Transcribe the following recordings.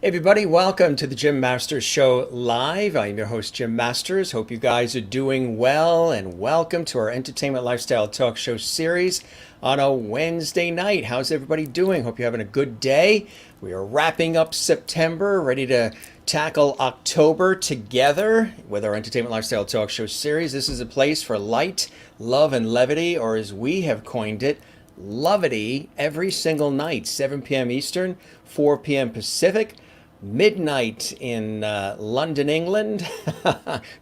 Everybody, welcome to the Jim Masters Show Live. I'm your host, Jim Masters. Hope you guys are doing well, and welcome to our Entertainment Lifestyle Talk Show series on a Wednesday night. How's everybody doing? Hope you're having a good day. We are wrapping up September, ready to tackle October together with our Entertainment Lifestyle Talk Show series. This is a place for light, love, and levity, or as we have coined it, Lovity, every single night, 7 p.m. Eastern, 4 p.m. Pacific, midnight in London, England.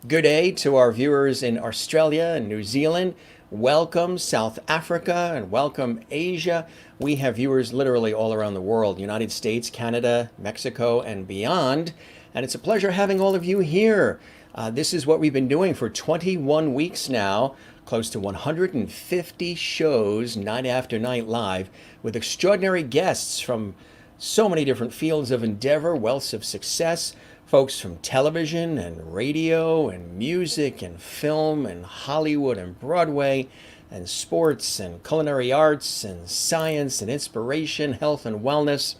Good day to our viewers in Australia and New Zealand. Welcome South Africa and welcome Asia. We have viewers literally all around the world, United States, Canada, Mexico, and beyond. And it's a pleasure having all of you here. This is what we've been doing for 21 weeks now. Close to 150 shows, night after night live, with extraordinary guests from so many different fields of endeavor, wealths of success, folks from television and radio and music and film and Hollywood and Broadway and sports and culinary arts and science and inspiration, health and wellness,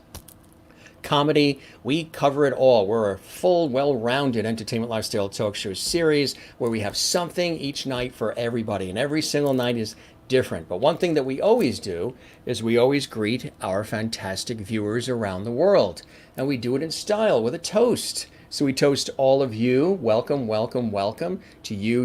comedy. We cover it all. We're a full, well-rounded entertainment lifestyle talk show series where we have something each night for everybody, and every single night is different. But one thing that we always do is we always greet our fantastic viewers around the world, and we do it in style with a toast. So we toast all of you. Welcome, welcome, welcome to you,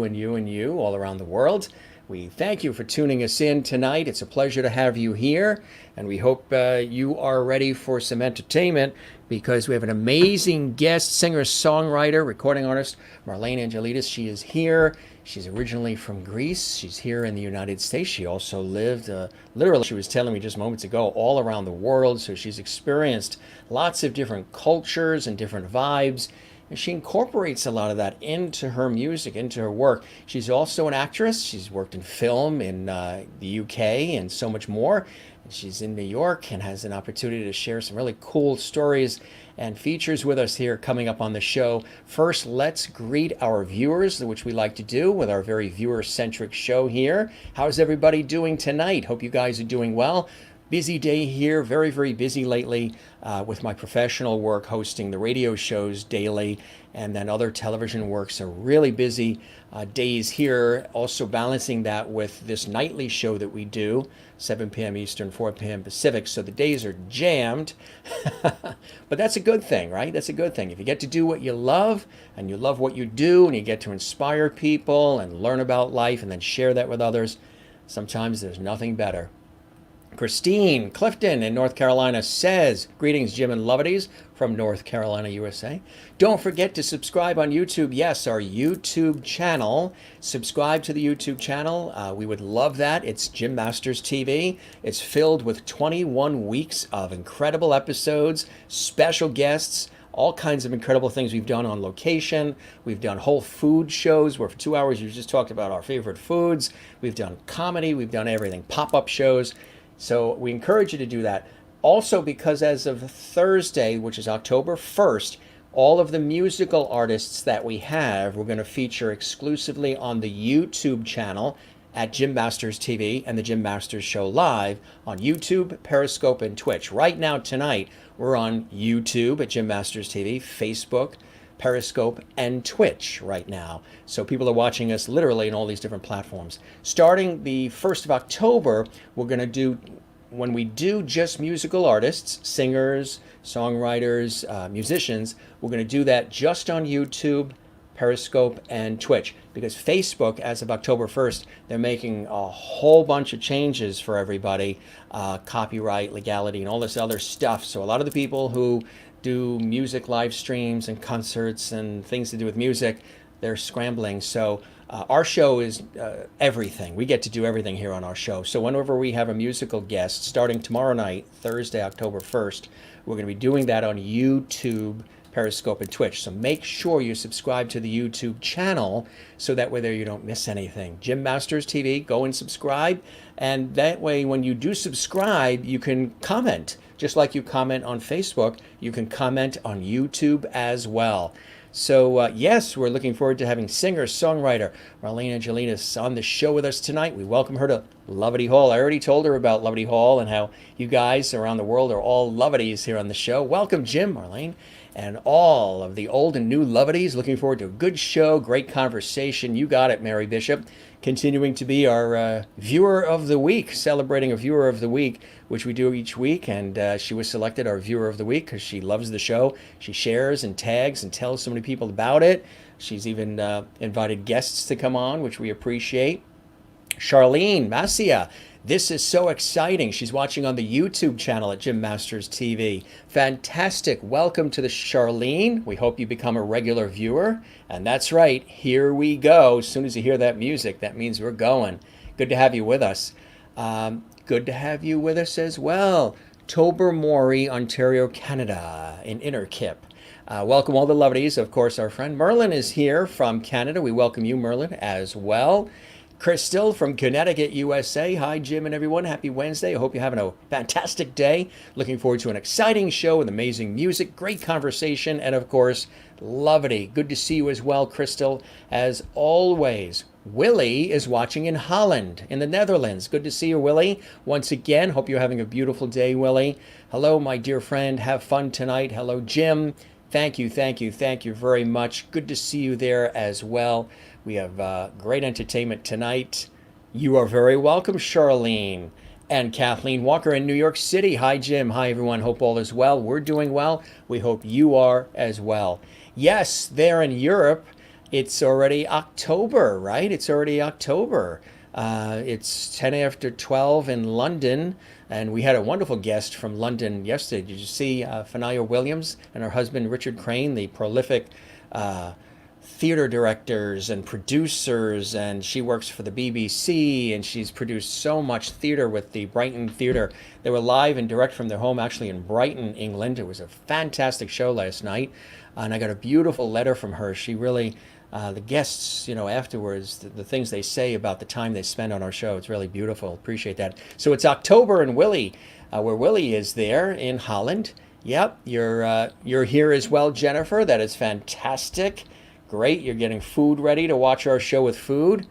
and you all around the world. We thank you for tuning us in tonight. It's a pleasure to have you here, and we hope you are ready for some entertainment because we have an amazing guest, singer, songwriter, recording artist, MARLAIN Angelidis. She is here. She's originally from Greece. She's here in the United States. She also lived, literally, she was telling me just moments ago, all around the world. So she's experienced lots of different cultures and different vibes. And she incorporates a lot of that into her music, into her work. She's also an actress. She's worked in film in the UK and so much more. And she's in New York and has an opportunity to share some really cool stories and features with us here coming up on the show. First, let's greet our viewers, which we like to do with our very viewer-centric show here. How's everybody doing tonight? Hope you guys are doing well. Busy day here, very, very busy lately with my professional work, hosting the radio shows daily, and then other television work. So really busy days here, also balancing that with this nightly show that we do, 7 p.m. Eastern, 4 p.m. Pacific. So the days are jammed, but that's a good thing, right? That's a good thing. If you get to do what you love, and you love what you do, and you get to inspire people and learn about life and then share that with others, sometimes there's nothing better. Christine Clifton in North Carolina says, greetings, Jim and Lovities from North Carolina, USA. Don't forget to subscribe on YouTube. Yes, our YouTube channel. Subscribe to the YouTube channel. We would love that. It's Jim Masters TV. It's filled with 21 weeks of incredible episodes, special guests, all kinds of incredible things we've done on location. We've done whole food shows where for 2 hours you just talked about our favorite foods. We've done comedy. We've done everything. Pop-up shows. So we encourage you to do that. Also, because as of Thursday, which is October 1st, all of the musical artists that we have, we're going to feature exclusively on the YouTube channel at Jim Masters TV and the Jim Masters Show Live on YouTube, Periscope, and Twitch. Right now, tonight, we're on YouTube at Jim Masters TV, Facebook, Periscope, and Twitch right now. So people are watching us literally in all these different platforms. Starting the 1st of October, we're going to do, when we do just musical artists, singers, songwriters, musicians, we're going to do that just on YouTube, Periscope, and Twitch. Because Facebook, as of October 1st, they're making a whole bunch of changes for everybody, copyright, legality, and all this other stuff. So a lot of the people who do music live streams and concerts and things to do with music, they're scrambling. So our show is everything. We get to do everything here on our show. So whenever we have a musical guest, starting tomorrow night, Thursday, October 1st, we're going to be doing that on YouTube, Periscope, and Twitch. So make sure you subscribe to the YouTube channel so that way there you don't miss anything. Jim Masters TV, go and subscribe. And that way when you do subscribe, you can comment. Just like you comment on Facebook, you can comment on YouTube as well. So, yes, we're looking forward to having singer-songwriter MARLAIN ANGELIDIS on the show with us tonight. We welcome her to Lovity Hall. I already told her about Lovity Hall and how you guys around the world are all Lovities here on the show. Welcome, Jim, MARLAIN, and all of the old and new Lovities. Looking forward to a good show, great conversation. You got it, Mary Bishop. Continuing to be our Viewer of the Week, celebrating a Viewer of the Week, which we do each week. And she was selected our Viewer of the Week because she loves the show. She shares and tags and tells so many people about it. She's even invited guests to come on, which we appreciate. Charlene Macia, this is so exciting. She's watching on the YouTube channel at Jim Masters TV. Fantastic. Welcome to the Charlene. We hope you become a regular viewer. And that's right. Here we go. As soon as you hear that music, that means we're going. Good to have you with us. Good to have you with us as well. Tobermory, Ontario, Canada, in Innerkip. Welcome all the Lovities. Of course, our friend Merlin is here from Canada. We welcome you, Merlin, as well. Crystal from Connecticut, USA. Hi, Jim and everyone. Happy Wednesday. I hope you're having a fantastic day. Looking forward to an exciting show with amazing music, great conversation, and of course, Lovity. Good to see you as well, Crystal, as always. Willie is watching in Holland, in the Netherlands. Good to see you, Willie. Once again, hope you're having a beautiful day, Willie. Hello, my dear friend. Have fun tonight. Hello, Jim. Thank you very much. Good to see you there as well. We have great entertainment tonight. You are very welcome, Charlene. And Kathleen Walker in New York City. Hi, Jim. Hi, everyone. Hope all is well. We're doing well. We hope you are as well. Yes, there in Europe, it's already October, right? It's already October. It's 10 after 12 in London. And we had a wonderful guest from London yesterday. Did you see Fanaya Williams and her husband, Richard Crane, the prolific theater directors and producers, and she works for the BBC, and she's produced so much theater with the Brighton Theatre. They were live and direct from their home, actually in Brighton, England. It was a fantastic show last night, and I got a beautiful letter from her. She really, the guests, afterwards, the things they say about the time they spend on our show, it's really beautiful. Appreciate that. So it's October in Willie, where Willie is there in Holland. Yep, you're here as well, Jennifer. That is fantastic. Great, you're getting food ready to watch our show with food.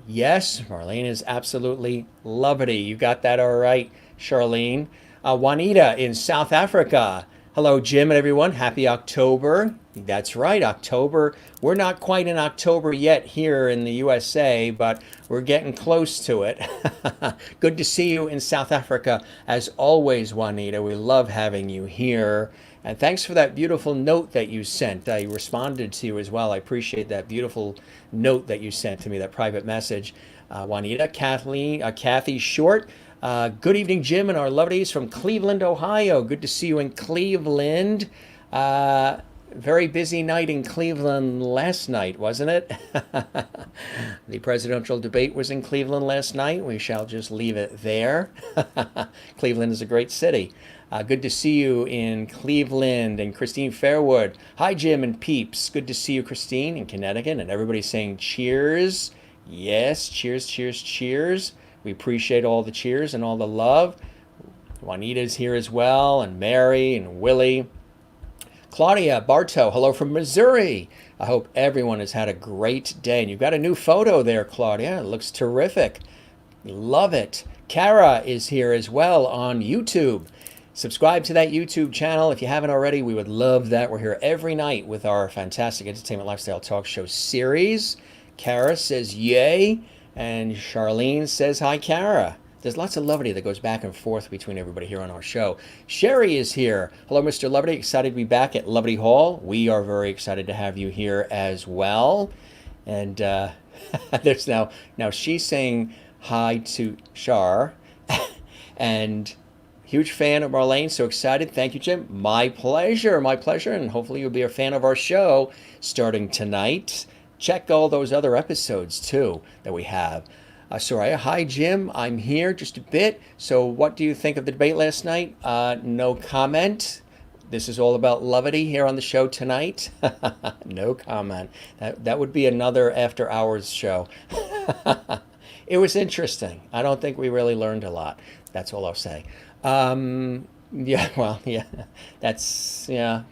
Yes, Marlene is absolutely Lovity. You got that all right, Charlene. Juanita in South Africa. Hello, Jim and everyone. Happy October. That's right, October. We're not quite in October yet here in the USA, but we're getting close to it. Good to see you in South Africa. As always, Juanita, we love having you here. And thanks for that beautiful note that you sent. I responded to you as well. I appreciate that beautiful note that you sent to me, that private message. Juanita, Kathy Short. Good evening, Jim and our Lovities from Cleveland, Ohio. Good to see you in Cleveland. Very busy night in Cleveland last night, wasn't it? The presidential debate was in Cleveland last night. We shall just leave it there. Cleveland is a great city. Good to see you in Cleveland. And Christine Fairwood. Hi, Jim and peeps. Good to see you, Christine, in Connecticut. And everybody's saying cheers. Yes, cheers, cheers, cheers. We appreciate all the cheers and all the love. Juanita's here as well, and Mary and Willie. Claudia Bartow, hello from Missouri. I hope everyone has had a great day. And you've got a new photo there, Claudia. It looks terrific. Love it. Kara is here as well on YouTube. Subscribe to that YouTube channel if you haven't already. We would love that. We're here every night with our fantastic entertainment lifestyle talk show series. Kara says yay, and Charlene says hi, Kara. There's lots of Lovity that goes back and forth between everybody here on our show. Sherry is here. Hello, Mr. Lovity. Excited to be back at Lovity Hall. We are very excited to have you here as well. And there's now she's saying hi to Char, and huge fan of Marlene. So excited. Thank you, Jim. My pleasure. My pleasure. And hopefully you'll be a fan of our show starting tonight. Check all those other episodes, too, that we have. Soraya, hi, Jim. I'm here just a bit. So what do you think of the debate last night? No comment. This is all about Lovity here on the show tonight. No comment. That would be another after hours show. It was interesting. I don't think we really learned a lot. That's all I'll say. Yeah, well, yeah. That's, yeah.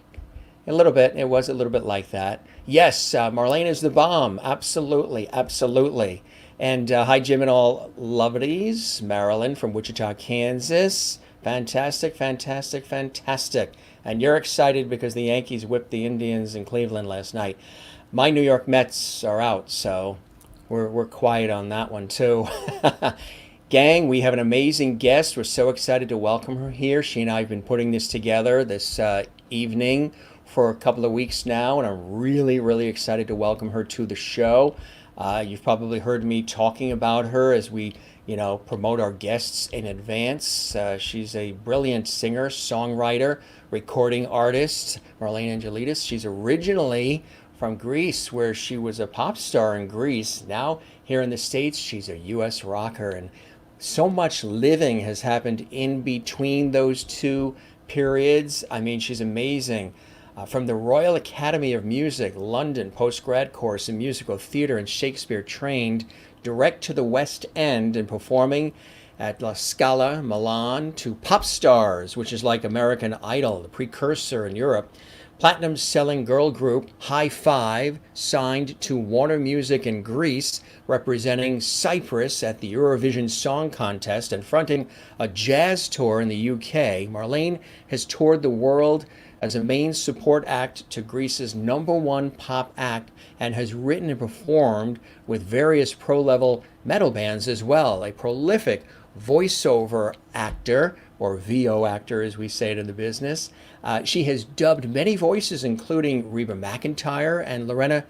A little bit. It was a little bit like that. Yes, Marlene is the bomb. Absolutely, absolutely. And hi, Jim and all lovelies. Marilyn from Wichita, Kansas. Fantastic, fantastic, fantastic. And you're excited because the Yankees whipped the Indians in Cleveland last night. My New York Mets are out, so we're quiet on that one too. Gang, we have an amazing guest. We're so excited to welcome her here. She and I have been putting this together this evening for a couple of weeks now, and I'm really, really excited to welcome her to the show. You've probably heard me talking about her as we, promote our guests in advance. She's a brilliant singer, songwriter, recording artist, MARLAIN ANGELIDIS. She's originally from Greece, where she was a pop star in Greece. Now, here in the States, she's a U.S. rocker, and so much living has happened in between those two periods. I mean, she's amazing. From the Royal Academy of Music, London, postgrad course in musical theater and Shakespeare trained, direct to the West End and performing at La Scala, Milan, to Pop Stars, which is like American Idol, the precursor in Europe. Platinum selling girl group High Five, signed to Warner Music in Greece, representing Cyprus at the Eurovision Song Contest and fronting a jazz tour in the UK. Marlene has toured the world as a main support act to Greece's #1 pop act and has written and performed with various pro-level metal bands as well. A prolific voiceover actor, or VO actor as we say it in the business. She has dubbed many voices, including Reba McEntire and Lorena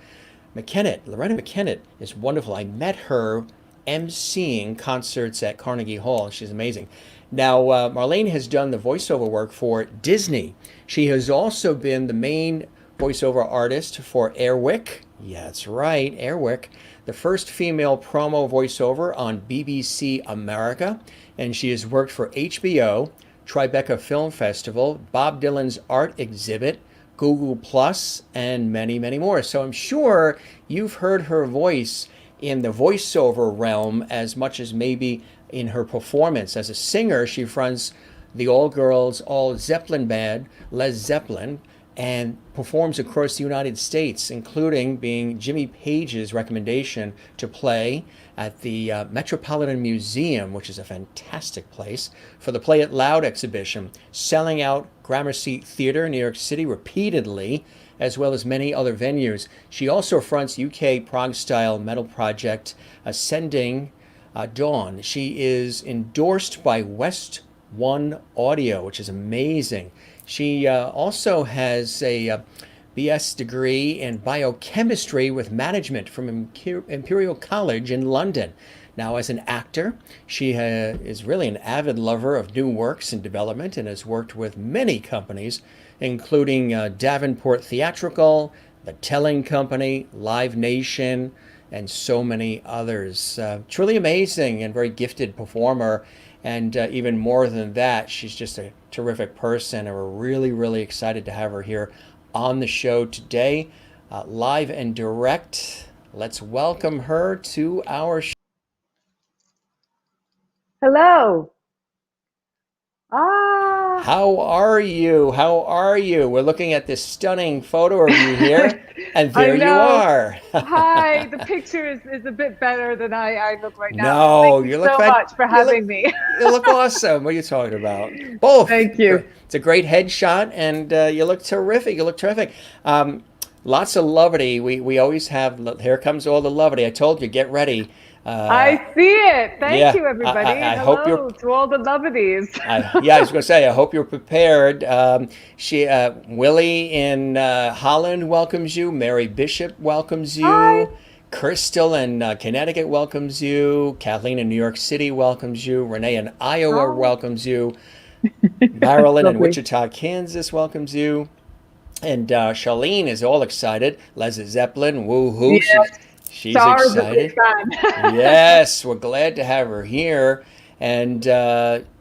McKennitt. Lorena McKennitt is wonderful. I met her emceeing concerts at Carnegie Hall. She's amazing. Now, Marlene has done the voiceover work for Disney. She has also been the main voiceover artist for Airwick. Yeah, that's right, Airwick, the first female promo voiceover on BBC America. And she has worked for HBO, Tribeca Film Festival, Bob Dylan's art exhibit, Google Plus, and many, many more. So I'm sure you've heard her voice in the voiceover realm as much as maybe in her performance. As a singer, she fronts the all-girls, all-Zeppelin band, Led Zeppelin, and performs across the United States, including being Jimmy Page's recommendation to play at the Metropolitan Museum, which is a fantastic place, for the Play It Loud exhibition, selling out Gramercy Theatre, New York City, repeatedly, as well as many other venues. She also fronts UK prog-style metal project Ascending Dawn. She is endorsed by West One Audio, which is amazing. She also has a BS degree in biochemistry with management from Imperial College in London. Now, as an actor, she is really an avid lover of new works in development and has worked with many companies, including Davenport Theatrical, The Telling Company, Live Nation, and so many others. Truly amazing and very gifted performer. And even more than that, she's just a terrific person, and we're really, really excited to have her here on the show today, live and direct. Let's welcome her to our show. Hello. How are you? How are you? We're looking at this stunning photo of you here, and there you are. Hi. The picture is a bit better than I look right now. No, Thank you so much for having me. You look awesome. What are you talking about? Both. Thank you. It's a great headshot, and you look terrific. You look terrific. Lots of lovity. We always have. Here comes all the lovity. I told you, get ready. I see it. Thank you, everybody. I Hello hope you're to all the lovelies. I was going to say, I hope you're prepared. Willie in Holland welcomes you. Mary Bishop welcomes you. Hi. Crystal in Connecticut welcomes you. Kathleen in New York City welcomes you. Renee in Iowa welcomes you. Marilyn in Wichita, Kansas welcomes you. And Charlene is all excited. Led Zeppelin, woohoo. Yes. She's excited. Yes, we're glad to have her here. And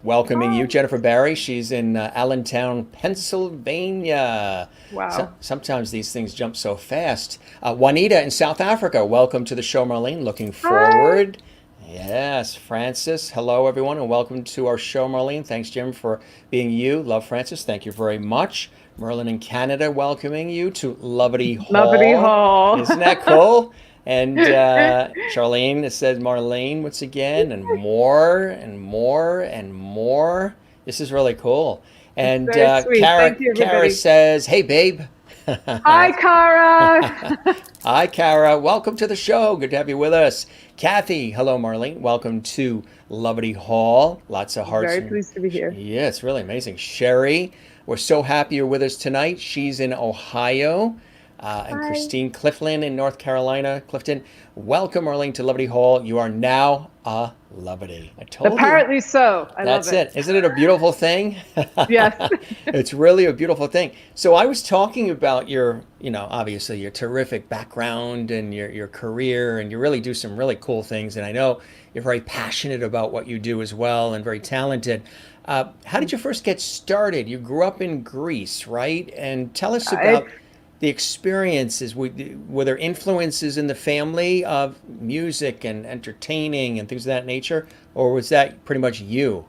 welcoming you, Jennifer Barry. She's in Allentown, Pennsylvania. Wow. Sometimes these things jump so fast. Juanita in South Africa. Welcome to the show, Marlene. Looking forward. Hi. Yes, Francis. Hello, everyone, and welcome to our show, Marlene. Thanks, Jim, for being you. Love Francis. Thank you very much. Merlin in Canada, welcoming you to Lovety Lovely Hall. Hall. Isn't that cool? And Charlene said Marlene once again, and more and more and more. This is really cool. That's And very sweet. Kara, Thank you, Kara everybody. says, "Hey, babe." Hi, Cara. Hi, Kara. Welcome to the show. Good to have you with us. Kathy, hello, Marlene. Welcome to Lovety Hall. Lots of hearts. Very pleased to be here. Yeah, it's really amazing. Sherry, we're so happy you're with us tonight. She's in Ohio. And Hi. Christine Clifton in North Carolina. Clifton, welcome, Marlene, to Lovety Hall. You are now a Lovety. I told you. Apparently so. I love That's it. Isn't it a beautiful thing? Yes. It's really a beautiful thing. So I was talking about your, obviously your terrific background and your career, and you really do some really cool things. And I know you're very passionate about what you do as well and very talented. How did you first get started? You grew up in Greece, right? And tell us about the experiences. Were there influences in the family of music and entertaining and things of that nature? Or was that pretty much you?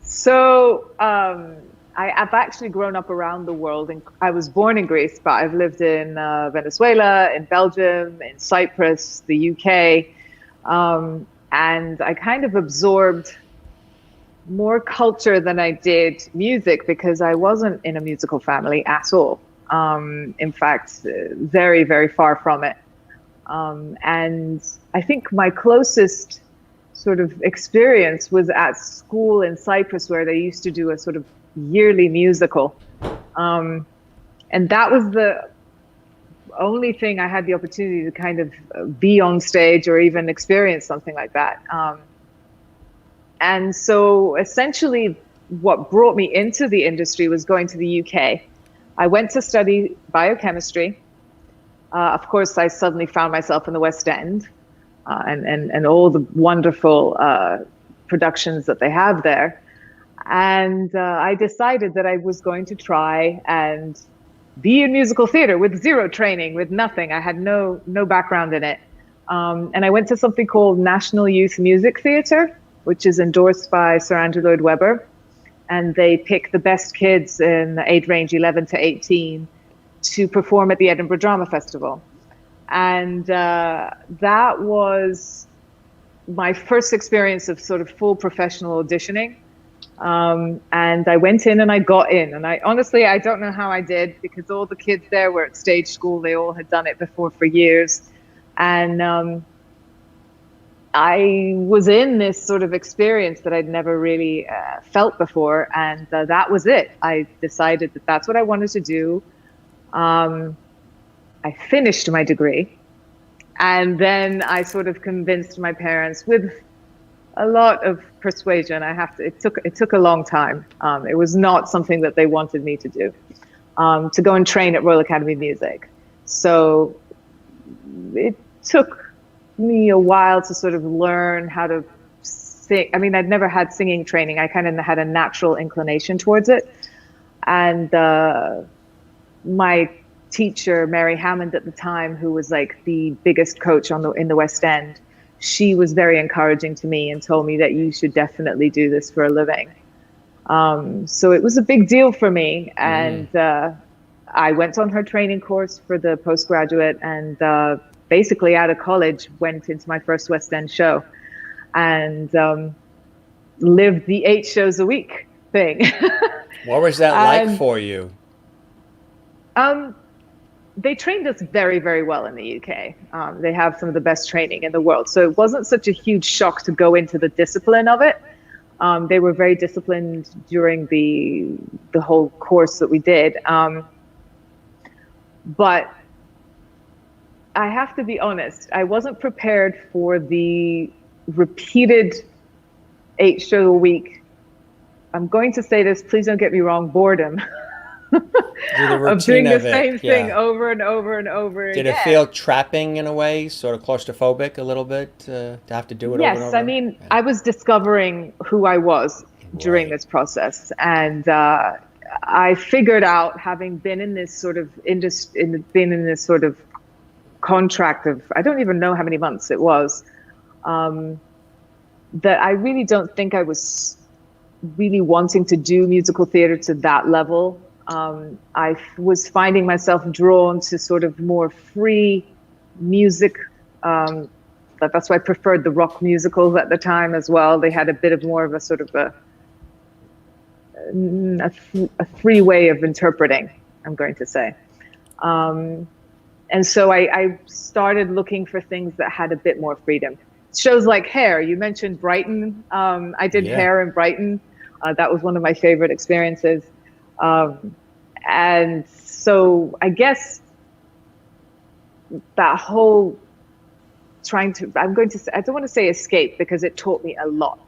So I've actually grown up around the world. And I was born in Greece, but I've lived in Venezuela, in Belgium, in Cyprus, the UK. And I kind of absorbed more culture than I did music because I wasn't in a musical family at all. In fact, very, very far from it. And I think my closest sort of experience was at school in Cyprus, where they used to do a sort of yearly musical. And that was the only thing I had the opportunity to kind of be on stage or even experience something like that. And so essentially what brought me into the industry was going to the UK. I went to study biochemistry. Of course, I suddenly found myself in the West End and all the wonderful productions that they have there. And I decided that I was going to try and be in musical theater with zero training, with nothing. I had no background in it. And I went to something called National Youth Music Theatre, which is endorsed by Sir Andrew Lloyd Webber. And they pick the best kids in the age range 11 to 18 to perform at the Edinburgh Drama Festival. And that was my first experience of sort of full professional auditioning. And I went in and I got in. And I honestly don't know how I did, because all the kids there were at stage school. They all had done it before for years. And I was in this sort of experience that I'd never really felt before. And that was it. I decided that that's what I wanted to do. I finished my degree. And then I sort of convinced my parents with a lot of persuasion. It took a long time. It was not something that they wanted me to do, to go and train at Royal Academy of Music. So it took me a while to sort of learn how to sing. I mean, I'd never had singing training. I kind of had a natural inclination towards it. And my teacher, Mary Hammond at the time, who was like the biggest coach in the West End, she was very encouraging to me and told me that you should definitely do this for a living. So it was a big deal for me. And I went on her training course for the postgraduate, and basically out of college went into my first West End show and lived the 8 shows a week thing. What was that like for you? They trained us very, very well in the UK. They have some of the best training in the world. So it wasn't such a huge shock to go into the discipline of it. They were very disciplined during the whole course that we did. But I have to be honest, I wasn't prepared for the repeated 8 shows a week. I'm going to say this, please don't get me wrong, boredom. Of doing the same thing over and over and over again. Did it feel trapping in a way, sort of claustrophobic a little bit, to have to do it over and over? Yes, I mean, I was discovering who I was during this process. And I figured out, having been in this sort of contract of, I don't even know how many months it was, that I really don't think I was really wanting to do musical theater to that level. I was finding myself drawn to sort of more free music. That's why I preferred the rock musicals at the time as well. They had a bit of more of a sort of a free way of interpreting, I'm going to say. And so I started looking for things that had a bit more freedom. Shows like Hair, you mentioned Brighton. I did Yeah. Hair in Brighton. That was one of my favorite experiences. And so I guess that whole I don't want to say escape, because it taught me a lot.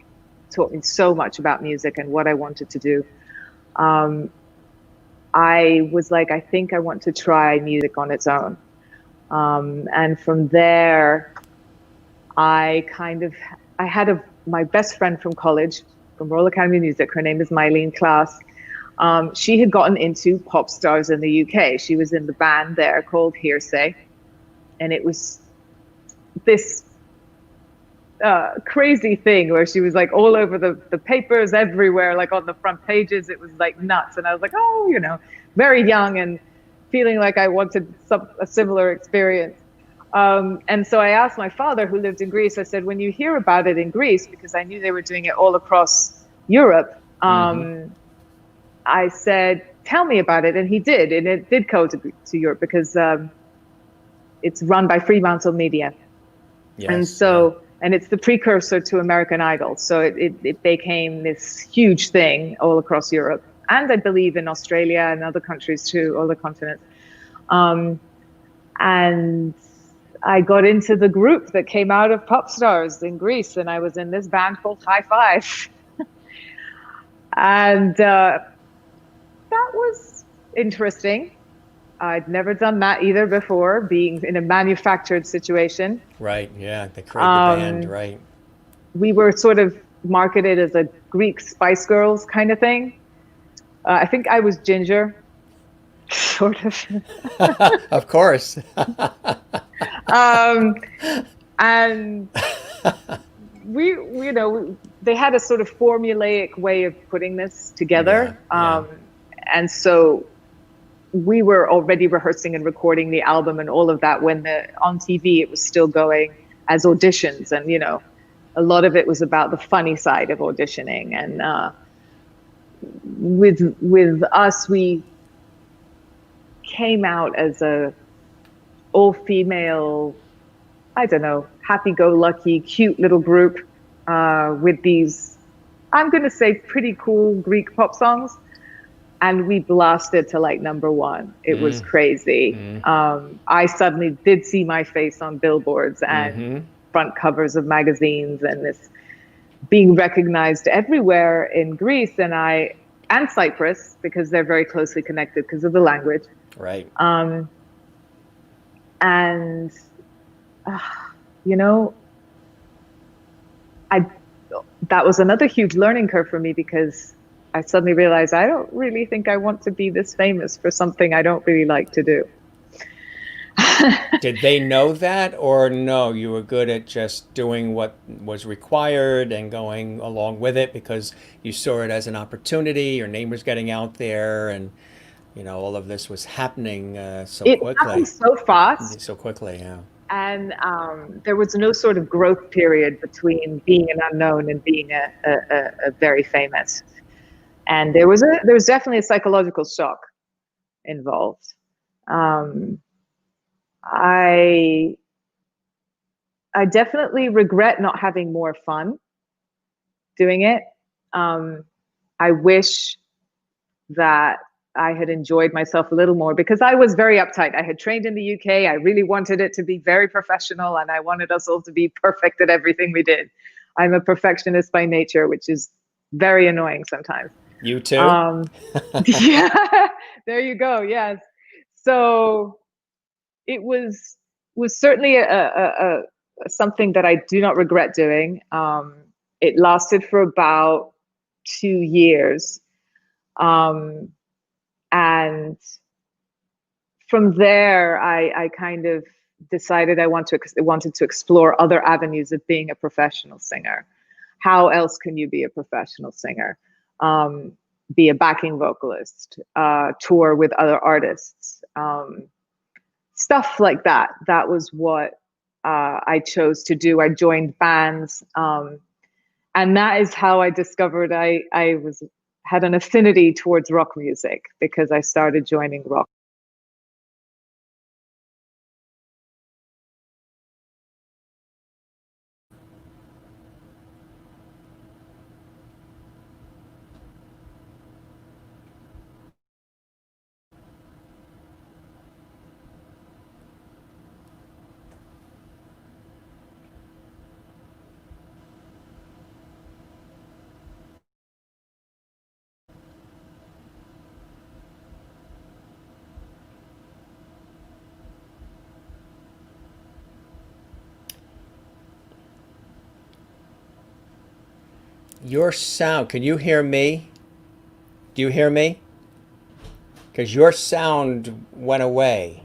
It taught me so much about music and what I wanted to do. I was like, I think I want to try music on its own. And from there, I had my best friend from college, from Royal Academy of Music. Her name is MARLAIN Class. She had gotten into pop stars in the UK. She was in the band there called Hearsay. And it was this crazy thing where she was like all over the papers everywhere, like on the front pages. It was like nuts. And I was like, oh, very young and feeling like I wanted a similar experience. And so I asked my father, who lived in Greece, I said, when you hear about it in Greece, because I knew they were doing it all across Europe, I said, tell me about it. And he did. And it did go to Europe, because it's run by Fremantle Media. Yes, and so, and it's the precursor to American Idol. So it became this huge thing all across Europe. And I believe in Australia and other countries too, other continents. And I got into the group that came out of pop stars in Greece, and I was in this band called High Five. And that was interesting. I'd never done that either before, being in a manufactured situation. Right, yeah, they create the band, right. We were sort of marketed as a Greek Spice Girls kind of thing. I think I was ginger, sort of. Of course. And they had a sort of formulaic way of putting this together. Yeah. And so we were already rehearsing and recording the album and all of that when on TV it was still going as auditions. And, a lot of it was about the funny side of auditioning. And with us, we came out as a all-female, I don't know, happy-go-lucky, cute little group with these, I'm going to say, pretty cool Greek pop songs. And we blasted to like #1. It was crazy. I suddenly did see my face on billboards and front covers of magazines, and this being recognized everywhere in Greece and Cyprus, because they're very closely connected because of the language. Right. And that was another huge learning curve for me, because I suddenly realized I don't really think I want to be this famous for something I don't really like to do. Did they know that, or no, you were good at just doing what was required and going along with it because you saw it as an opportunity, your name was getting out there, and all of this was happening It happened so fast. So quickly, yeah. And there was no sort of growth period between being an unknown and being a very famous. And there was definitely a psychological shock involved. I definitely regret not having more fun doing it. I wish that I had enjoyed myself a little more, because I was very uptight. I had trained in the UK. I really wanted it to be very professional, and I wanted us all to be perfect at everything we did. I'm a perfectionist by nature, which is very annoying sometimes. You too? Yeah, there you go. Yes. So it was certainly a something that I do not regret doing. It lasted for about 2 years. And from there, I kind of decided I wanted to explore other avenues of being a professional singer. how else can you be a professional singer? Be a backing vocalist, tour with other artists, stuff like that. That was what I chose to do. I joined bands, and that is how I discovered I had an affinity towards rock music, because I started joining rock. Your sound, can you hear me? Do you hear me? Because your sound went away.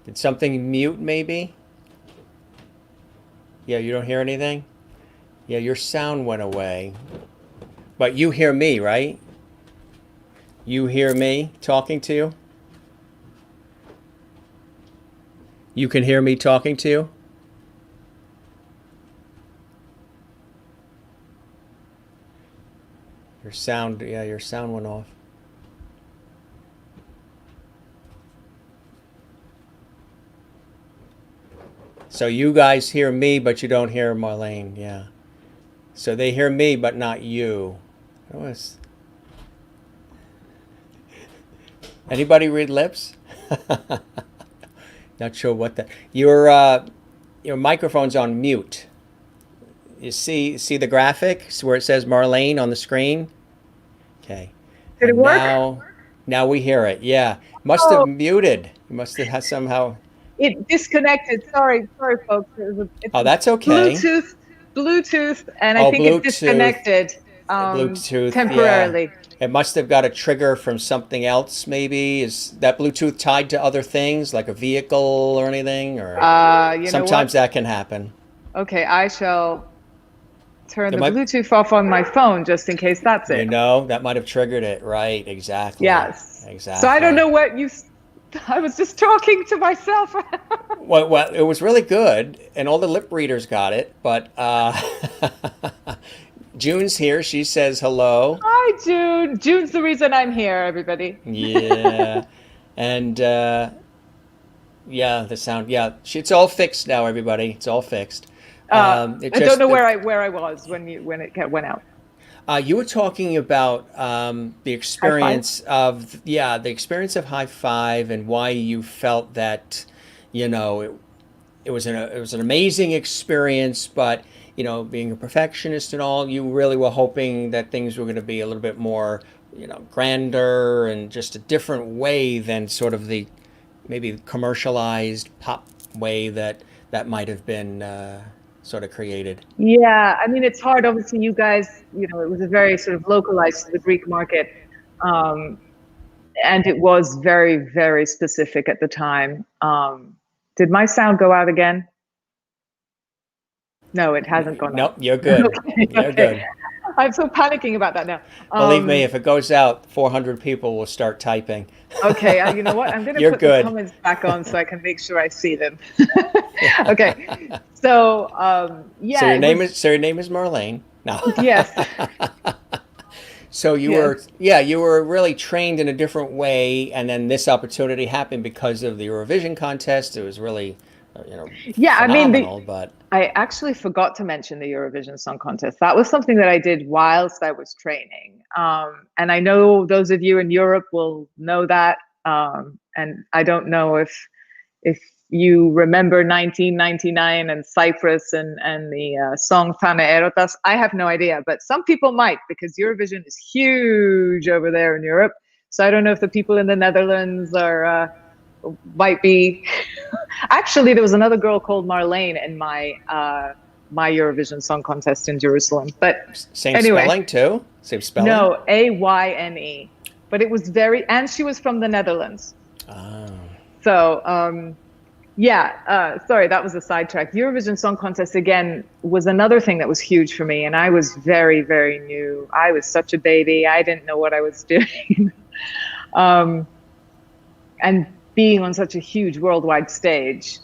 Did something mute maybe? Yeah, you don't hear anything? Yeah, your sound went away. But you hear me, right? You hear me talking to you? You can hear me talking to you? Your sound, yeah, your sound went off. So you guys hear me, but you don't hear Marlain, yeah. So they hear me, but not you. Anybody read lips? Not sure what that. Your microphone's on mute. You see the graphic where it says Marlain on the screen? Okay. Did it And work? now we hear it. Yeah. Must have muted. You must have had somehow. It disconnected. Sorry, folks. It's Oh, that's okay. Bluetooth, and I Oh, think it Bluetooth. disconnected Bluetooth, temporarily. yeah. It must have got a trigger from something else, maybe. Is that Bluetooth tied to other things, like a vehicle or anything? Or You know sometimes what? that can happen. Okay, I shall turn There the might, Bluetooth off on my phone just in case that's it. that might have triggered it. Right, exactly. Yes. Exactly. So I don't know what you. I was just talking to myself. Well, it was really good, and all the lip readers got it. But June's here. She says hello. Hi, June. June's the reason I'm here, everybody. Yeah, and yeah, the sound. Yeah, it's all fixed now, everybody. It's all fixed. I don't know where I was when it went out. You were talking about the High five. the experience of High Five, and why you felt that, it was an amazing experience, but being a perfectionist and all, you really were hoping that things were going to be a little bit more, grander and just a different way than sort of the maybe commercialized pop way that might have been sort of created. Yeah, I mean, it's hard. Obviously, you guys, it was a very sort of localized to the Greek market, and it was very, very specific at the time. Did my sound go out again? No, it hasn't gone Nope, out. you're good. Okay, You're okay. good. I'm so panicking about that now. Believe me, if it goes out, 400 people will start typing. Okay, you know what? I'm going to You're put good. the comments back on so I can make sure I see them. Okay, so yeah. So your name is Marlain. No. Yes. So you were really trained in a different way, and then this opportunity happened because of the Eurovision contest. It was really, Yeah, phenomenal. I mean, But I actually forgot to mention the Eurovision Song Contest. That was something that I did whilst I was training. And I know those of you in Europe will know that. And I don't know if you remember 1999 and Cyprus and the song Thane Erotas. I have no idea, but some people might, because Eurovision is huge over there in Europe. So I don't know if the people in the Netherlands might be. Actually, there was another girl called Marlain in my Eurovision Song Contest in Jerusalem. But same anyway, spelling too? Same spelling? no, Ayne. But it was and she was from the Netherlands. Oh. So Yeah, sorry, that was a sidetrack. Eurovision Song Contest, again, was another thing that was huge for me. And I was very, very new. I was such a baby. I didn't know what I was doing. um, and being on such a huge worldwide stage,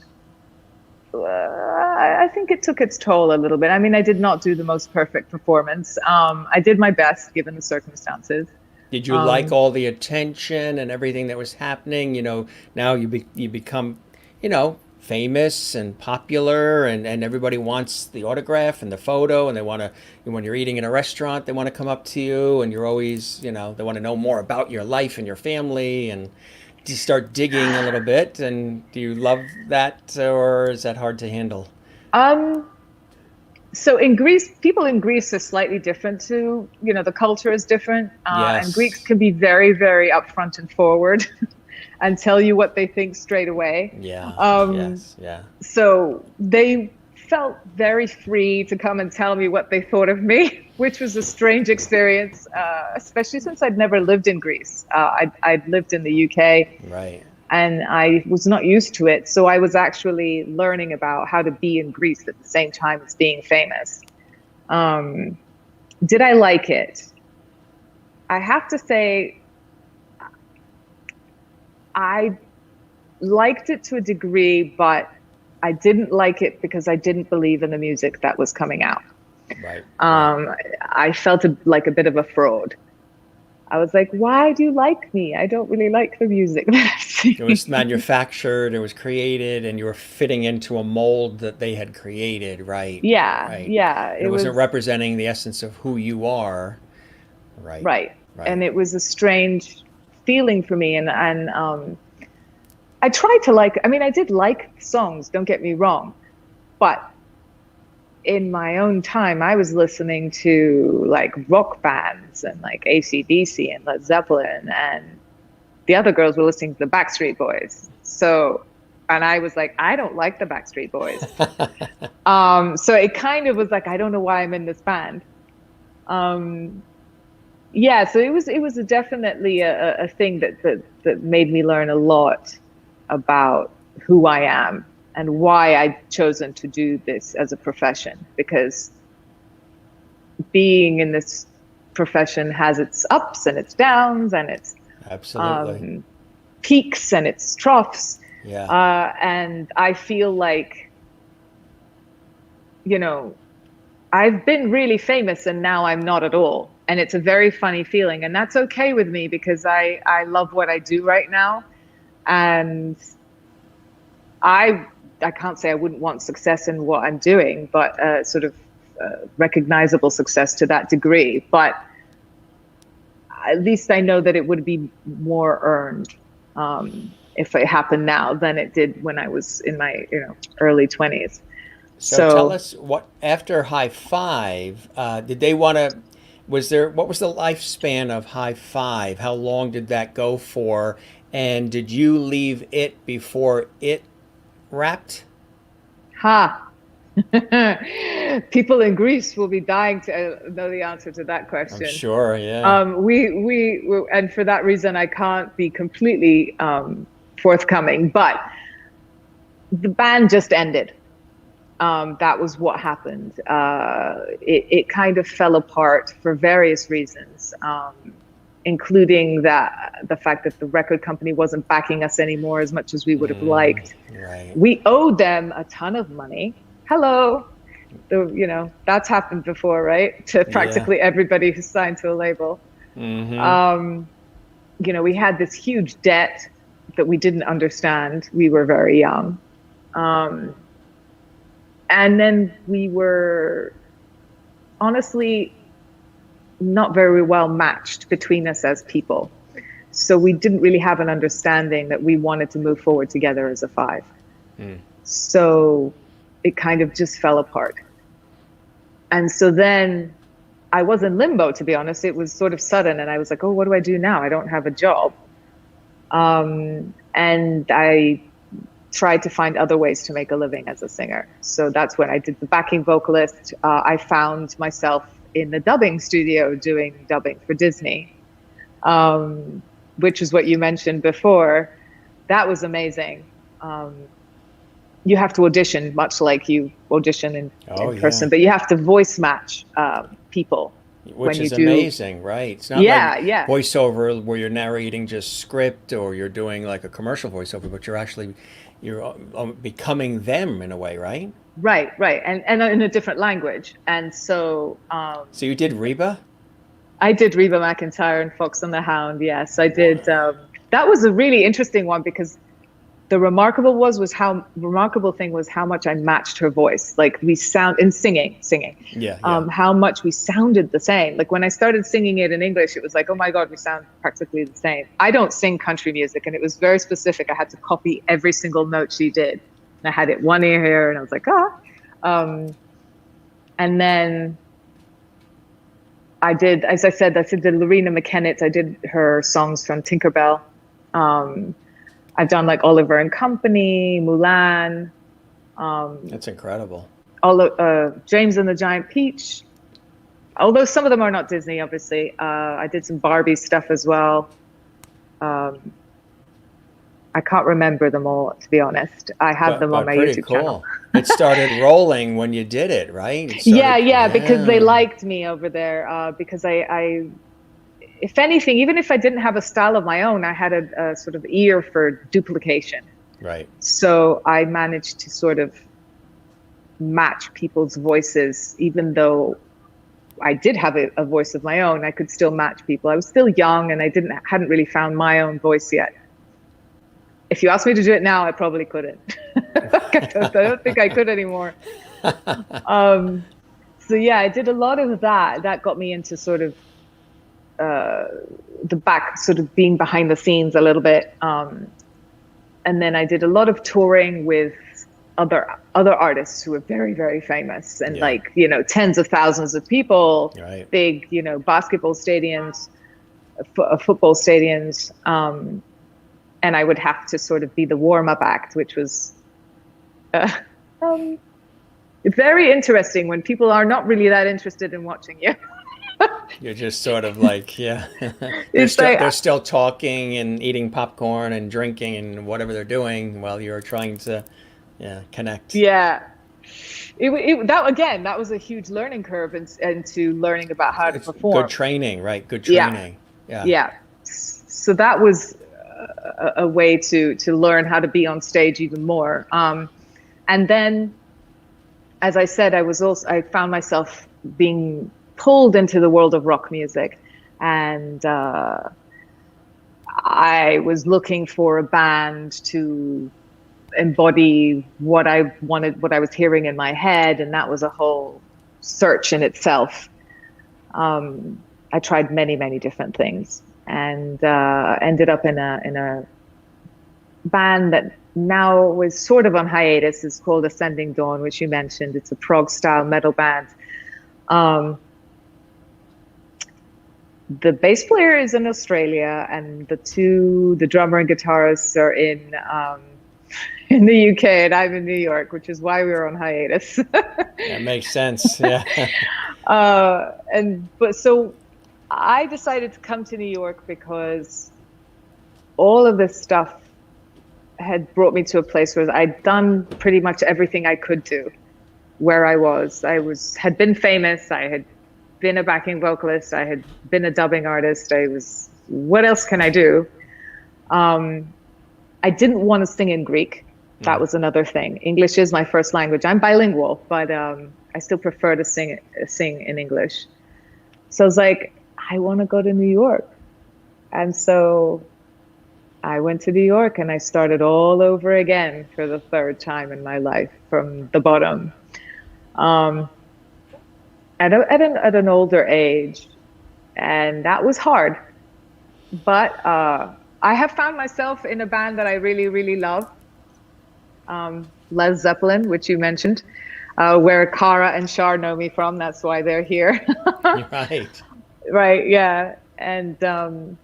I think it took its toll a little bit. I mean, I did not do the most perfect performance. I did my best given the circumstances. Did you like Um, all the attention and everything that was happening? Now you become, famous and popular, and everybody wants the autograph and the photo, and they want to. When you're eating in a restaurant, they want to come up to you, and you're always, they want to know more about your life and your family, and you start digging a little bit. And do you love that, or is that hard to handle? um, so in Greece, people in Greece are slightly different too. The culture is different, and Greeks Yes. can be very, very upfront and forward and tell you what they think straight away. Yeah. Um, Yes. Yeah. so they felt very free to come and tell me what they thought of me, which was a strange experience, especially since I'd never lived in Greece. I'd lived in the UK Right. and I was not used to it. So I was actually learning about how to be in Greece at the same time as being famous. Um, did I like it? I have to say, I liked it to a degree, but I didn't like it because I didn't believe in the music that was coming out. Right. Right. Um, I felt like a bit of a fraud. I was like, why do you like me? I don't really like the music that I'm It was singing. manufactured, it was created, and you were fitting into a mold that they had created, right? Yeah, Right. yeah, And it it wasn't was representing the essence of who you are. Right. right. Right. And it was a strange feeling for me. And I tried to like, I mean, I did like songs, don't get me wrong. But in my own time, I was listening to like rock bands and like AC/DC and Led Zeppelin, and the other girls were listening to the Backstreet Boys. So, and I was like, I don't like the Backstreet Boys. So it kind of was like, I don't know why I'm in this band. Um, yeah, so it was definitely a thing that made me learn a lot about who I am and why I'd chosen to do this as a profession, because being in this profession has its ups and its downs and its Absolutely. um, peaks and its troughs. Yeah. And I feel like, you know, I've been really famous and now I'm not at all. And it's a very funny feeling. And that's okay with me because I love what I do right now. And I I can't say I wouldn't want success in what I'm doing, but sort of recognizable success to that degree. But at least I know that it would be more earned if it happened now than it did when I was in my early 20s. So tell So us what after High Five, did they want to, what was the lifespan of High Five? How long did that go for? And did you leave it before it wrapped? ha. People in Greece will be dying to know the answer to that I'm question. sure, yeah. And for that reason, I can't be completely forthcoming. But the band just ended. That was what happened. It kind of fell apart for various reasons, including the fact that the record company wasn't backing us anymore as much as we would have liked. Right. We owed them a ton of money. Hello. That's happened before, right? To Yeah. practically everybody who's signed to a label. Mm-hmm. Um, we had this huge debt that we didn't understand. We were very young. Um, and then we were honestly not very well matched between us as people. So we didn't really have an understanding that we wanted to move forward together as a five. Mm. So it kind of just fell apart. And so then I was in limbo, to be honest. It was sort of sudden. And I was like, oh, what do I do now? I don't have a job. And I tried to find other ways to make a living as a singer. So that's when I did the backing vocalist. I found myself in the dubbing studio doing dubbing for Disney, which is what you mentioned before. That was amazing. you have to audition much like you audition in person, yeah. but you have to voice match people Which when you is do. amazing, right? It's not like Yeah. voiceover where you're narrating just script or you're doing like a commercial voiceover, but you're becoming them in a way, right? Right. And in a different language. And so So you did Reba? I did Reba McEntire and Fox and the Hound. Yes, I did. Wow. That was a really interesting one because the remarkable thing was how much I matched her voice. Like we sound in singing, Yeah. how much we sounded the same. Like when I started singing it in English, it was like, oh my God, we sound practically the same. I don't sing country music, and it was very specific. I had to copy every single note she did. And I had it one ear here, and I was like, and then I did, as I said, the Lorena McKennitt. I did her songs from Tinkerbell. I've done like Oliver and Company, Mulan. That's incredible. All James and the Giant Peach. Although some of them are not Disney, obviously. I did some Barbie stuff as well. I can't remember them all, to be honest. I have them on my Pretty YouTube cool. channel. It started rolling when you did it, right? Yeah, because they liked me over there. Because I, if anything, even if I didn't have a style of my own, I had a sort of ear for duplication. Right. So I managed to sort of match people's voices, even though I did have a voice of my own. I could still match people. I was still young, and I hadn't really found my own voice yet. If you asked me to do it now, I probably couldn't. I don't think I could anymore. So yeah, I did a lot of that. That got me into sort of the back, sort of being behind the scenes a little bit. And then I did a lot of touring with other artists who were very, very famous, and like, tens of thousands of people, right. Big, basketball stadiums, football stadiums. And I would have to sort of be the warm-up act, which was very interesting when people are not really that interested in watching you. You're just sort of like, yeah. They're still talking and eating popcorn and drinking and whatever they're doing while you're trying to, connect. Yeah. That was a huge learning curve into learning about how to perform. Good training, right? Good training. Yeah. So that was a way to learn how to be on stage even more. And then, as I said, I found myself being pulled into the world of rock music, and I was looking for a band to embody what I wanted, what I was hearing in my head, and that was a whole search in itself. I tried many different things, and ended up in a band that now was sort of on hiatus. It's called Ascending Dawn, which you mentioned. It's a prog style metal band. The bass player is in Australia, and the drummer and guitarist are in the UK, and I'm in New York, which is why we were on hiatus. That makes sense. Yeah. So I decided to come to New York because all of this stuff had brought me to a place where I'd done pretty much everything I could do where I was. Had been famous. I had been a backing vocalist. I had been a dubbing artist. What else can I do? I didn't want to sing in Greek. That was another thing. English is my first language. I'm bilingual, but I still prefer to sing in English. So I was like, I want to go to New York. And so I went to New York, and I started all over again for the third time in my life from the bottom. At an older age, and that was hard. But I have found myself in a band that I really, really love, Led Zeppelin, which you mentioned, where Cara and Shar know me from. That's why they're here. Right. Right, yeah. And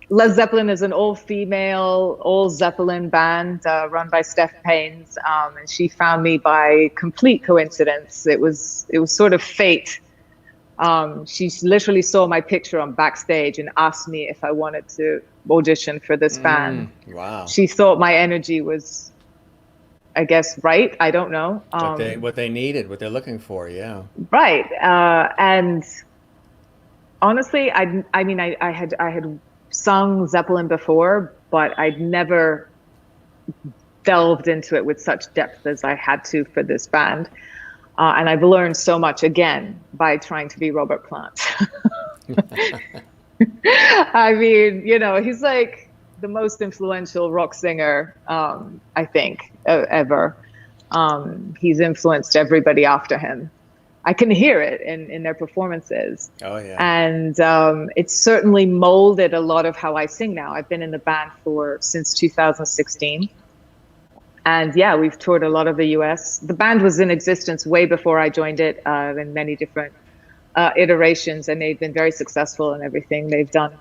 Led Zeppelin is an all-female, all-Zeppelin band run by Steph Paines, and she found me by complete coincidence. It was sort of fate. She literally saw my picture on Backstage and asked me if I wanted to audition for this band. Wow. She thought my energy was I guess, right. I don't know. What they needed, what they're looking for. Yeah. Right. And honestly, I mean, I had sung Zeppelin before, but I'd never delved into it with such depth as I had to for this band. And I've learned so much again by trying to be Robert Plant. I mean, you know, he's like the most influential rock singer, I think, ever. He's influenced everybody after him. I can hear it in their performances. Oh, yeah. And it's certainly molded a lot of how I sing now. I've been in the band since 2016. And yeah, we've toured a lot of the US. The band was in existence way before I joined it, in many different iterations, and they've been very successful in everything they've done.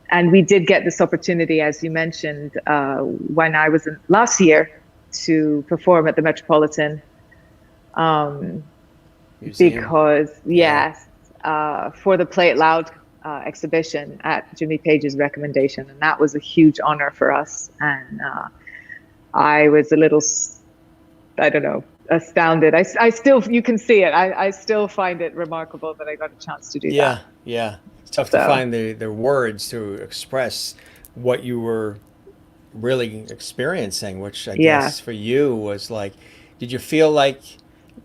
And we did get this opportunity, as you mentioned, when I was last year to perform at the Metropolitan. Because yes, for the Play It Loud exhibition at Jimmy Page's recommendation, and that was a huge honor for us. And I was a little, I don't know, astounded. I still, you can see it. I still find it remarkable that I got a chance to do that. Yeah. It's tough to find the words to express what you were really experiencing, which I guess for you was like, did you feel like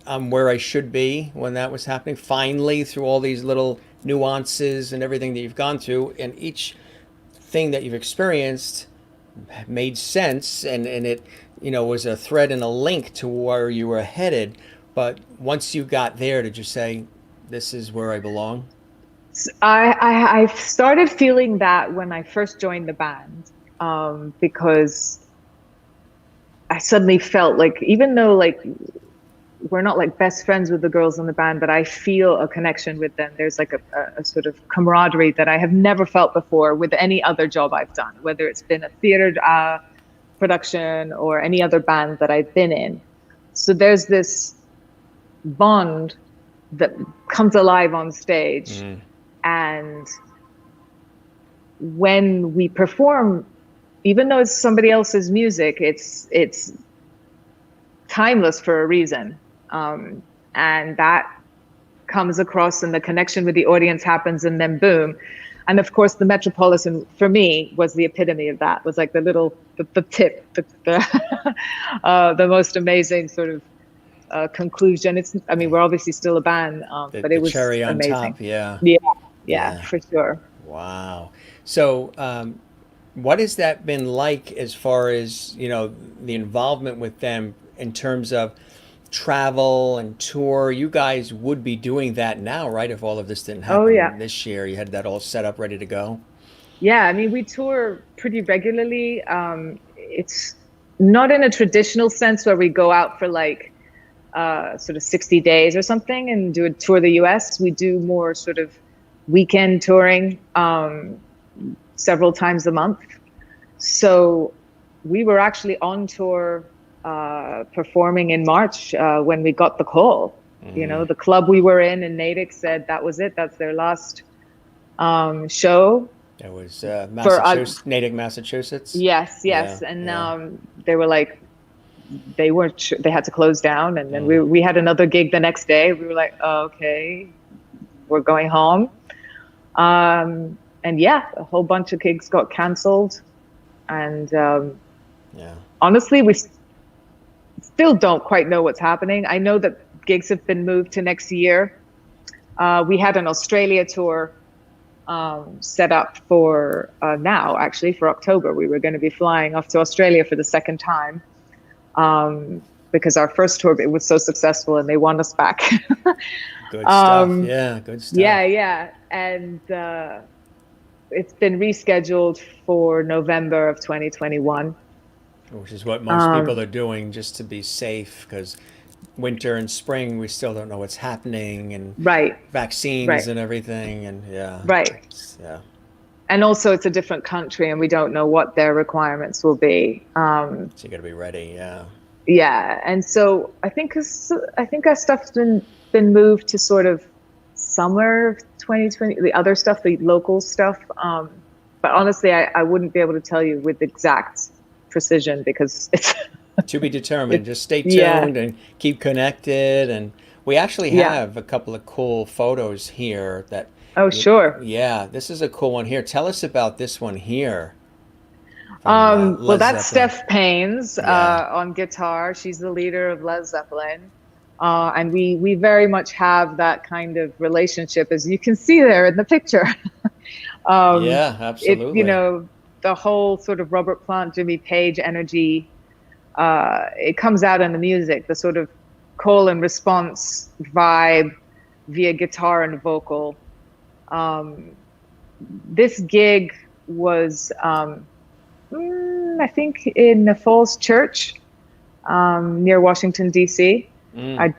I'm where I should be when that was happening? Finally, through all these little nuances and everything that you've gone through, and each thing that you've experienced made sense, and it, you know, was a thread and a link to where you were headed. But once you got there, did you say, this is where I belong? I started feeling that when I first joined the band, because I suddenly felt like, even though like we're not like best friends with the girls in the band, but I feel a connection with them. There's like a sort of camaraderie that I have never felt before with any other job I've done, whether it's been a theater production or any other band that I've been in. So there's this bond that comes alive on stage. And when we perform, even though it's somebody else's music, it's timeless for a reason. And that comes across, and the connection with the audience happens, and then boom. And of course, the Metropolitan for me was the epitome of that. Was like the tip, the most amazing sort of conclusion. I mean, we're obviously still a band, but it was cherry on amazing. top. Yeah, for sure. Wow. So, what has that been like as far as, you know, the involvement with them in terms of travel and tour? You guys would be doing that now, right? If all of this didn't happen this year, you had that all set up, ready to go. Yeah, I mean, we tour pretty regularly. It's not in a traditional sense where we go out for like sort of 60 days or something and do a tour of the US. We do more sort of weekend touring several times a month. So we were actually on tour performing in March when we got the call. You know, the club we were in Natick said that was it. That's their last show. It was Massachusetts, Natick, Massachusetts. Yes. And they were like, they had to close down. And then we had another gig the next day. We were like, oh, okay, we're going home. And yeah, a whole bunch of gigs got canceled. And honestly, we still don't quite know what's happening. I know that gigs have been moved to next year. We had an Australia tour set up for now, actually, for October. We were going to be flying off to Australia for the second time because our first tour, it was so successful and they want us back. Good stuff. Good stuff. Yeah. And it's been rescheduled for November of 2021. Which is what most people are doing, just to be safe, because winter and spring, we still don't know what's happening, and vaccines and everything, and and also it's a different country, and we don't know what their requirements will be. So you got to be ready. And so I think our stuff's been moved to sort of summer of 2020. The other stuff, the local stuff, but honestly, I wouldn't be able to tell you with exact precision because To be determined. Just stay Yeah, tuned and keep connected. And we actually yeah. have a couple of cool photos here that, Oh, sure. yeah, this is a cool one here. Tell us about this one here from Well, Led that's Zeppelin. Steph Paynes Yeah. on guitar. She's the leader of Led Zeppelin. And we very much have that kind of relationship, as you can see there in the picture. um, Yeah, it, absolutely. the whole sort of Robert Plant, Jimmy Page energy, it comes out in the music, the sort of call and response vibe via guitar and vocal. Um, this gig was, I think, in the Falls Church near Washington, D.C. Mm. I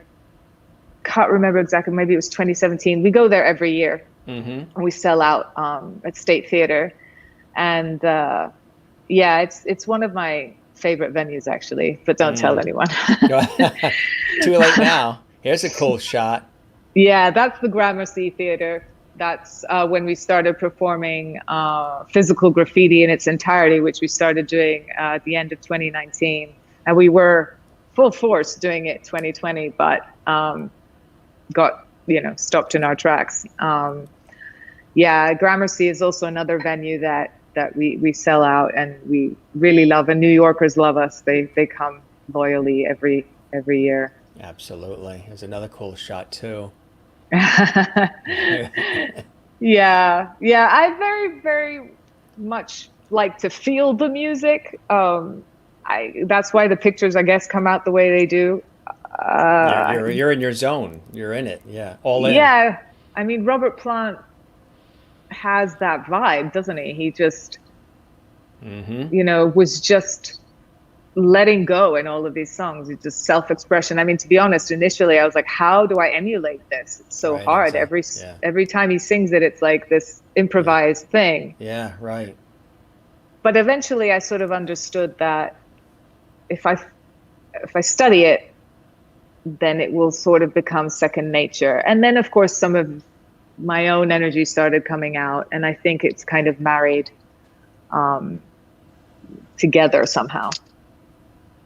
can't remember exactly. Maybe it was 2017. We go there every year Mm-hmm. and we sell out at State Theater. And yeah, it's one of my favorite venues, actually, but don't tell Mm. anyone. Too late now. Here's a cool shot. Yeah, that's the Gramercy Theater. That's when we started performing physical graffiti in its entirety, which we started doing at the end of 2019. And we were full force doing it 2020, but got, stopped in our tracks. Yeah, Gramercy is also another venue that we sell out and we really love, and New Yorkers love us. They come loyally every year. Absolutely. There's another cool shot too. Yeah, yeah. I very, very much like to feel the music. I That's why the pictures, I guess, come out the way they do. You're Uh, you're you're in your zone. You're in it. Yeah, all in. yeah, I mean, Robert Plant has that vibe, doesn't he? He just, Mm-hmm. was just letting go in all of these songs. It's just self-expression. I mean, to be honest, initially I was like, how do I emulate this? It's so Right. hard. Exactly. Yeah. Every time he sings it, it's like this Yeah. improvised thing. Yeah. Right. But eventually I sort of understood that if I study it, then it will sort of become second nature. And then of course some of my own energy started coming out, and I think it's kind of married um, together somehow.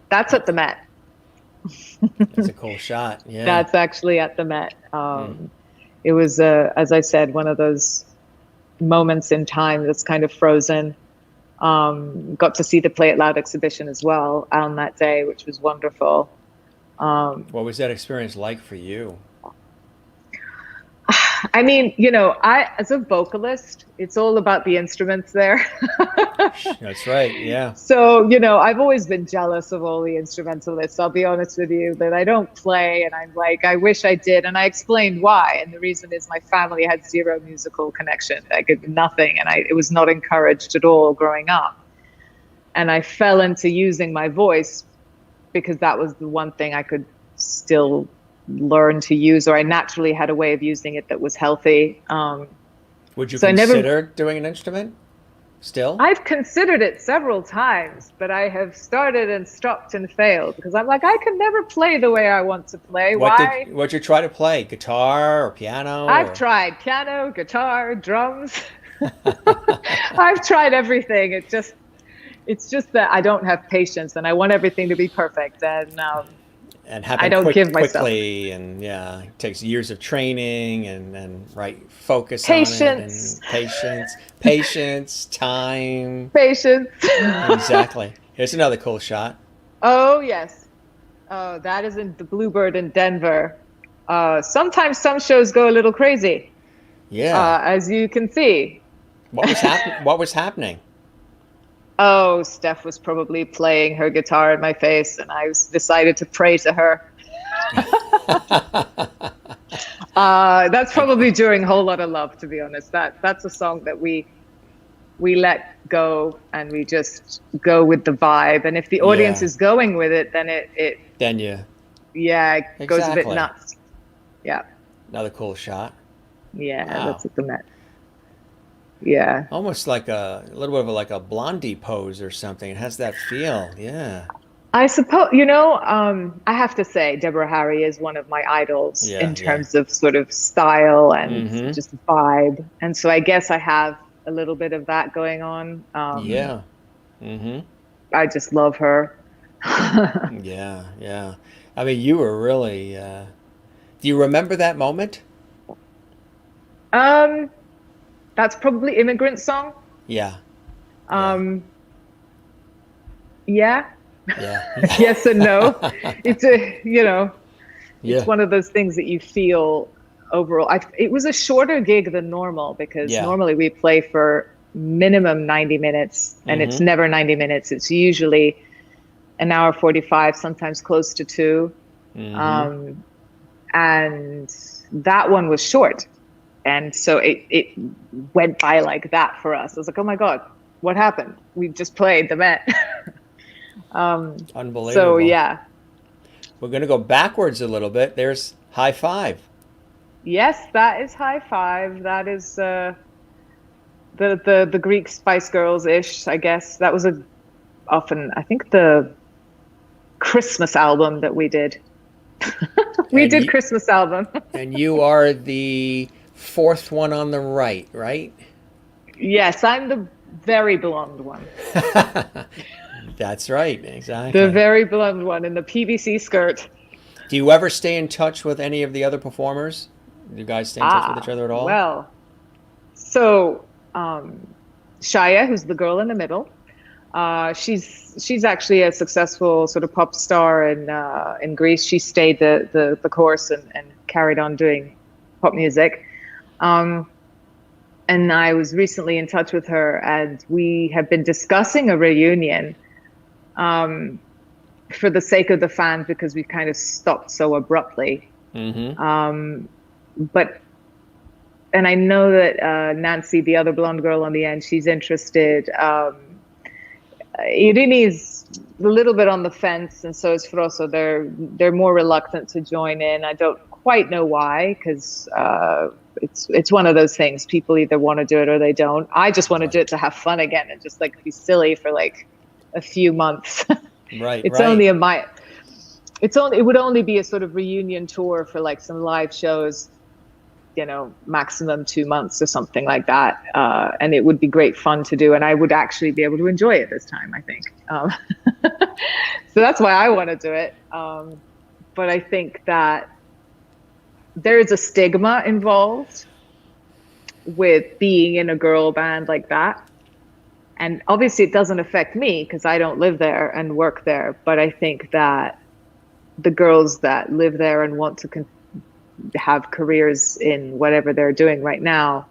That's at the Met. That's a cool shot. Yeah. That's actually at the Met. Mm. It was, as I said, one of those moments in time that's kind of frozen. Got to see the Play It Loud exhibition as well on that day, which was wonderful. What was that experience like for you? I mean, as a vocalist, it's all about the instruments there. That's right. Yeah. So, I've always been jealous of all the instrumentalists. I'll be honest with you, that I don't play, and I'm like, I wish I did. And I explained why. And the reason is my family had zero musical connection. I could nothing. And it was not encouraged at all growing up. And I fell into using my voice because that was the one thing I could still learn to use, or I naturally had a way of using it that was healthy. Would you So I never, consider doing an instrument still? I've considered it several times, but I have started and stopped and failed because I'm like, I can never play the way I want to play. Why? What'd you try to play? Guitar or piano I've or? tried piano, guitar, drums. I've tried everything. It's just that I don't have patience and I want everything to be perfect. And And I happen don't give myself quickly, and yeah, it takes years of training and right focus on it, patience, and patience, time. patience. Exactly. Here's another cool shot. Oh, yes. Oh, that is in the Bluebird in Denver. Sometimes some shows go a little crazy, Yeah. as you can see. What was happening? Oh, Steph was probably playing her guitar in my face, and I decided to pray to her. That's probably during Whole Lotta Love, to be honest. That's a song that we let go and we just go with the vibe. And if the audience Yeah. is going with it, then it Then you yeah, it goes a bit exactly. nuts. Yeah, Another cool shot. yeah, Wow. that's at the Met. Yeah. Almost like a little bit of like a Blondie pose or something. It has that feel. Yeah. I suppose, I have to say, Deborah Harry is one of my idols Yeah. in Yeah. terms of sort of style and Mm-hmm. just vibe. And so I guess I have a little bit of that going on. Yeah. Mm-hmm. I just love her. Yeah, yeah. I mean, you were really. Do you remember that moment? Um, that's probably Immigrant Song. Yeah, yeah, Um, yeah, yeah, yes and no. yeah, It's a, you know, it's yeah, one of those things that you feel overall. It was a shorter gig than normal because yeah. normally we play for minimum 90 minutes and it's Mm-hmm. never 90 minutes. It's usually an hour 45, sometimes close to two. Mm-hmm. Um, and that one was short. And so it went by like that for us. I was like, oh my God, what happened? We just played the Met. So Unbelievable. yeah, We're gonna go backwards a little bit. There's high five. yes, that is high five. That is the Greek Spice Girls ish, I guess. That was a often I think the Christmas album that we did. We And did you, Christmas album. and you are the fourth one on the right, right? Yes, I'm the very blonde one. That's right, The exactly. very blonde one in the PVC skirt. Do you ever stay in touch with any of the other performers? Do you guys stay in touch with each Ah, other at all? well. So, Shaya, who's the girl in the middle, she's actually a successful sort of pop star in Greece. She stayed the course and carried on doing pop music. Um, and I was recently in touch with her, and we have been discussing a reunion um, for the sake of the fans because we kind of stopped so abruptly. Mm-hmm. Um, but and I know that Nancy, the other blonde girl on the end, she's interested. Irini's a little bit on the fence, and so is Froso. They're more reluctant to join in. I don't quite know why, because it's one of those things. People either want to do it or they don't. I just want to do Right. it to have fun again and just like be silly for like a few months. Right, It's right. only a my it would only be a sort of reunion tour for like some live shows, maximum 2 months or something like that. And it would be great fun to do. And I would actually be able to enjoy it this time, I think. So that's why I want to do it. But I think that there is a stigma involved with being in a girl band like that. And obviously, it doesn't affect me because I don't live there and work there. But I think that the girls that live there and want to have careers in whatever they're doing right now,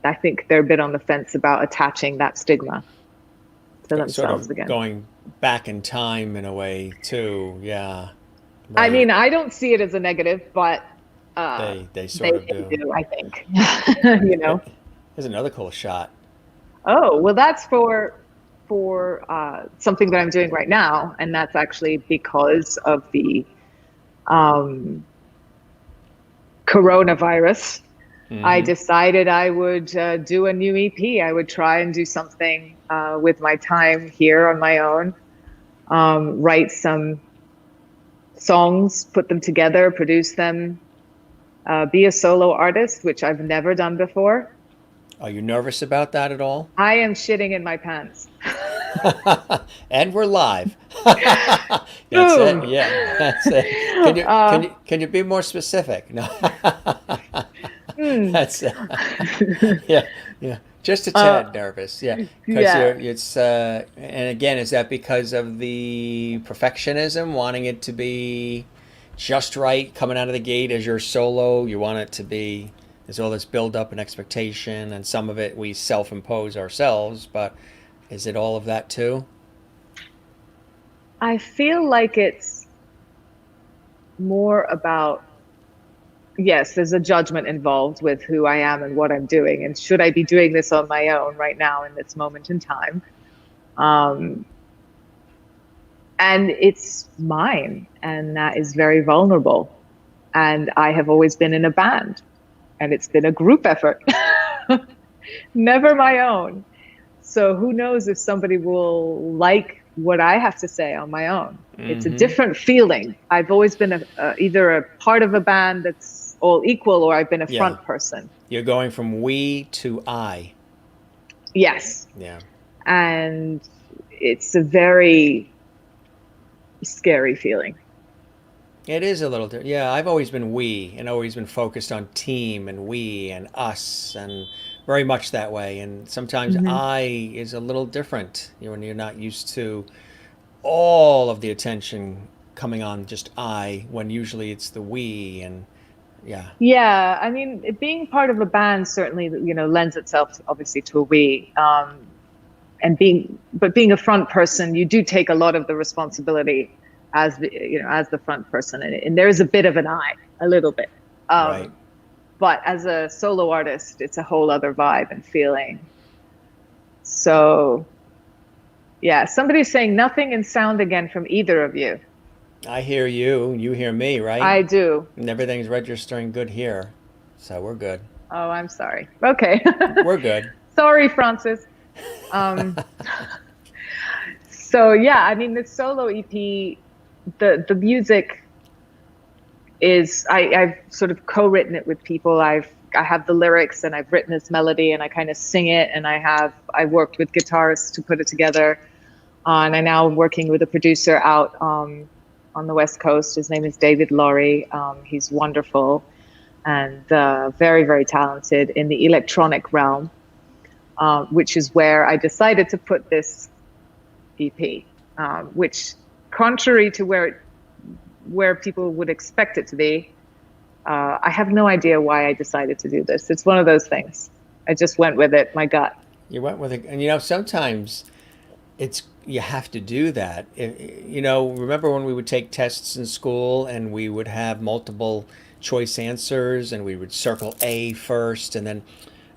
I think they're a bit on the fence about attaching that stigma to Sort themselves of again. going back in time in a way too. Yeah, I right. mean, I don't see it as a negative, but They they sort of do. do, I think. Here- you here- know. Here's another cool shot. Oh, well, that's for something that I'm doing right now, and that's actually because of the um, coronavirus. I Mm-hmm. decided I would do a new EP. I would try and do something with my time here on my own, write some songs, put them together, produce them, be a solo artist, which I've never done before. Are you nervous about that at all? I am shitting in my pants. And we're live. That's it. Boom. Yeah, that's it. Can you can Uh, you can you be more specific? No. hmm. That's yeah, yeah. Just a uh, tad nervous. Yeah, because yeah. it's and again, is that because of the perfectionism, wanting it to be just right coming out of the gate as your solo? You want it to be. There's all this build up and expectation, and some of it we self impose ourselves. But is it all of that too? I feel like it's more about, yes, there's a judgment involved with who I am and what I'm doing. And should I be doing this on my own right now in this moment in time? Um, and it's mine, and that is very vulnerable. And I have always been in a band, and it's been a group effort, never my own. So who knows if somebody will like what I have to say on my own. It's a Mm-hmm. different feeling. I've always been either a part of a band that's all equal, or I've been a Yeah. front person. You're going from we to I. Yes. Yeah. And it's a very scary feeling. It is a little different. Yeah, I've always been we and always been focused on team and we and us and very much that way. And sometimes Hmm. I is a little different when you're not used to all of the attention coming on just I, when usually it's the we. And yeah, Yeah, I mean, being part of a band certainly, lends itself obviously to a we. And being a front person, you do take a lot of the responsibility as the front person, and there is a bit of an I, a little bit. right. But as a solo artist, it's a whole other vibe and feeling. So yeah, somebody's saying nothing in sound again from either of you. I hear you, you hear me, right? I do. And everything's registering good here. So we're good. Oh, I'm sorry. Okay. We're good. Sorry, Francis. Um, so yeah, I mean, the solo EP, the music is I've sort of co-written it with people. I have the lyrics and I've written this melody and I kind of sing it, and I worked with guitarists to put it together. And I'm now working with a producer out on the West Coast. His name is David Laurie. He's wonderful and very, very talented in the electronic realm, which is where I decided to put this EP, which, contrary to where people would expect it to be, I have no idea why I decided to do this. It's one of those things. I just went with it, my gut. You went with it. And sometimes you have to do that. Remember when we would take tests in school and we would have multiple choice answers and we would circle A first and then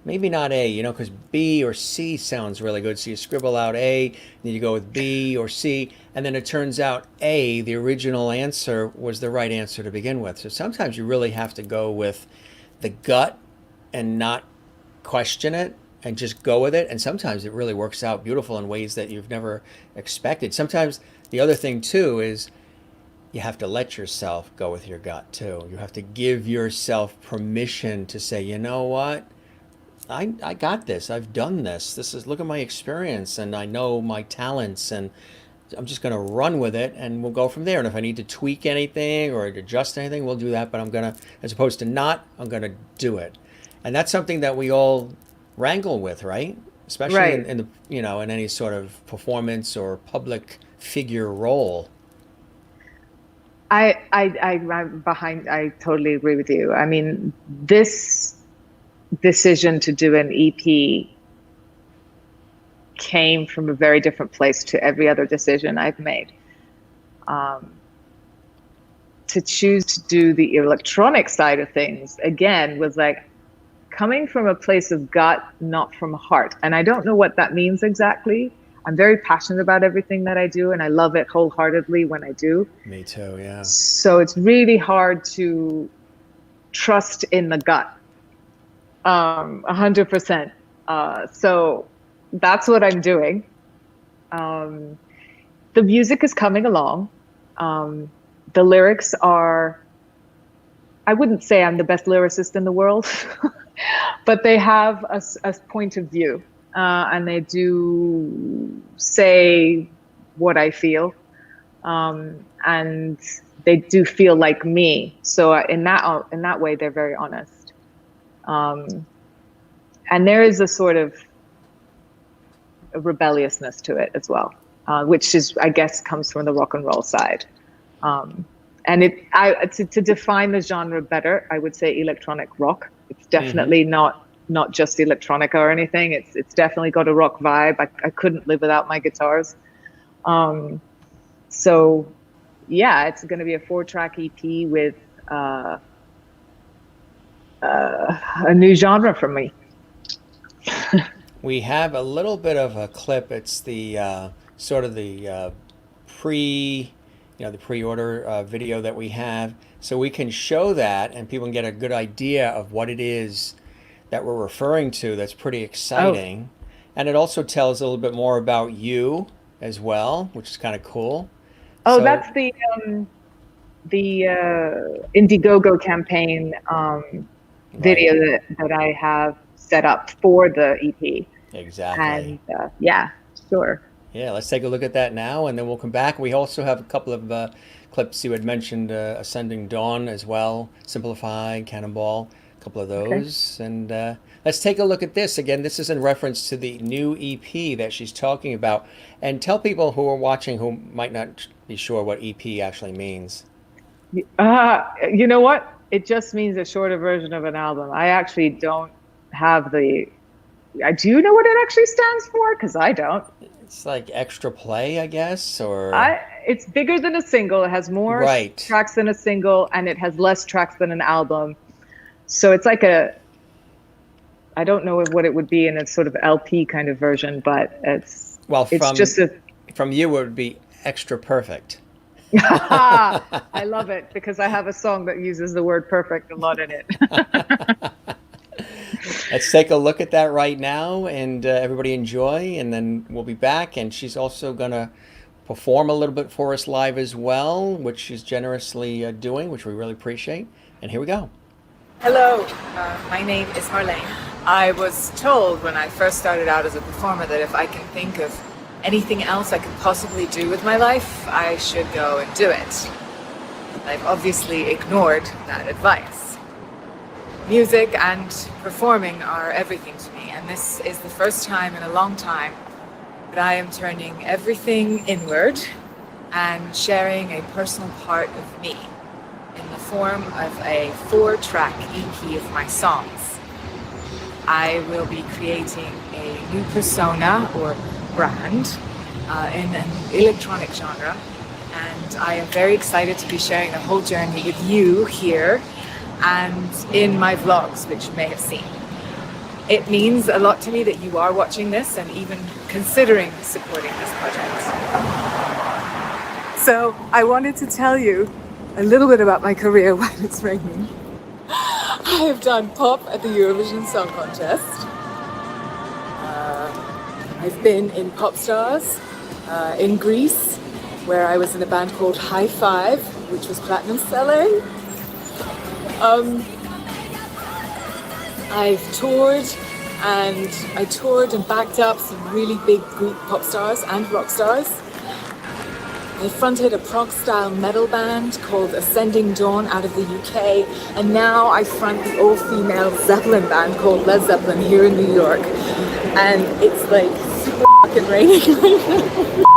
maybe not A, because B or C sounds really good. So you scribble out A, then you go with B or C, and then it turns out A, the original answer, was the right answer to begin with. So sometimes you really have to go with the gut and not question it and just go with it. And sometimes it really works out beautiful in ways that you've never expected. Sometimes the other thing too is you have to let yourself go with your gut too. You have to give yourself permission to say, you know what? I got this. I've done this. Look at my experience and I know my talents and I'm just going to run with it and we'll go from there. And if I need to tweak anything or adjust anything, we'll do that. But I'm going to, as opposed to not, I'm going to do it. And that's something that we all wrangle with, right? Especially Right. in the, in any sort of performance or public figure role. I totally agree with you. I mean, this decision to do an EP came from a very different place to every other decision I've made. To choose to do the electronic side of things, again, was like coming from a place of gut, not from heart. And I don't know what that means exactly. I'm very passionate about everything that I do, and I love it wholeheartedly when I do. Me too, yeah. So it's really hard to trust in the gut, 100%. So that's what I'm doing. The music is coming along. The lyrics are, I wouldn't say I'm the best lyricist in the world, but they have a point of view, and they do say what I feel, and they do feel like me. So in that way, they're very honest. And there is a sort of a rebelliousness to it as well, which is, I guess, comes from the rock and roll side. And to define the genre better, I would say electronic rock. It's definitely not just electronica or anything. It's definitely got a rock vibe. I couldn't live without my guitars. So yeah, it's going to be a 4-track EP with a new genre for me. We have a little bit of a clip. It's the sort of the the pre-order video that we have, so we can show that and people can get a good idea of what it is that we're referring to. That's pretty exciting. And it also tells a little bit more about you as well, which is kind of cool. Oh, So- that's the Indiegogo campaign video that I have set up for the EP. Exactly. And yeah, sure. Yeah, let's take a look at that now, and then we'll come back. We also have a couple of clips you had mentioned, Ascending Dawn as well, Simplify, Cannonball, a couple of Okay. those. And let's take a look at this. Again, this is in reference to the new EP that she's talking about. And tell people who are watching who might not be sure what EP actually means. You know what? It just means a shorter version of an album. I actually don't have the. Do you know what it actually stands for? Because I don't. It's like extra play, I guess, or I It's bigger than a single. It has more right. tracks than a single, and it has less tracks than an album. So it's like a. I don't know what it would be in a sort of LP kind of version, but Well, it's just a. from you, it would be extra perfect. I love it because I have a song that uses the word perfect a lot in it. Let's take a look at that right now, and everybody enjoy, and then we'll be back. And she's also going to perform a little bit for us live as well, which she's generously doing, which we really appreciate. And here we go. Hello, my name is MARLAIN. I was told when I first started out as a performer that if I can think of anything else I could possibly do with my life, I should go and do it. I've obviously ignored that advice. Music and performing are everything to me, and this is the first time in a long time that I am turning everything inward and sharing a personal part of me in the form of a 4-track EP of my songs. I will be creating a new persona or brand in an electronic genre, and I am very excited to be sharing the whole journey with you here and in my vlogs, which you may have seen. It means a lot to me that you are watching this and even considering supporting this project. So I wanted to tell you a little bit about my career while it's raining. I have done pop at the Eurovision Song Contest. I've been in Pop Stars in Greece, where I was in a band called High Five, which was platinum selling. I've toured and backed up some really big Greek pop stars and rock stars. I fronted a prog-style metal band called Ascending Dawn out of the UK, and now I front the all-female Zeppelin band called Led Zeppelin here in New York. And it's like super fucking raining right now.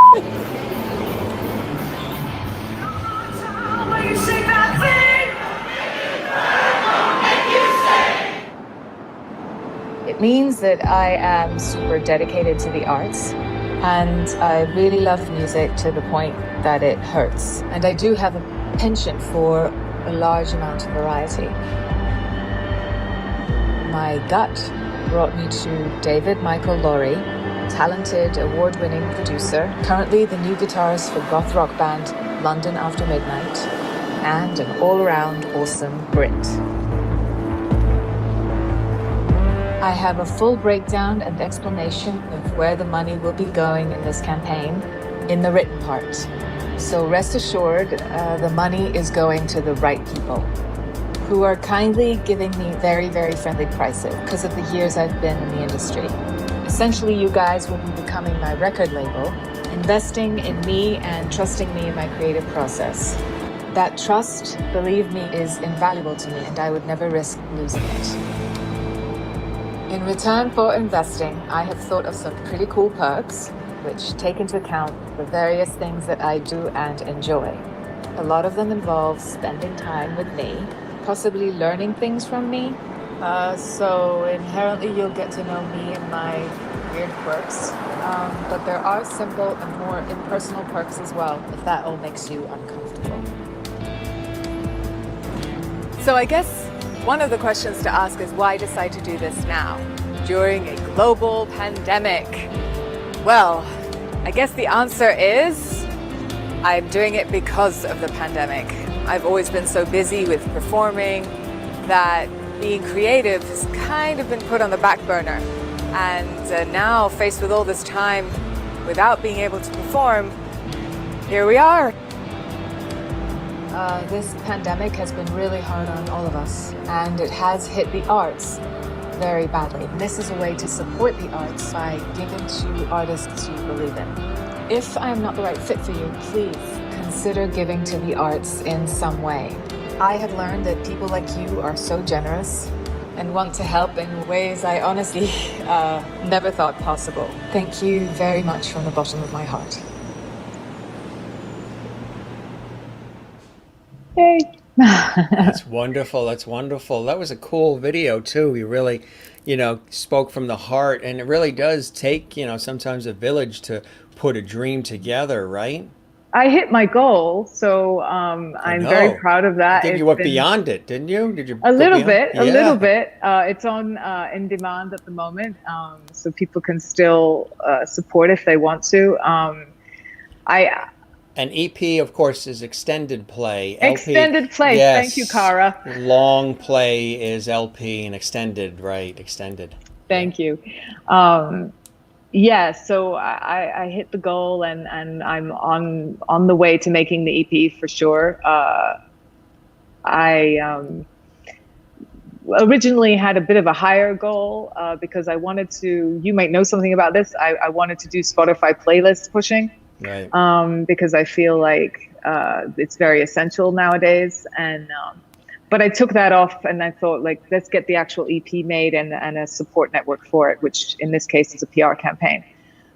It means that I am super dedicated to the arts, and I really love music to the point that it hurts. And I do have a penchant for a large amount of variety. My gut brought me to David Michael Laurie, talented award-winning producer, currently the new guitarist for goth rock band London After Midnight, and an all-around awesome Brit. I have a full breakdown and explanation of where the money will be going in this campaign in the written part. So rest assured, the money is going to the right people, who are kindly giving me very, very friendly prices because of the years I've been in the industry. Essentially, you guys will be becoming my record label, investing in me and trusting me in my creative process. That trust, believe me, is invaluable to me, and I would never risk losing it. In return for investing, I have thought of some pretty cool perks, which take into account the various things that I do and enjoy. A lot of them involve spending time with me, possibly learning things from me. So inherently you'll get to know me and my weird quirks. But there are simple and more impersonal perks as well, if that all makes you uncomfortable. So I guess one of the questions to ask is why decide to do this now, during a global pandemic? Well, I guess the answer is I'm doing it because of the pandemic. I've always been so busy with performing that being creative has kind of been put on the back burner. And now, faced with all this time without being able to perform, here we are. This pandemic has been really hard on all of us, and it has hit the arts very badly. This is a way to support the arts by giving to artists you believe in. If I am not the right fit for you, please consider giving to the arts in some way. I have learned that people like you are so generous and want to help in ways I honestly never thought possible. Thank you very much from the bottom of my heart. Yay. That's wonderful. That's wonderful. That was a cool video too. You really, spoke from the heart, and it really does take, sometimes a village to put a dream together, right? I hit my goal, so I'm very proud of that. I think you went beyond it, didn't you? Did you? A little bit. Yeah. It's on in demand at the moment, so people can still support if they want to. An EP, of course, is extended play. Extended play. Yes. Thank you, Cara. Long play is LP, and extended, right? Extended. Thank you. Yeah, so I hit the goal, and I'm on the way to making the EP for sure. I originally had a bit of a higher goal because I wanted to, you might know something about this, I wanted to do Spotify playlist pushing. Right. Because I feel like it's very essential nowadays. And but I took that off, and I thought, like, let's get the actual EP made and a support network for it, which in this case is a PR campaign.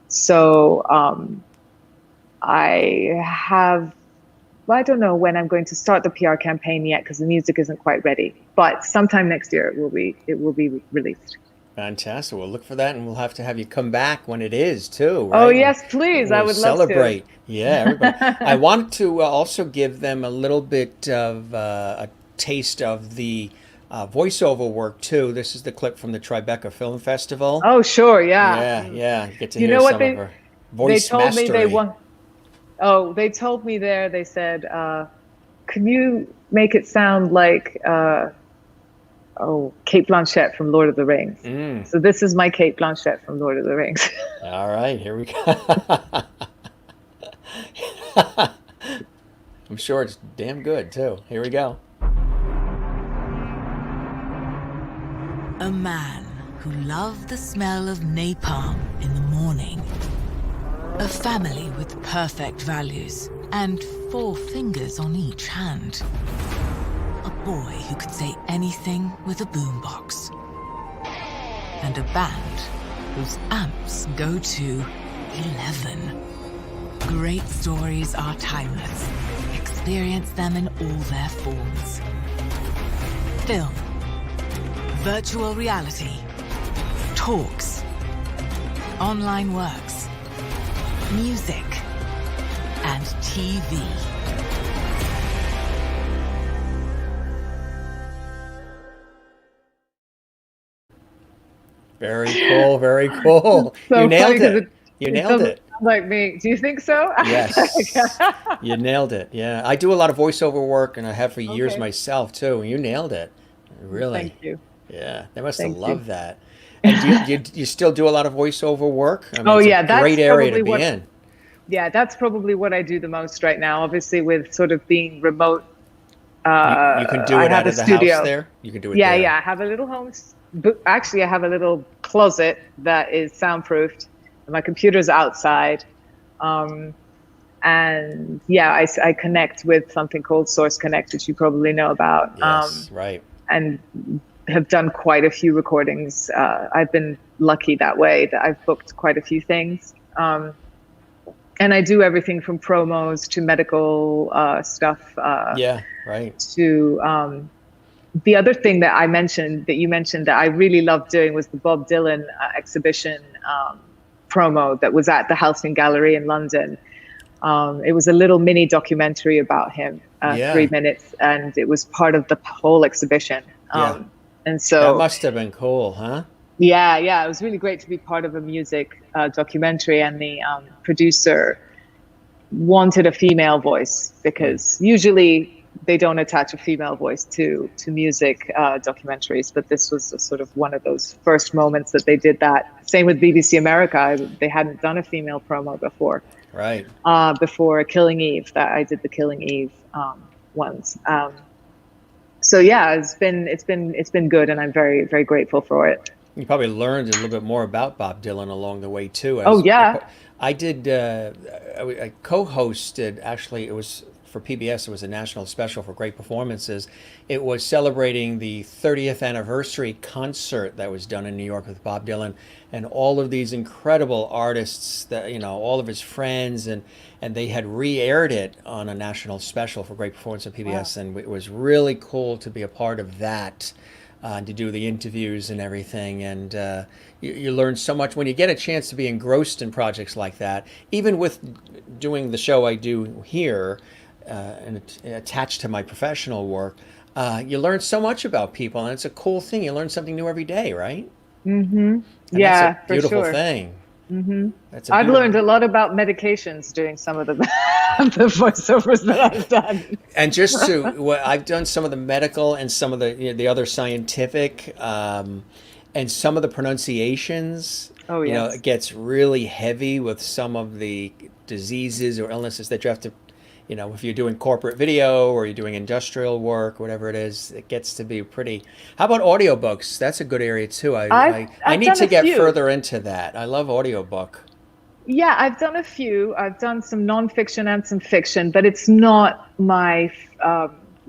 So I don't know when I'm going to start the PR campaign yet, because the music isn't quite ready. But sometime next year it will be released. Fantastic. We'll look for that, and we'll have to have you come back when it is too. Right? Oh yes, please. I would celebrate. Love to. Yeah, everybody. I wanted to also give them a little bit of a taste of the voiceover work too. This is the clip from the Tribeca Film Festival. Oh sure, yeah. Yeah. You get to hear some of her voice mastery. They told me there. They said, "Can you make it sound like?" Kate Blanchett from Lord of the Rings. So this is my Kate Blanchett from Lord of the Rings. All right, here we go. I'm sure it's damn good too. Here we go. A man who loved the smell of napalm in the morning. A family with perfect values and 4 fingers on each hand. A boy who could say anything with a boombox. And a band whose amps go to 11. Great stories are timeless. Experience them in all their forms. Film, virtual reality, talks, online works, music, and TV. Very cool, very cool. So you nailed funny, it. You nailed it. Sound like me. Do you think so? Yes. You nailed it. Yeah. I do a lot of voiceover work, and I have for years Okay. myself too. You nailed it. Really. Thank you. Yeah. They must Thank have you. loved that. And do you still do a lot of voiceover work? I mean, Oh, it's yeah, a that's great area to probably be in. Yeah, that's probably what I do the most right now. Obviously, with sort of being remote. You can do I it have out a of the studio. house there? You can do it Yeah, there. yeah. I have a little home. Actually, I have a little closet that is soundproofed. My computer's outside. And yeah, I connect with something called Source Connect, which you probably know about. Yes, right. And have done quite a few recordings. I've been lucky that way that I've booked quite a few things. And I do everything from promos to medical stuff. Yeah, right. To the other thing that you mentioned that I really loved doing was the Bob Dylan exhibition promo that was at the Halcyon Gallery in London. It was a little mini documentary about him, 3 minutes, and it was part of the whole exhibition. And so that must have been cool, huh? Yeah, it was really great to be part of a music documentary, and the producer wanted a female voice because usually they don't attach a female voice to music documentaries, but this was sort of one of those first moments that they did that. Same with BBC America. They hadn't done a female promo before. Right. Before Killing Eve, that I did the Killing Eve ones. So yeah, it's been good, and I'm very, very grateful for it. You probably learned a little bit more about Bob Dylan along the way too. Oh yeah. I did. I co-hosted. Actually, it was for PBS. It was a national special for great performances. It was celebrating the 30th anniversary concert that was done in New York with Bob Dylan, and all of these incredible artists that all of his friends, and they had re-aired it on a national special for great performance on PBS, wow. And it was really cool to be a part of that. To do the interviews and everything, and you learn so much when you get a chance to be engrossed in projects like that. Even with doing the show I do here, and attached to my professional work, you learn so much about people, and it's a cool thing. You learn something new every day, right? Mm-hmm. Yeah, that's a beautiful for sure. thing. Mm-hmm. I've learned a lot about medications doing some of the the voiceovers that I've done. And I've done some of the medical and some of the other scientific, and some of the pronunciations. Oh yes. It gets really heavy with some of the diseases or illnesses that you have to. If you're doing corporate video or you're doing industrial work, whatever it is, it gets to be pretty. How about audiobooks? That's a good area too. I need to get further into that. I love audiobook. Yeah, I've done a few. I've done some nonfiction and some fiction, but it's not my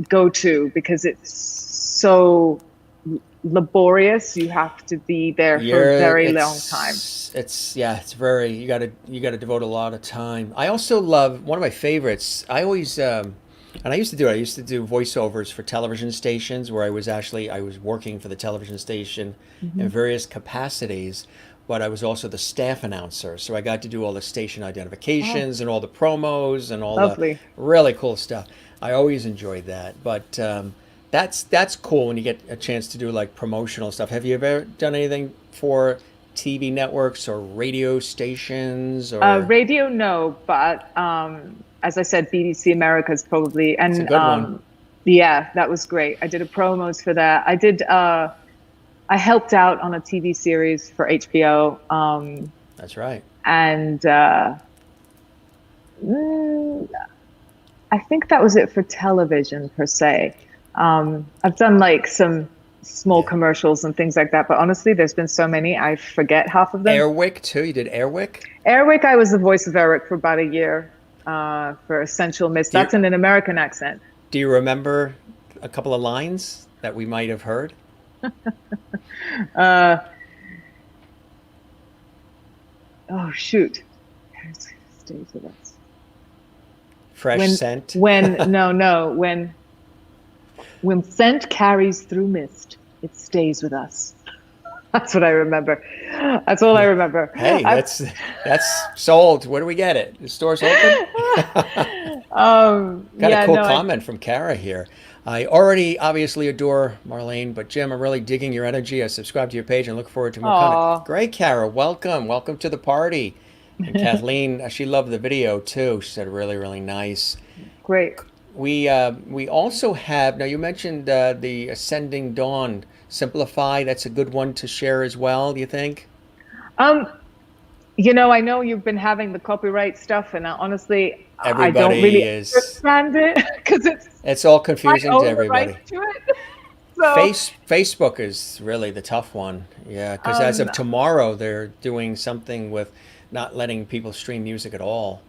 go-to because it's so laborious. You have to be there for a very long time. It's very, you got to devote a lot of time. I also love, one of my favorites, I always and I used to do voiceovers for television stations where I was working for the television station in various capacities, but I was also the staff announcer, so I got to do all the station identifications and all the promos and all the really cool stuff. I always enjoyed that, but that's cool when you get a chance to do like promotional stuff. Have you ever done anything for TV networks or radio stations? Or radio, no, but as I said, BBC America's probably, and it's a good one. Yeah, that was great. I did a promos for that. I did. I helped out on a TV series for HBO. That's right. And I think that was it for television per se. I've done like some small commercials and things like that, but honestly, there's been so many, I forget half of them. Airwick too? You did Airwick? Airwick, I was the voice of Eric for about a year for Essential Mist. That's in an American accent. Do you remember a couple of lines that we might have heard? Oh shoot. Stays with us. Fresh scent? When scent carries through mist, it stays with us. That's what I remember. That's all I remember. Hey, that's sold. Where do we get it? The store's open? Got a cool comment from Kara here. I already obviously adore MARLAIN, but Jim, I'm really digging your energy. I subscribe to your page and look forward to more content. Great, Kara. Welcome to the party. And Kathleen, she loved the video too. She said really, really nice. Great. We also have, now you mentioned the Ascending Dawn Simplify. That's a good one to share as well, do you think? I know you've been having the copyright stuff, and honestly, I don't really understand it because it's all confusing to everybody. To it. So, Facebook is really the tough one, yeah, because as of tomorrow, they're doing something with not letting people stream music at all.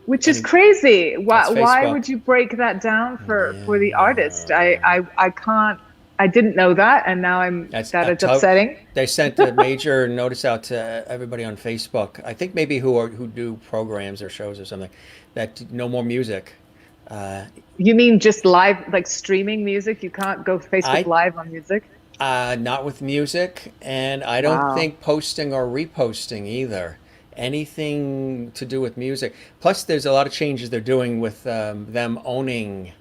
Which is crazy. Why would you break that down for the artist? I can't. I didn't know that, and now it's upsetting. They sent a major notice out to everybody on Facebook. I think maybe who do programs or shows or something, that no more music. You mean just live, like streaming music? You can't go Facebook Live on music? Not with music, and I don't think posting or reposting either. Anything to do with music. Plus, there's a lot of changes they're doing with them owning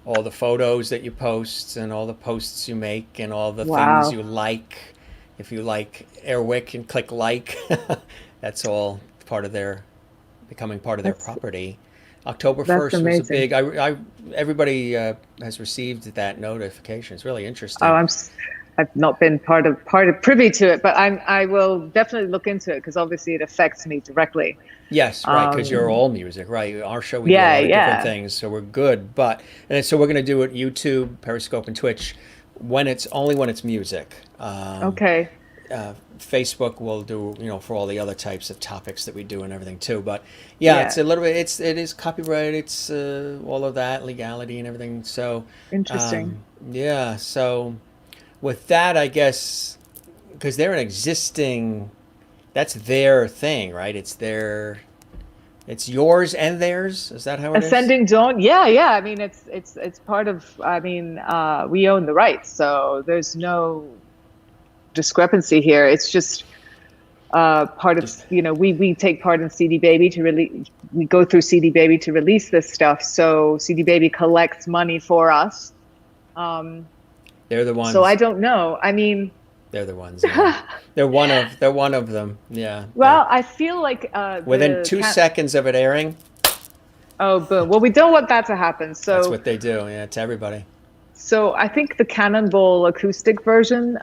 all the photos that you post and all the posts you make and all the things you like. If you like Airwick and click like, that's all becoming part of their property. October 1st was a big. Everybody has received that notification. It's really interesting. I've not been part of privy to it, but I will definitely look into it because obviously it affects me directly. Yes, right, because you're all music, right? Our show, we do a lot of different things, so we're good. So we're going to do it YouTube, Periscope, and Twitch. when it's music. Okay. Facebook will do, for all the other types of topics that we do and everything too. But yeah, it's a little bit, it is copyright, it's all of that, legality and everything. So, Interesting. yeah, so with that, I guess, because they're an existing, that's their thing, right? It's yours and theirs. Is that how it is? Ascending Dawn. Yeah, yeah. I mean, it's part of. I mean, we own the rights, so there's no discrepancy here. It's just part of. We take part in CD Baby to release. We go through CD Baby to release this stuff. So CD Baby collects money for us. They're the ones. So I don't know. I mean, they're the ones. Yeah. They're one of them. Yeah. Well, I feel like within 2 seconds of it airing. Oh, boom. Well, we don't want that to happen. So that's what they do. Yeah, to everybody. So I think the Cannonball acoustic version,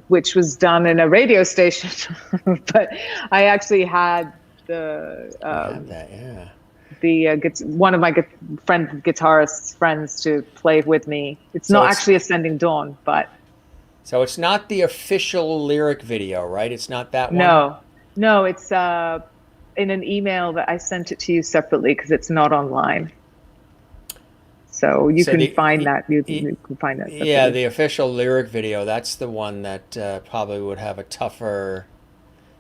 which was done in a radio station, but I actually had one of my guitarist's friends to play with me. It's not actually Ascending Dawn, but. So it's not the official lyric video, right? It's not that one? No, it's in an email that I sent it to you separately because it's not online. So you can find that. You can find that separately. Yeah, the official lyric video, that's the one that probably would have a tougher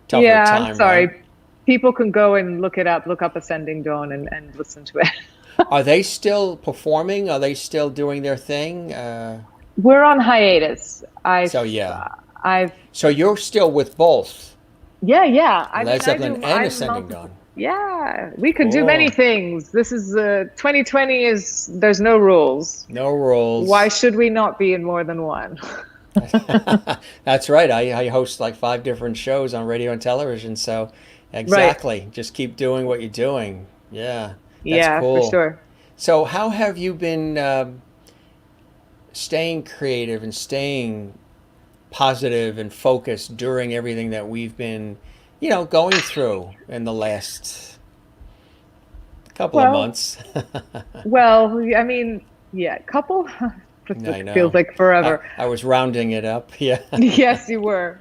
time. Yeah, I'm sorry. Right? People can go and look up Ascending Dawn and listen to it. Are they still performing? Are they still doing their thing? We're on hiatus. So you're still with both. Yeah. Led Zeppelin and Ascending Dawn. Yeah, we could do many things. This is 2020 there's no rules. No rules. Why should we not be in more than one? That's right. I host like 5 different shows on radio and television. So exactly. Right. Just keep doing what you're doing. Yeah. That's cool. For sure. So how have you been staying creative and staying positive and focused during everything that we've been, going through in the last couple of months? Well, I mean, couple. I know. Feels like forever. I was rounding it up. Yeah. Yes, you were.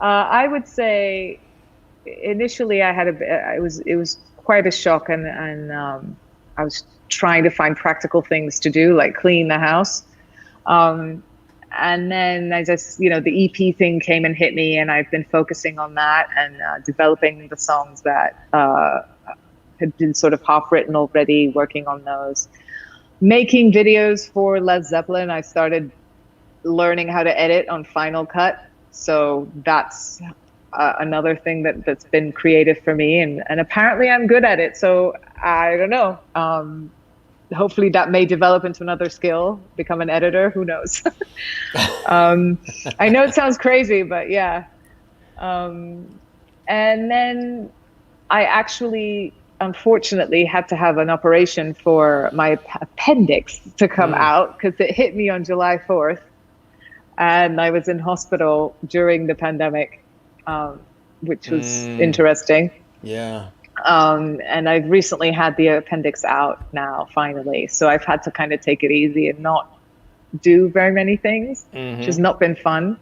I would say initially I had it was quite a shock, and I was trying to find practical things to do, like clean the house. And then I just, the EP thing came and hit me, and I've been focusing on that and developing the songs that had been sort of half written already, working on those. Making videos for Led Zeppelin, I started learning how to edit on Final Cut. So that's another thing that's been creative for me. And apparently I'm good at it. So I don't know. Hopefully that may develop into another skill, become an editor, who knows? I know it sounds crazy, but yeah. And then I actually, unfortunately, had to have an operation for my appendix to come out because it hit me on July 4th. And I was in hospital during the pandemic, which was interesting. Yeah. And I've recently had the appendix out now, finally. So I've had to kind of take it easy and not do very many things, which has not been fun.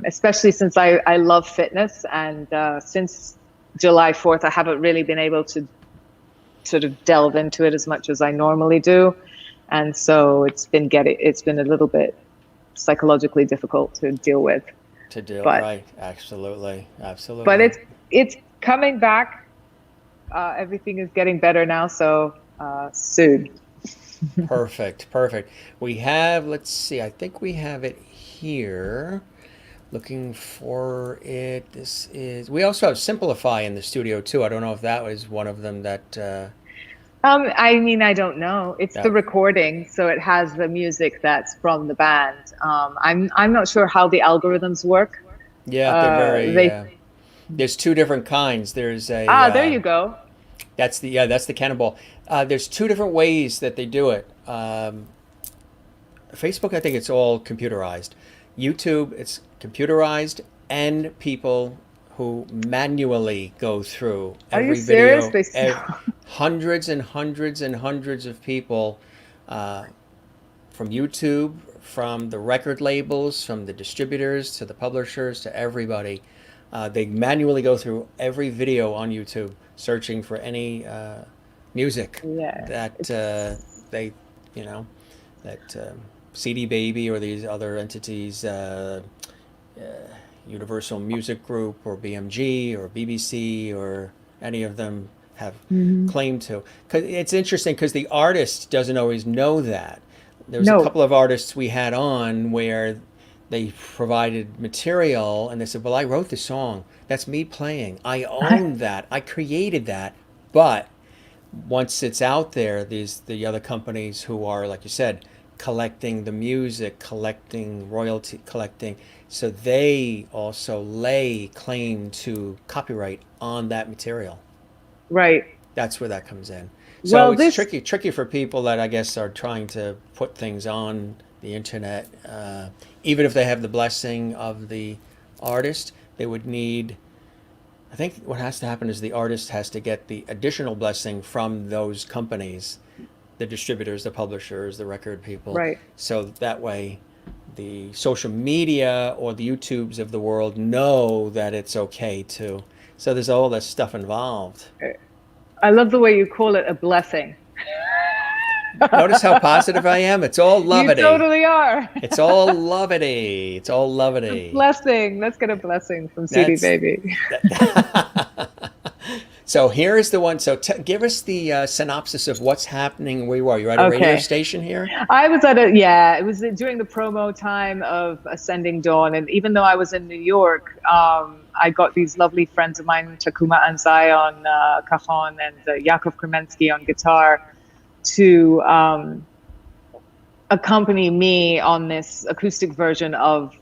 Especially since I love fitness. And since July 4th, I haven't really been able to sort of delve into it as much as I normally do. And so it's been a little bit psychologically difficult to deal with. Right. Absolutely. But it's coming back. Everything is getting better now, so soon. Perfect. We have, let's see, I think we have it here. Looking for it. We also have Simplify in the studio too. I don't know if that was one of them that... I mean, I don't know. It's the recording, so it has the music that's from the band. I'm not sure how the algorithms work. Yeah, they're very... There's 2 different kinds. There's a... there you go. That's the Cannonball. There's 2 different ways that they do it. Facebook, I think it's all computerized. YouTube, it's computerized, and people who manually go through every video. Are you serious? Hundreds and hundreds and hundreds of people from YouTube, from the record labels, from the distributors to the publishers to everybody. They manually go through every video on YouTube, searching for any music that they, you know, that CD Baby or these other entities, Universal Music Group or BMG or BBC or any of them have claimed to. 'Cause it's interesting because the artist doesn't always know that. There was a couple of artists we had on where they provided material and they said, well, I wrote the song. That's me playing. I own that. I created that. But once it's out there, the other companies who are, like you said, collecting the music, collecting royalty, collecting, so they also lay claim to copyright on that material. Right. That's where that comes in. So Well, it's tricky for people that I guess are trying to put things on the internet. Even if they have the blessing of the artist, they would need, I think what has to happen is the artist has to get the additional blessing from those companies, the distributors, the publishers, the record people. Right. So that way the social media or the YouTubes of the world know that it's okay too. So there's all this stuff involved. I love the way you call it a blessing. Notice how positive I am? It's all lovity. You totally are. It's all lovity. It's all lovity. Blessing. Let's get a blessing from CD Baby. So here is the one. So give us the synopsis of what's happening where you are. You're at a radio station here? I was at it was during the promo time of Ascending Dawn. And even though I was in New York, I got these lovely friends of mine, Takuma Anzai on cajon and Yakov Kremensky on guitar, to accompany me on this acoustic version of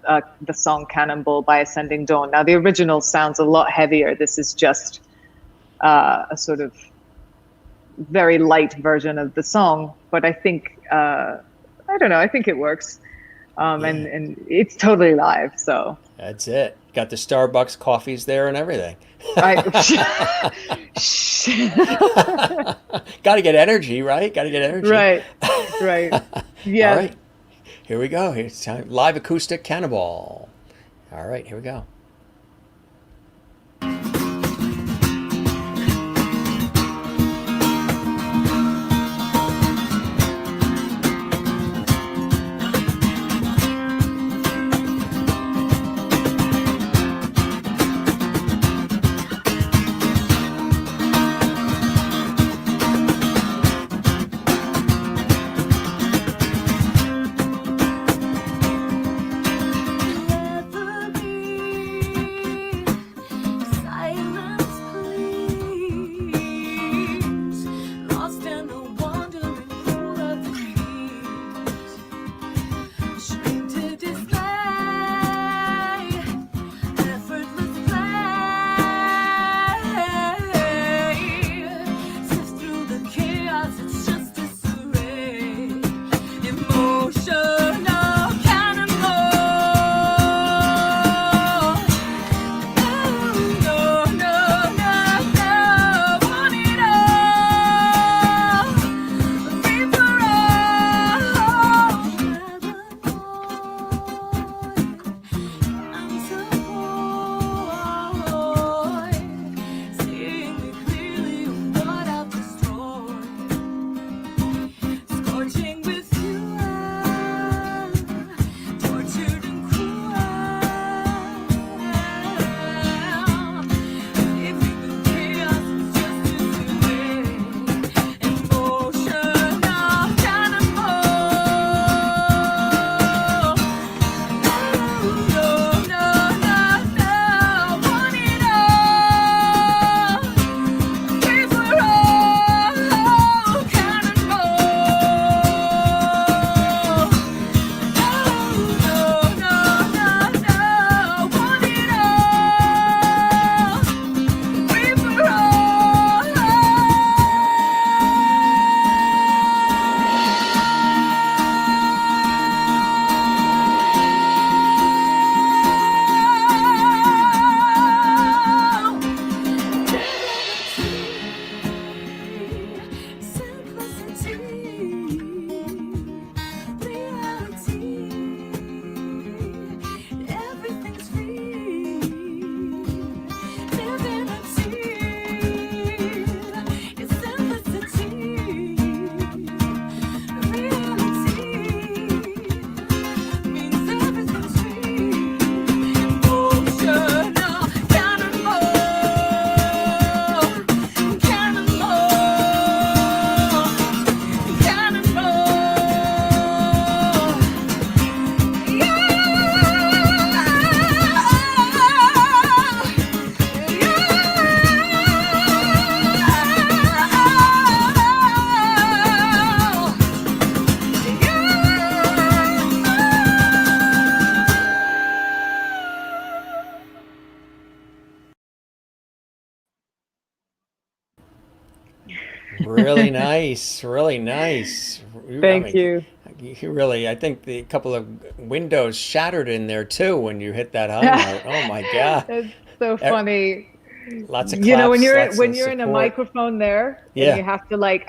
the song Cannonball by Ascending Dawn. Now, the original sounds a lot heavier. This is just a sort of very light version of the song, but I think, I don't know, I think it works. And it's totally live, so. That's it. Got the Starbucks coffees there and everything. Right. Got to get energy, right? Got to get energy. Right. Yeah. All right. Here we go. Here's time. Live acoustic Cannonball. All right, here we go. Really nice, really nice. Thank you. You really, I think the couple of windows shattered in there too when you hit that high note. Oh my God. It's so Eh, funny. Lots of You know, claps, lots when of you're in a support. microphone there, and Yeah. you have to like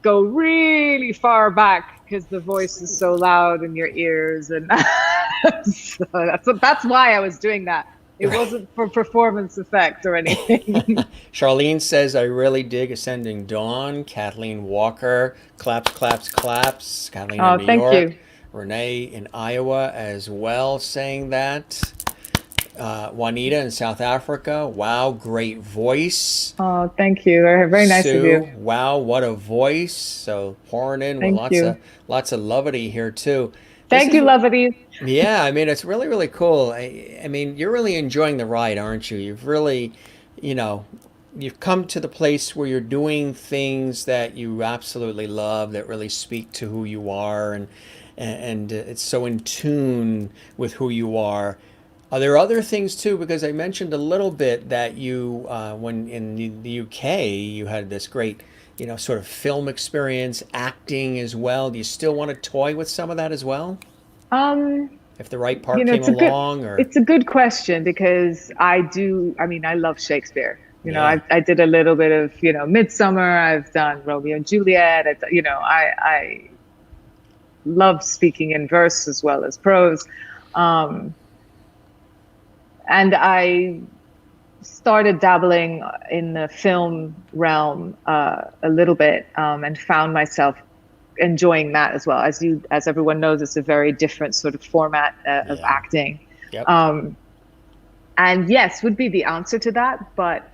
go really far back because the voice is so loud in your ears, and so that's why I was doing that. It wasn't for performance effect or anything. Charlene says, I really dig Ascending Dawn. Kathleen Walker, claps, claps, claps. Kathleen in Oh, New thank York. you. Renee in Iowa as well saying that. Juanita in South Africa. Wow, great voice. Oh, thank you. Very nice of Sue, you. wow, what a voice. So pouring in with Thank you. lots of levity here too. This Thank is you, Lovity. Yeah, I mean, it's really, really cool. I mean, you're really enjoying the ride, aren't you? You've really, you know, you've come to the place where you're doing things that you absolutely love, that really speak to who you are, and it's so in tune with who you are. Are there other things too? Because I mentioned a little bit that you, when in the UK, you had this great, sort of film experience, acting as well. Do you still want to toy with some of that as well? Um, If the right part came it's a good along, or it's a good question because I mean, I love Shakespeare. yeah, I did a little bit of, Midsummer. I've done Romeo and Juliet. I love speaking in verse as well as prose. Um, and I started dabbling in the film realm a little bit, and found myself enjoying that as well. As everyone knows, it's a very different sort of format of yeah, acting. yep, Um, and yes, would be the answer to that. But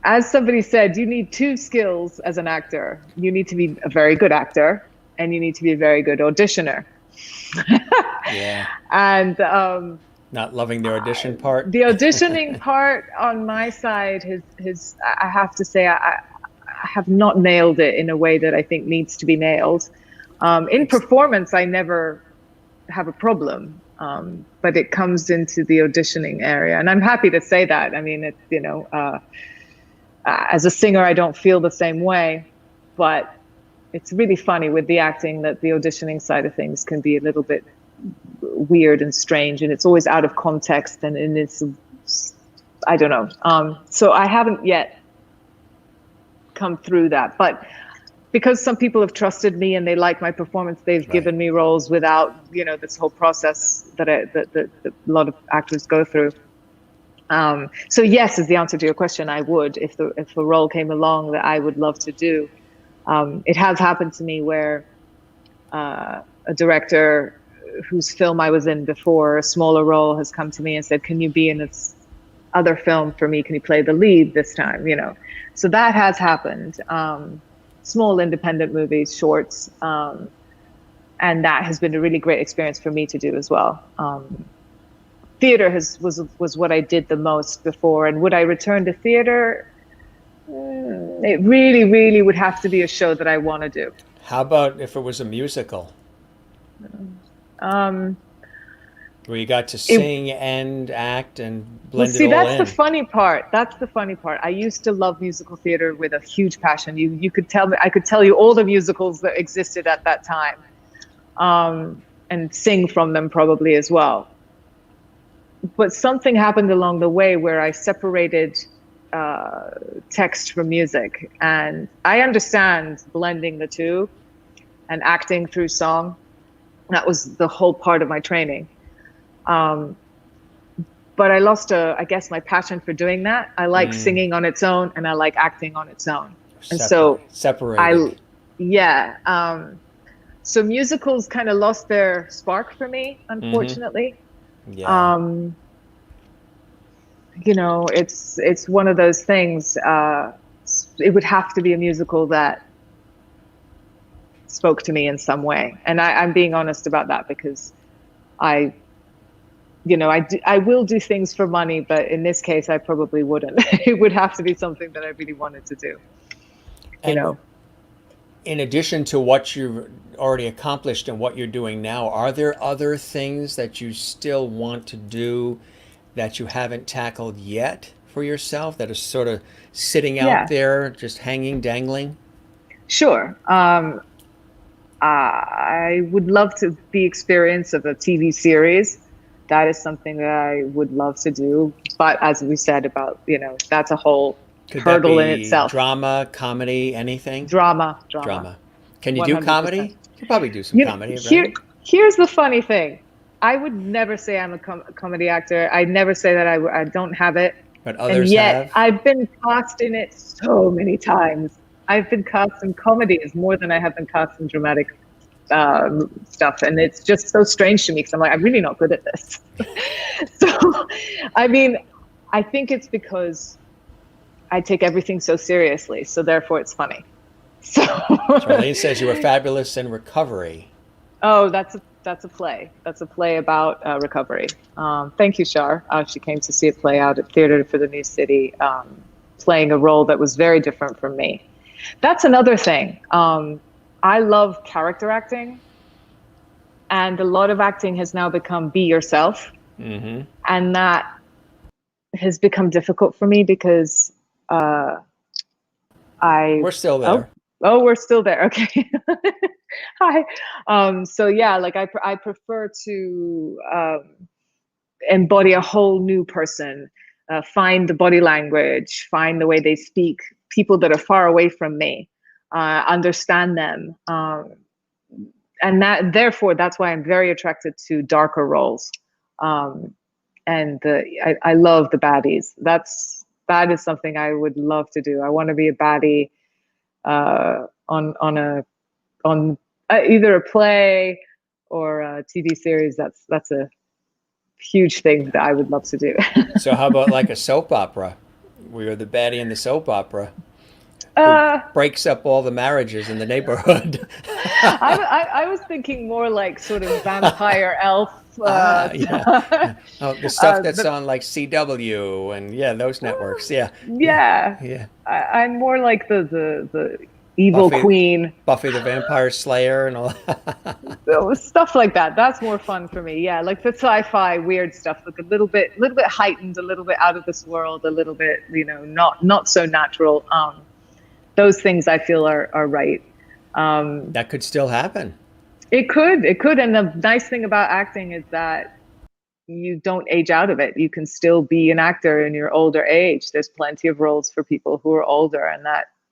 as somebody said, you need two skills as an actor. You need to be a very good actor, and you need to be a very good auditioner. yeah. And Not loving the audition part. the auditioning part on my side has I have to say, I have not nailed it in a way that I think needs to be nailed. In It's performance, I never have a problem, but it comes into the auditioning area, and I'm happy to say that. I mean, as a singer, I don't feel the same way, but it's really funny with the acting that the auditioning side of things can be a little bit weird and strange, and it's always out of context, and it's, I don't know. So I haven't yet come through that, but because some people have trusted me and they like my performance, they've right. given me roles without, this whole process that a lot of actors go through. So yes, is the answer to your question. I would, if a role came along that I would love to do. It has happened to me where a director whose film I was in before, a smaller role, has come to me and said, "Can you be in this other film for me? Can you play the lead this time?" So that has happened. Small independent movies, shorts, and that has been a really great experience for me to do as well. Theater was what I did the most before, and would I return to theater? It really, really would have to be a show that I want to do. How about if it was a musical Um, where you got to it, sing and act and well, blend it see, all that's the in? funny part. That's the funny part. I used to love musical theater with a huge passion. You could tell me, I could tell you all the musicals that existed at that time, and sing from them probably as well. But something happened along the way where I separated text from music, and I understand blending the two and acting through song. That was the whole part of my training. But I lost, I guess, my passion for doing that. I like singing on its own, and I like acting on its own. And so Separated. Yeah. So musicals kind of lost their spark for me, unfortunately. Yeah. It's one of those things. It would have to be a musical that spoke to me in some way, and I'm being honest about that, because I will do things for money, but in this case, I probably wouldn't. It would have to be something that I really wanted to do. And in addition to what you've already accomplished and what you're doing now, are there other things that you still want to do that you haven't tackled yet for yourself that are sort of sitting Yeah. out there, just hanging, dangling? Sure. I would love to the experience of a TV series. That is something that I would love to do. But as we said about, that's a whole Could that hurdle in be itself. drama, comedy, anything? Drama. Drama. Can you do 100%. comedy? You could probably do some You know, comedy, here, right? here's the funny thing. I would never say I'm a comedy actor. I'd never say that I don't have it. But And others yet have. I've been cast in it so many times. I've been cast in comedies more than I have been cast in dramatic stuff. And it's just so strange to me because I'm like, I'm really not good at this. So, I mean, I think it's because I take everything so seriously. So therefore it's funny. So Charlene says you were fabulous in Recovery. Oh, that's a play. That's a play about recovery. Thank you, Shar. She came to see it play out at Theater for the New City, playing a role that was very different from me. That's another thing. I love character acting, and a lot of acting has now become be yourself, and that has become difficult for me because We're still there. Oh, we're still there. Okay. Hi. So yeah, like I prefer to embody a whole new person, find the body language, find the way they speak, people that are far away from me, understand them. And therefore, that's why I'm very attracted to darker roles. And I love the baddies. That is something I would love to do. I want to be a baddie on either a play or a TV series. That's a huge thing that I would love to do. So how about like a soap opera? We are the baddie in the soap opera. Who breaks up all the marriages in the neighborhood. I was thinking more like sort of vampire elf. Yeah. Oh, the stuff that's on like CW and those networks. Yeah. I'm more like the evil queen. Buffy the Vampire Slayer and all that. Stuff like that. That's more fun for me. Yeah, like the sci-fi weird stuff, like a little bit heightened, a little bit out of this world, a little bit, not so natural. Those things I feel are right. That could still happen. It could. And the nice thing about acting is that you don't age out of it. You can still be an actor in your older age. There's plenty of roles for people who are older, and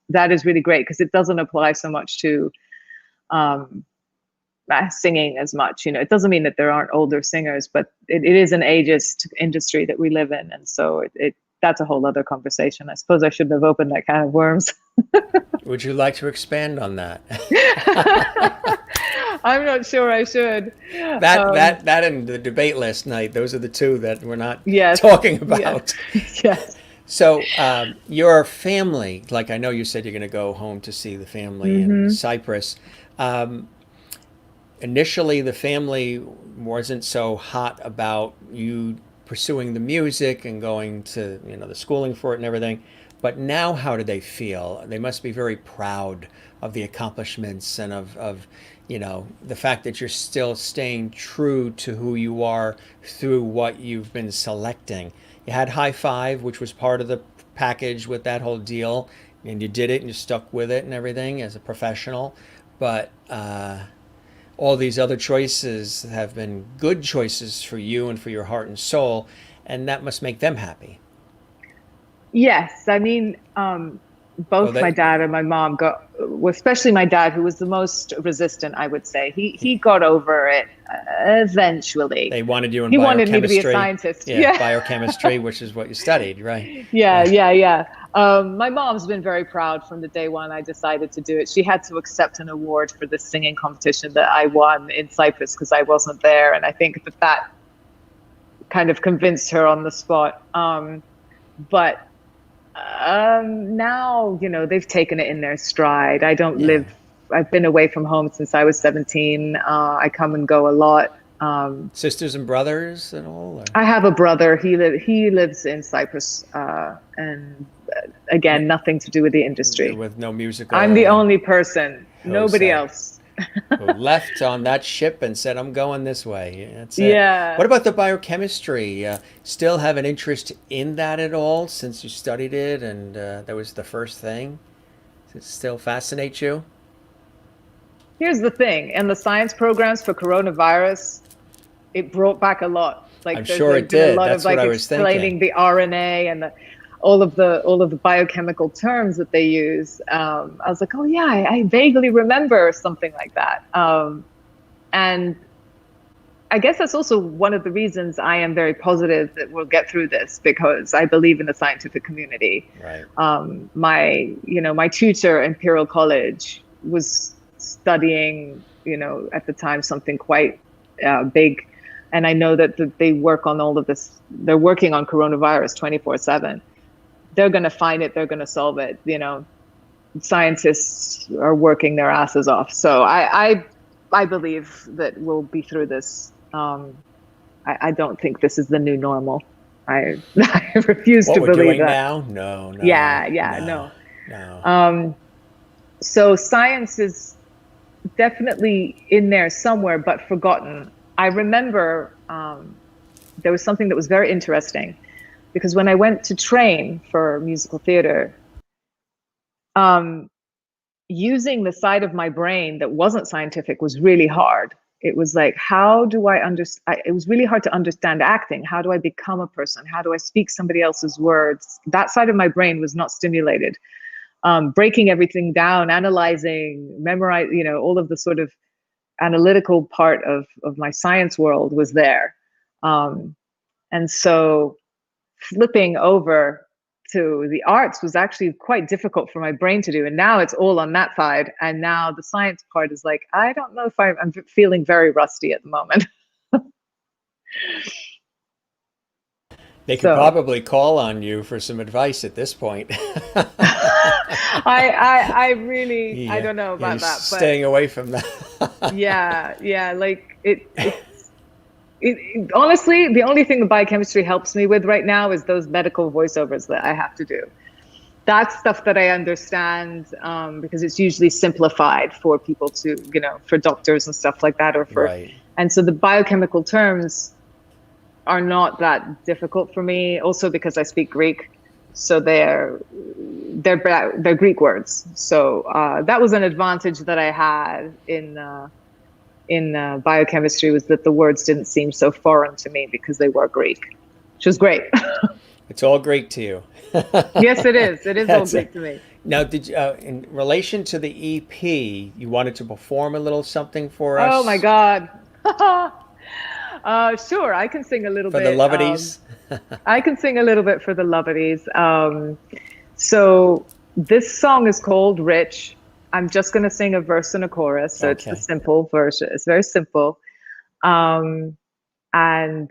that is really great because it doesn't apply so much to singing as much. It doesn't mean that there aren't older singers, but it is an ageist industry that we live in, and so that's a whole other conversation. I suppose I shouldn't have opened that can of worms. Would you like to expand on that? I'm not sure I should. That and the debate last night, those are the two that we're not Yes. talking about. Yes. So your family, like I know you said you're going to go home to see the family in Cyprus. Initially, the family wasn't so hot about you pursuing the music and going to the schooling for it and everything. But now how do they feel? They must be very proud of the accomplishments and of the fact that you're still staying true to who you are through what you've been selecting. You had High Five, which was part of the package with that whole deal, and you did it and you stuck with it and everything as a professional. But all these other choices have been good choices for you and for your heart and soul, and that must make them happy. Yes, I mean, both my dad and my mom especially my dad, who was the most resistant, I would say. He got over it eventually. They wanted you in He biochemistry. wanted me to be a scientist. Yeah, biochemistry, which is what you studied, right? Yeah. My mom's been very proud from the day one I decided to do it. She had to accept an award for the singing competition that I won in Cyprus because I wasn't there, and I think that kind of convinced her on the spot. But now, they've taken it in their stride. I've been away from home since I was 17. I come and go a lot. Sisters and brothers and all? Or? I have a brother. He lives in Cyprus, and again, nothing to do with the industry. With no musical. I'm the only person. Nobody sad. else. Who left on that ship and said, I'm going this way. That's it. What Yeah. about the biochemistry? Still have an interest in that at all since you studied it and that was the first thing? Does it still fascinate you? Here's the thing, in the science programs for coronavirus, it brought back a lot. I'm Like there's sure it like been a did. lot of That's what like I was thinking. explaining the RNA and all of the biochemical terms that they use. I was like, oh yeah, I vaguely remember something like that. And I guess that's also one of the reasons I am very positive that we'll get through this, because I believe in the scientific community. Right. My tutor in Imperial College was studying, at the time something quite big, and I know that they work on all of this. They're working on coronavirus 24/7. They're going to find it. They're going to solve it. Scientists are working their asses off. So I believe that we'll be through this. I don't think this is the new normal. I I refuse What to we're believe doing that. now? No, no, Yeah, no, no. no. So science is definitely in there somewhere, but forgotten. I remember there was something that was very interesting, because when I went to train for musical theater, um, using the side of my brain that wasn't scientific was really hard. It was like, how do I understand? It was really hard to understand acting. How do I become a person? How do I speak somebody else's words? That side of my brain was not stimulated. Breaking everything down, analyzing, memorize, all of the sort of analytical part of my science world was there. And so flipping over to the arts was actually quite difficult for my brain to do. And now it's all on that side. And now the science part is like, I don't know if I'm feeling very rusty at the moment. They could So probably call on you for some advice at this point. I really, I Yeah, don't know yeah, you're about that, but staying away from that. yeah, like honestly, the only thing the biochemistry helps me with right now is those medical voiceovers that I have to do. That's stuff that I understand, because it's usually simplified for people to, for doctors and stuff like that, Right. and so the biochemical terms are not that difficult for me. Also because I speak Greek, so they're Greek words. So that was an advantage that I had in biochemistry, was that the words didn't seem so foreign to me because they were Greek, which was great. It's all great to you. Yes, it is. It is all That's Greek it. to me. Now, did you, in relation to the EP, you wanted to perform a little something for Oh my us God. Sure, I can sing a little for the bit. Lovedies? I can sing a little bit for the Lovedies. So this song is called Rich. I'm just going to sing a verse and a chorus. So it's the Okay. simple version. It's very simple. Um, and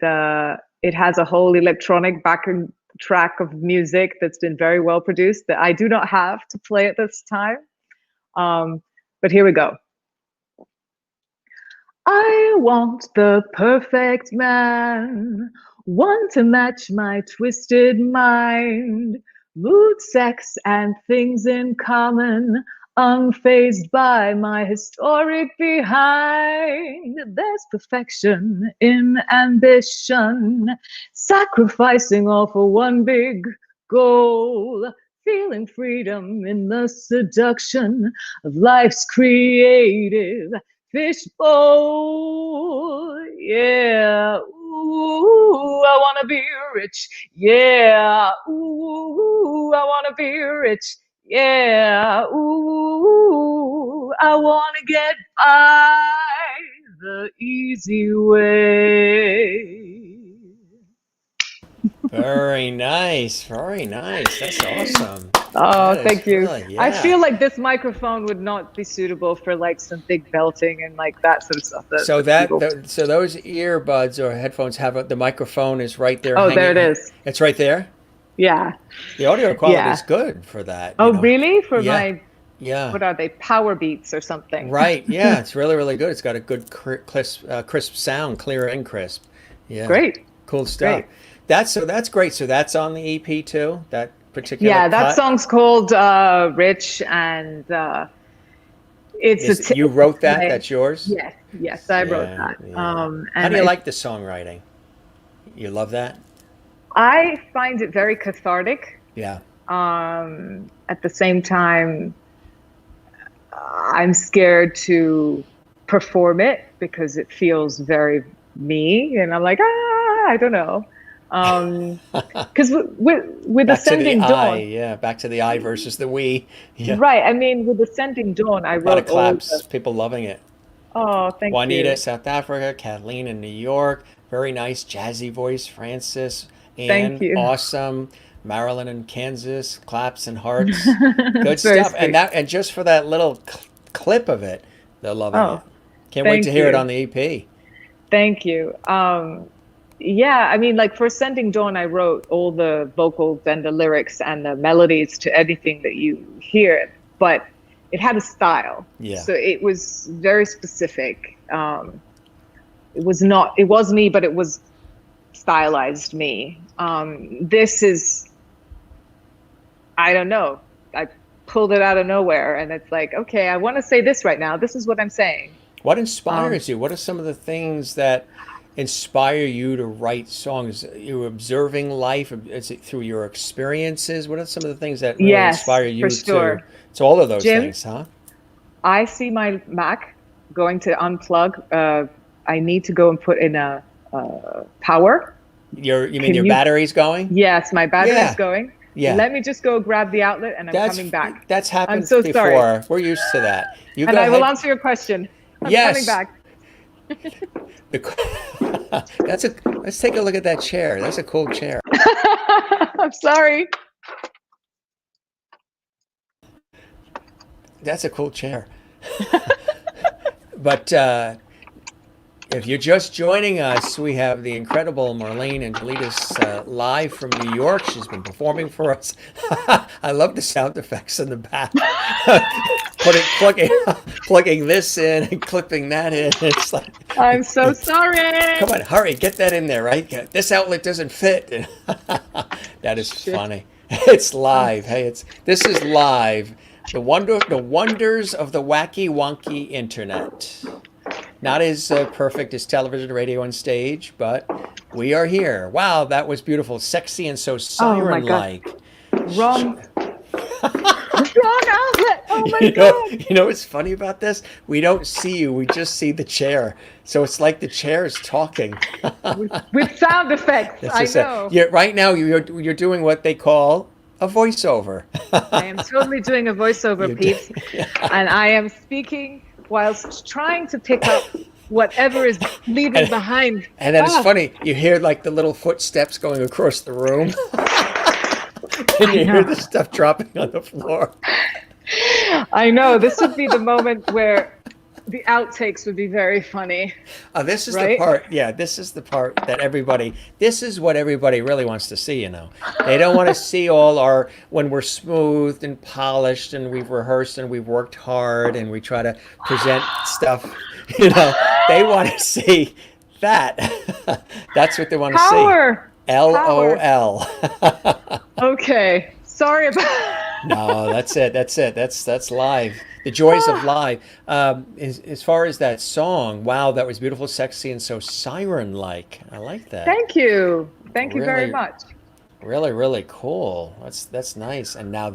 it has a whole electronic backing track of music that's been very well produced that I do not have to play at this time. But here we go. I want the perfect man, one to match my twisted mind, mood, sex, and things in common, unfazed by my historic behind. There's perfection in ambition, sacrificing all for one big goal, feeling freedom in the seduction of life's creative fishbowl. Yeah. Ooh, I wanna be rich. Yeah. Ooh, I wanna be rich. Yeah. Ooh, I wanna get by the easy way. Very nice. Very nice. That's awesome. Oh, That is thank you. really, I yeah. feel like this microphone would not be suitable for like some big belting and like that sort of stuff So that people. so those earbuds or headphones have the microphone is right there Oh, there hanging. it is. It's right there. Yeah. The audio quality Yeah. is good for that, Oh, really? For Yeah, my, yeah. what are they? Power beats or something. Right. Yeah, it's really, really good. It's got a good crisp sound, clear and crisp. Yeah. Great. Cool stuff. Great. That's great. So that's on the EP too, that particular Yeah, that cut. song's called Rich, and You wrote that? play. That's yours? Yes, I wrote that. How And do you like the songwriting? You love that? I find it very cathartic. Yeah. At the same time, I'm scared to perform it because it feels very me, and I'm like, I don't know. Because with Back to the Ascending I, Dawn, yeah. Back to the I versus the we. Yeah. right? I mean, with Ascending Dawn, I A lot of wrote all claps. People loving it. Oh, thank Juanita, you, South Africa. Kathleen in New York. Very nice jazzy voice. Francis. thank Ann, you. awesome. Marilyn in Kansas. Claps and hearts. Good It's very stuff. sweet. And just for that little clip of it, they're loving it. Oh, Can't wait to thank hear it you. on the EP. Thank you. Yeah, I mean, like for Ascending Dawn, I wrote all the vocals and the lyrics and the melodies to anything that you hear, but it had a style. Yeah. So it was very specific. It was me, but it was stylized me. This is, I don't know. I pulled it out of nowhere and it's like, okay, I want to say this right now. This is what I'm saying. What inspires you? What are some of the things that inspire you to write songs? You observing life? Is it through your experiences? What are some of the things that really Yes, inspire you for sure. to all of those Jim? things, huh? I see my Mac going to unplug. I need to go and put in a power. You mean Can your you- battery's going? Yes, my battery Yeah. is going. Yeah. Let me just go grab the outlet and I'm coming back. That's happened I'm so before. sorry. We're used to that. You And go I will ahead. answer your question. I'm Yes. coming back. Let's take a look at that chair. That's a cool chair. I'm sorry. That's a cool chair. But if you're just joining us, we have the incredible MARLAIN ANGELIDIS live from New York. She's been performing for us. I love the sound effects in the back. Plugging this in and clipping that in. It's like, I'm so sorry. come on, hurry, get that in there, right? This outlet doesn't fit. That is Shit. funny. It's live. Hey, this is live. The wonders of the wacky wonky internet. Not as perfect as television, radio, and stage, but we are here. Wow, that was beautiful, sexy, and so siren-like. Wrong. Wrong outlet. Oh my God. You know what's funny about this? We don't see you. We just see the chair. So it's like the chair is talking. With sound effects. That's I just it. know. Right now, you're doing what they call a voiceover. I am totally doing a voiceover, peeps. And I am speaking whilst trying to pick up whatever is leaving behind. And then it's funny. You hear like the little footsteps going across the room. And you hear the stuff dropping on the floor. I know. This would be the moment where the outtakes would be very funny. This is the Right? part. Yeah, this is the part that this is what everybody really wants to see, They don't want to see when we're smooth and polished and we've rehearsed and we've worked hard and we try to present stuff, They want to see that. That's what they want to see. Power. LOL. Okay. Sorry about No, that's it. That's live. The joys of live. As far as that song, wow, that was beautiful, sexy, and so siren-like. I like that. Thank you. Thank you very Really- much. Really, really cool. That's nice. And now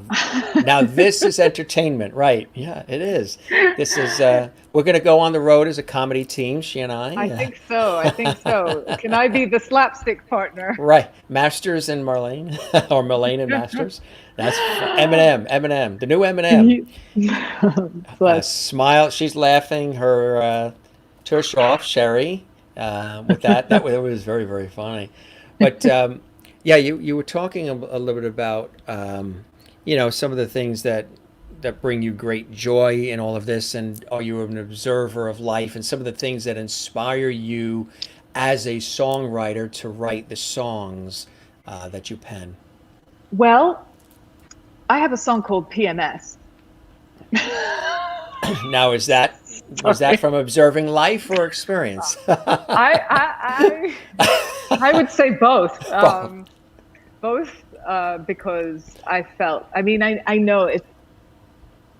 this is entertainment, right? Yeah, it is. This is. We're gonna go on the road as a comedy team. She and I. I think so. Can I be the slapstick partner? Right, Masters and MARLAIN, or MARLAIN and Masters. That's Eminem, the new Eminem. Smile. She's laughing her tush off, Sherry. With that was very, very funny. But yeah, you were talking a little bit about some of the things that bring you great joy in all of this, and are you an observer of life, and some of the things that inspire you as a songwriter to write the songs that you pen. Well, I have a song called PMS. Now, was that from observing life or experience? I would say both. Both because I felt. I mean, I know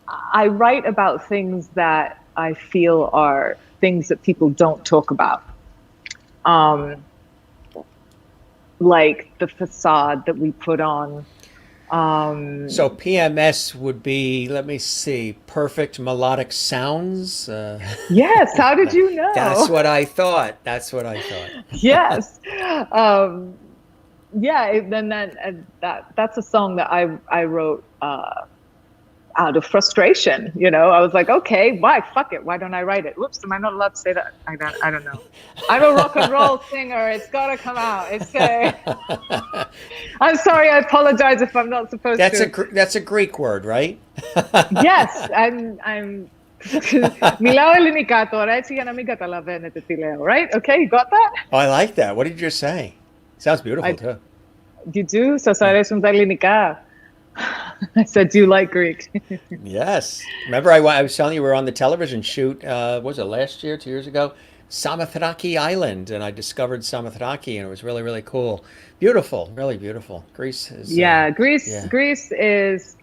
I write about things that I feel are things that people don't talk about. Um, like the facade that we put on. So PMS would be, let me see, perfect melodic sounds. Yes, how did you That's know? what I thought. That's what I thought. Yes. Um, yeah, then that's a song that I wrote out of frustration. I was like, okay, why? Fuck it. Why don't I write it? Whoops, am I not allowed to say that? I don't know. I'm a rock and roll singer. It's gotta come out. I'm sorry. I apologize if I'm not supposed to. That's a Greek word, right? Yes, I'm. Μιλάω ελληνικά τώρα, έτσι για να μην καταλαβαίνετε τι λέω, right? Okay, you got that? Oh, I like that. What did you just say? Sounds beautiful too. You do? Σας αρέσουν τα ελληνικά? I said, do you like Greek? Yes. Remember, I was telling you we were on the television shoot, was it last year, 2 years ago? Samothrace Island, and I discovered Samothrace, and it was really, really cool. Beautiful, really beautiful. Greece is... Yeah, Greece is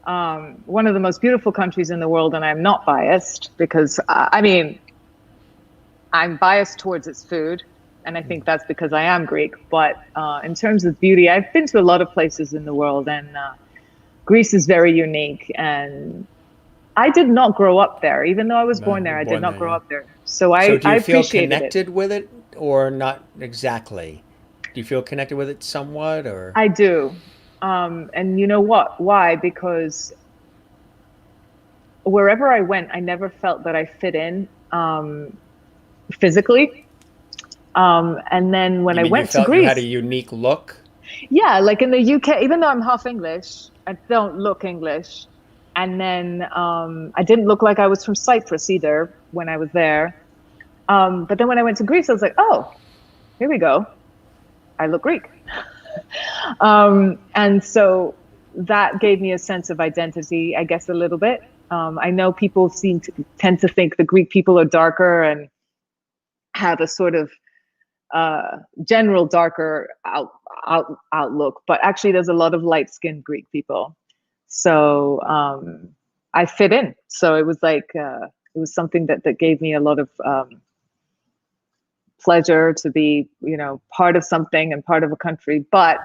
one of the most beautiful countries in the world, and I'm not biased because, I'm biased towards its food, and I think that's because I am Greek. But in terms of beauty, I've been to a lot of places in the world, and Greece is very unique. And I did not grow up there, even though I was born there. I did not grow up there, so I do you feel appreciated connected with it, or not exactly? Do you feel connected with it somewhat, or? I do, and you know what? Why? Because wherever I went, I never felt that I fit in physically. And then when I went to Greece, you had a unique look. Yeah, like in the UK, even though I'm half English, I don't look English. And then I didn't look like I was from Cyprus either when I was there. But then when I went to Greece, I was like, oh, here we go. I look Greek. And so that gave me a sense of identity, I guess, a little bit. I know people tend to think the Greek people are darker and have a sort of general darker outlook, but actually there's a lot of light-skinned Greek people. So I fit in. So it was like it was something that gave me a lot of pleasure to be, part of something and part of a country. But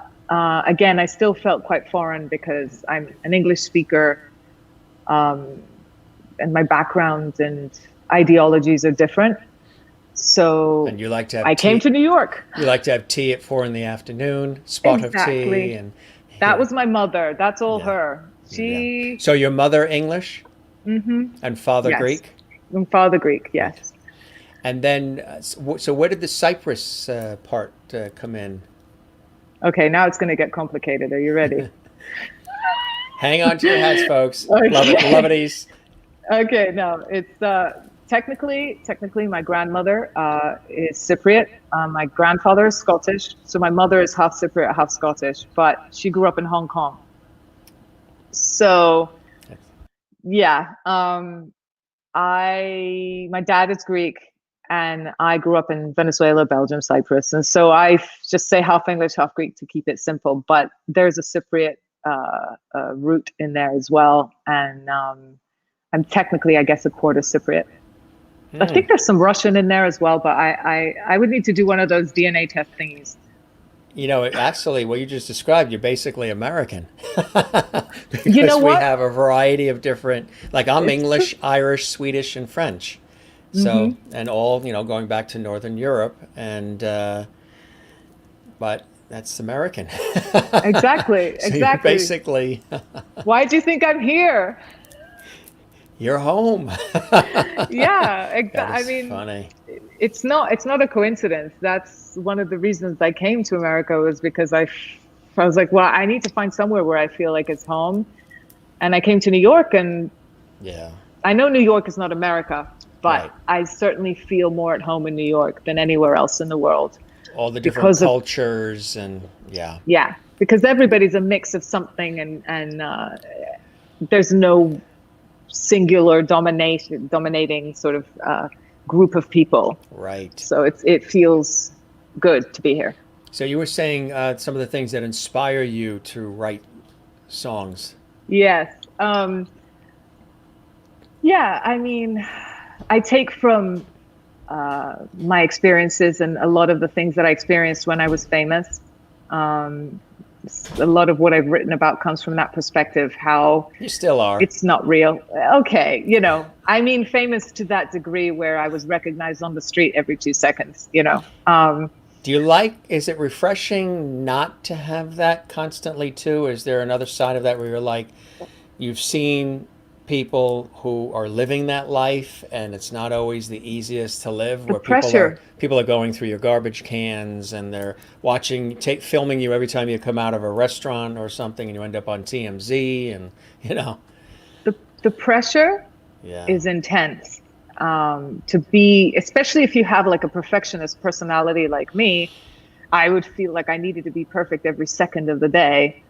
again, I still felt quite foreign because I'm an English speaker, and my background and ideologies are different. So and you like to have I came to New York. You like to have tea at 4 p.m, spot of tea, and that was my mother. That's all her. She. So your mother English, and father Yes. Greek, and father Greek, yes. And then, so where did the Cyprus part come in? Okay, now it's going to get complicated. Are you ready? Hang on to your hats, folks. Okay. Love it. Okay, no, it's technically my grandmother is Cypriot. My grandfather is Scottish, so my mother is half Cypriot, half Scottish, but she grew up in Hong Kong. So, yeah, my dad is Greek, and I grew up in Venezuela, Belgium, Cyprus, and so I just say half English, half Greek to keep it simple. But there's a Cypriot root in there as well, and I'm technically, I guess, a quarter Cypriot. I think there's some Russian in there as well, but I would need to do one of those DNA test thingies. Actually, what you just described, you're basically American. Because You know what? we have a variety of different, like I'm English, Irish, Swedish, and French. So, and all, going back to Northern Europe, and, but that's American. Exactly, So exactly. basically, Why do you think I'm here? you're home. Yeah, exactly. That I is mean, funny. it's not a coincidence. That's one of the reasons I came to America, was because I was like, well, I need to find somewhere where I feel like it's home. And I came to New York, and Yeah. I know New York is not America, but Right. I certainly feel more at home in New York than anywhere else in the world. All the different Because of- cultures and Yeah, because everybody's a mix of something, and there's no singular dominating sort of group of people. Right. So it feels good to be here. So you were saying some of the things that inspire you to write songs. Yes. Yeah, I mean, I take from my experiences and a lot of the things that I experienced when I was famous. Um, a lot of what I've written about comes from that perspective, how You still are. it's not real. Okay, you know, I mean, famous to that degree where I was recognized on the street every 2 seconds, you know. Do you like, is it refreshing not to have that constantly too? Is there another side of that where you're like, you've seen people who are living that life and it's not always the easiest to live, The where people are pressure, people are going through your garbage cans and they're filming you every time you come out of a restaurant or something and you end up on TMZ and you know. the, the pressure Yeah. is intense. To be, especially if you have like a perfectionist personality like me, I would feel like I needed to be perfect every second of the day.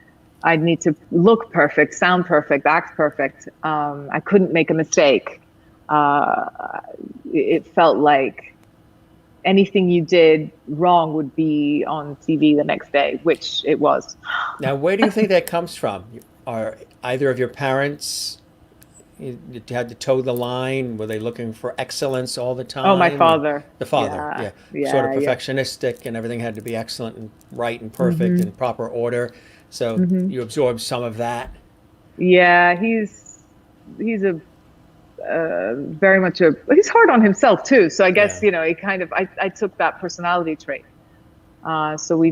I'd need to look perfect, sound perfect, act perfect. I couldn't make a mistake. Uh, it felt like anything you did wrong would be on TV the next day, which it was. Now, where do you think that comes from? Are either of your parents, you had to toe the line? Were they looking for excellence all the Oh, my time? father. The father, Yeah, yeah, sort of yeah, yeah. perfectionistic, and everything had to be excellent and right and perfect Hmm. and proper order. So Hmm. you absorbed some of that. Yeah, he's a very much a he's hard on himself too. So I guess, Yeah, you know, he kind of I took that personality trait. So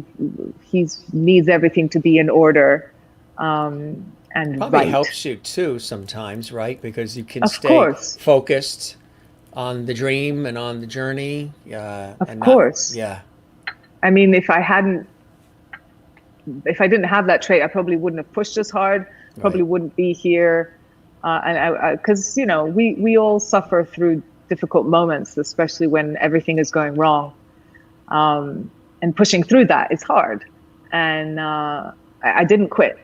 he's needs everything to be in order, and probably right. helps you too sometimes, right? Because you can Of stay course, focused on the dream and on the journey, of and not, course. yeah, I mean, if I didn't have that trait, I probably wouldn't have pushed as hard. Probably right. wouldn't be here. And because you know, we all suffer through difficult moments, especially when everything is going wrong. And pushing through that is hard. And I didn't quit,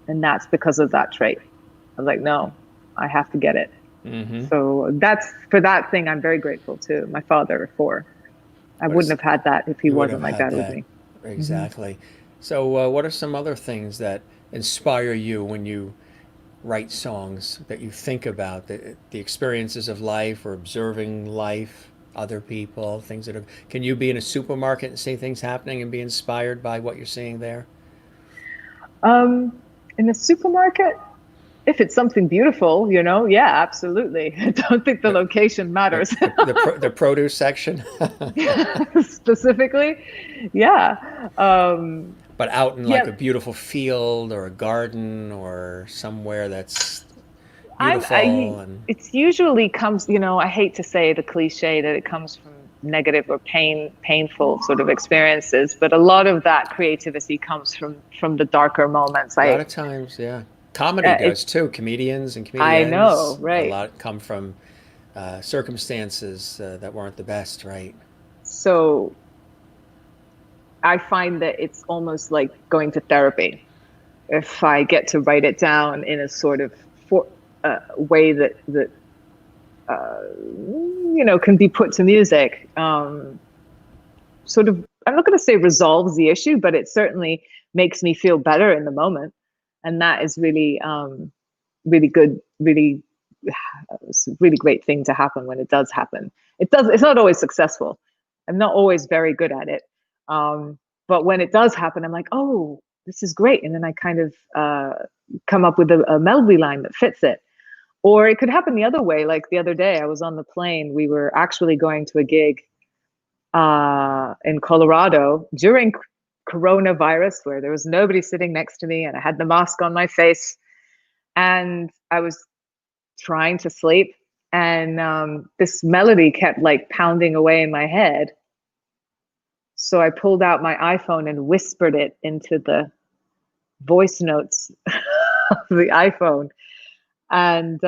and that's because of that trait. I was like, no, I have to get it. Mm-hmm. So that's for that thing. I'm very grateful to my father for. I What wouldn't is have had that if he You would have wasn't like had that with that. me. Hmm. Exactly. So, what are some other things that inspire you when you write songs that you think about the experiences of life or observing life, other people, things that are. Can you be in a supermarket and see things happening and be inspired by what you're seeing there? In the supermarket, if it's something beautiful, you know, yeah, absolutely. I don't think the The location the matters the produce section, specifically. Yeah. but out in like Yeah, a beautiful field or a garden or somewhere that's I'm I beautiful and it's usually comes, you know, I hate to say the cliche that it comes from negative or painful sort of experiences, but a lot of that creativity comes from the darker moments. a lot of times, yeah. Comedy It does too. Comedians and I know, comedians, a right? lot come from circumstances that weren't the best, right? So I find that it's almost like going to therapy if I get to write it down in a sort of way that you know, can be put to music. Sort of, I'm not going to say resolves the issue, but it certainly makes me feel better in the moment, and that is really really good, really it's a really great thing to happen when it does happen. It's not always successful. I'm not always very good at it. Um, but when it does happen, I'm like, oh, this is great. And then I kind of come up with a melody line that fits it. Or it could happen the other way. Like the other day, I was on the plane. We were actually going to a gig in Colorado during coronavirus, where there was nobody sitting next to me and I had the mask on my face. And I was trying to sleep, and this melody kept like pounding away in my head. So I pulled out my iPhone and whispered it into the voice notes of the iPhone. And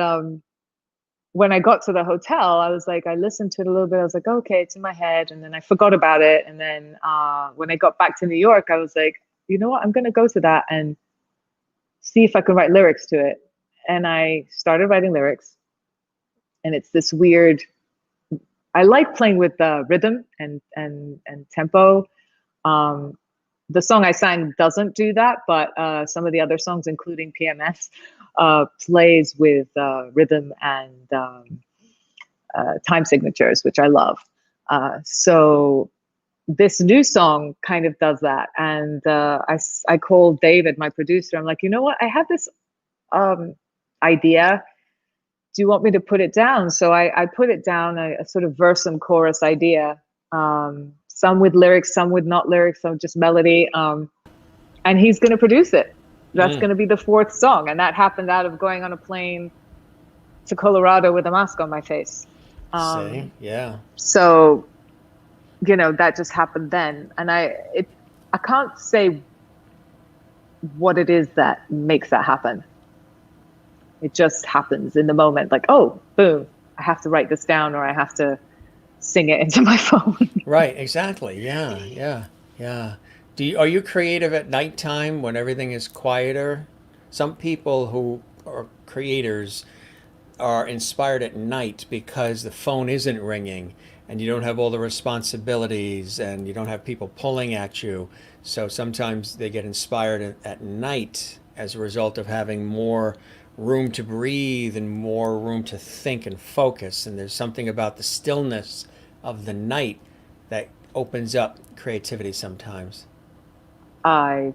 when I got to the hotel, I was like, I listened to it a little bit. I was like, okay, it's in my head. And then I forgot about it. And then when I got back to New York, I was like, you know what? I'm going to go to that and see if I can write lyrics to it. And I started writing lyrics. And it's this weird, I like playing with rhythm and tempo. The song I sang doesn't do that, but some of the other songs, including PMS, plays with rhythm and time signatures, which I love. So this new song kind of does that. And I called David, my producer. I'm like, you know what? I have this idea. Do you want me to put it down? So I put it down, a sort of verse and chorus idea, some with lyrics, some with not lyrics, some just melody. And he's going to produce it. That's going to be the 4th song. And that happened out of going on a plane to Colorado with a mask on my face. Yeah. So, you know, that just happened then. And I can't say what it is that makes that happen. It just happens in the moment, like, oh, boom, I have to write this down, or I have to sing it into my phone. Right, exactly. Yeah. Are you creative at nighttime when everything is quieter? Some people who are creators are inspired at night because the phone isn't ringing and you don't have all the responsibilities and you don't have people pulling at you. So sometimes they get inspired at night as a result of having more room to breathe and more room to think and focus. And there's something about the stillness of the night that opens up creativity sometimes. I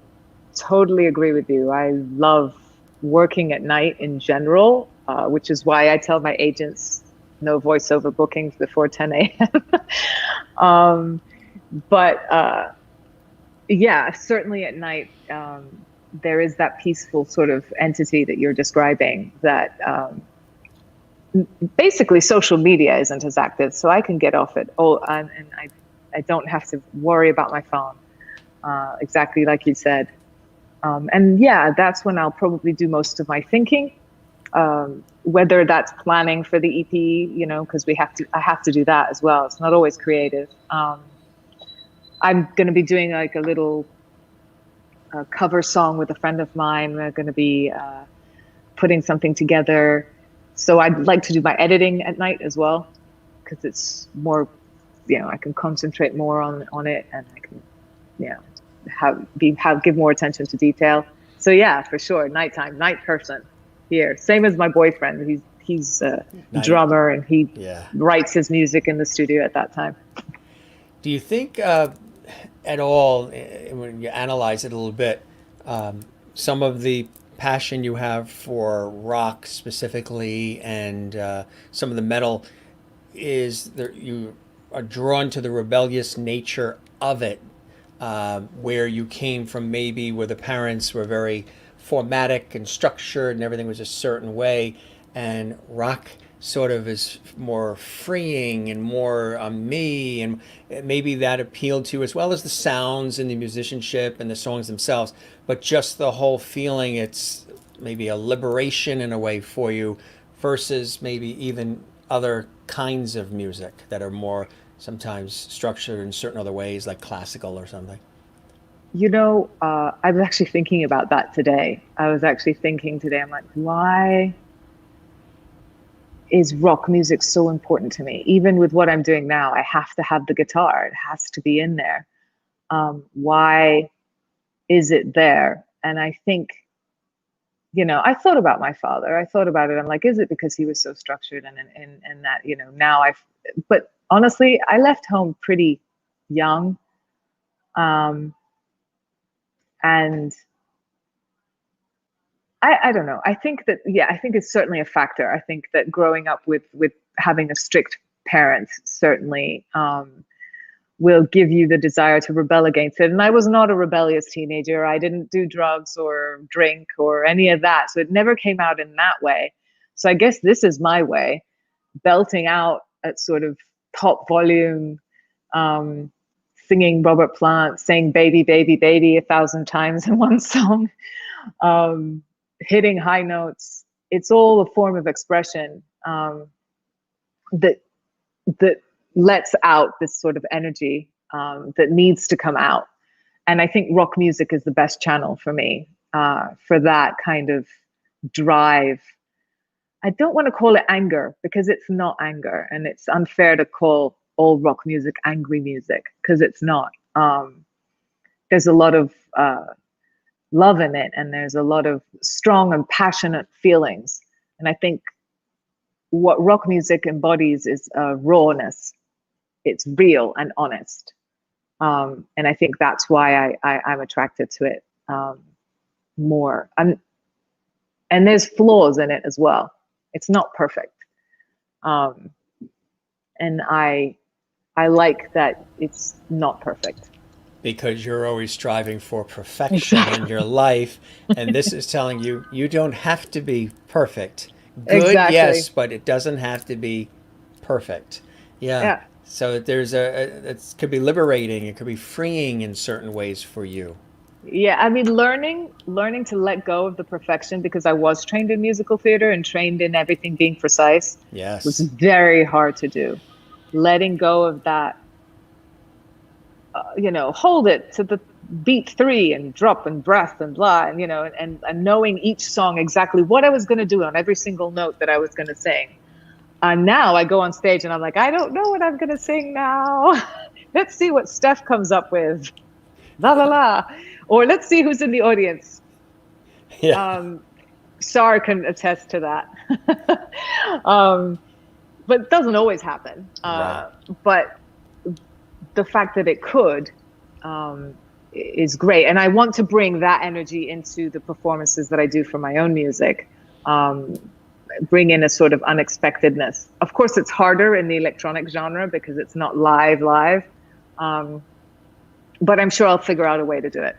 totally agree with you. I love working at night in general, which is why I tell my agents no voiceover bookings before 10 a.m. But yeah, certainly at night, there is that peaceful sort of entity that you're describing that basically social media isn't as active, so I can get off it. And I don't have to worry about my phone, exactly like you said. And yeah, that's when I'll probably do most of my thinking, whether that's planning for the EP, you know, because I have to do that as well. It's not always creative. I'm going to be doing like a little cover song with a friend of mine. We're going to be putting something together. So I'd like to do my editing at night as well, because it's more, you know, I can concentrate more on it, and I can, you know, give more attention to detail. So yeah, for sure, nighttime, night person here. Same as my boyfriend. He's a drummer, and he writes his music in the studio at that time. Do you think at all, when you analyze it a little bit, some of the passion you have for rock specifically and some of the metal is that you are drawn to the rebellious nature of it, where you came from, maybe where the parents were very formatic and structured and everything was a certain way, and rock sort of is more freeing and more me, and maybe that appealed to you, as well as the sounds and the musicianship and the songs themselves, but just the whole feeling, it's maybe a liberation in a way for you, versus maybe even other kinds of music that are more sometimes structured in certain other ways, like classical or something. You know, I was actually thinking about that today. I'm like, why is rock music so important to me? Even with what I'm doing now, I have to have the guitar. It has to be in there. Why is it there? And I think, you know, I thought about my father. I thought about it. I'm like, is it because he was so structured and that, you know, but honestly, I left home pretty young. And I don't know. I think that, I think it's certainly a factor. I think that growing up with having a strict parent certainly will give you the desire to rebel against it. And I was not a rebellious teenager. I didn't do drugs or drink or any of that. So it never came out in that way. So I guess this is my way, belting out at sort of top volume, singing Robert Plant, saying baby, baby, baby 1,000 times in one song. Hitting high notes. It's all a form of expression that lets out this sort of energy that needs to come out. And I think rock music is the best channel for me for that kind of drive. I don't want to call it anger, because it's not anger, and it's unfair to call all rock music angry music, because it's not. There's a lot of love in it, and there's a lot of strong and passionate feelings. And I think what rock music embodies is rawness. It's real and honest. And I think that's why I'm attracted to it more. And there's flaws in it as well. It's not perfect. And I like that it's not perfect. Because you're always striving for perfection in your life. And this is telling you, you don't have to be perfect. Good, Exactly. yes, but it doesn't have to be perfect. Yeah. So there's it could be liberating. It could be freeing in certain ways for you. Yeah, I mean, learning to let go of the perfection, because I was trained in musical theater and trained in everything being precise. Yes. Was very hard to do. Letting go of that, hold it to the beat 3 and drop and breath and blah, and and knowing each song exactly what I was going to do on every single note that I was going to sing. And now I go on stage and I'm like, I don't know what I'm going to sing now. Let's see what Steph comes up with. La la la. Or let's see who's in the audience. Yeah. Shar can attest to that. But it doesn't always happen. Right. But the fact that it could is great. And I want to bring that energy into the performances that I do for my own music. Bring in a sort of unexpectedness. Of course, it's harder in the electronic genre because it's not live. But I'm sure I'll figure out a way to do it.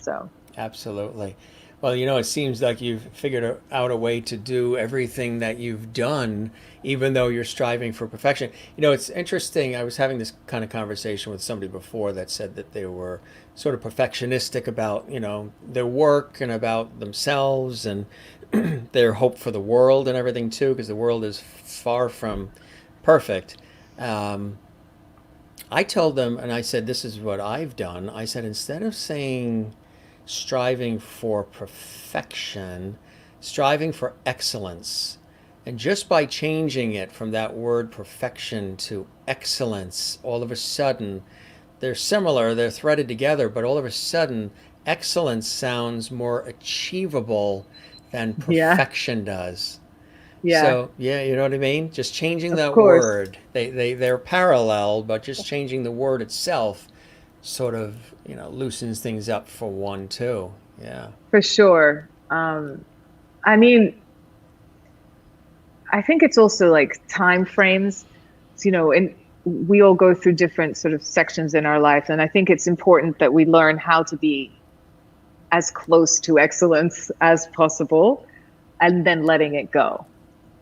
So. Absolutely. Well, it seems like you've figured out a way to do everything that you've done, even though you're striving for perfection. It's interesting. I was having this kind of conversation with somebody before that said that they were sort of perfectionistic about, their work and about themselves and their hope for the world and everything too, because the world is far from perfect. I told them, and I said, this is what I've done. I said, instead of saying striving for perfection, striving for excellence. And just by changing it from that word perfection to excellence, all of a sudden, they're similar, they're threaded together, but all of a sudden, excellence sounds more achievable than perfection does. Yeah. So, yeah, you know what I mean? Just changing that course. word. They're parallel, but just changing the word itself sort of, loosens things up for one too. Yeah. For sure. I mean, I think it's also like time frames, and we all go through different sort of sections in our life. And I think it's important that we learn how to be as close to excellence as possible and then letting it go.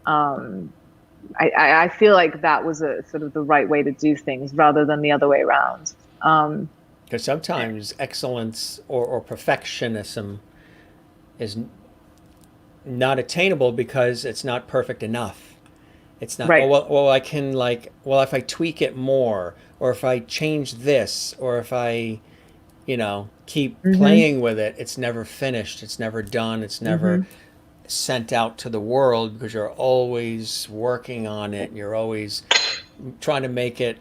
I feel like that was a sort of the right way to do things rather than the other way around. Because sometimes excellence or perfectionism is not attainable because it's not perfect enough. It's not, right. well, I can if I tweak it more, or if I change this, or if I, keep playing with it, it's never finished. It's never done. It's never sent out to the world, because you're always working on it. You're always trying to make it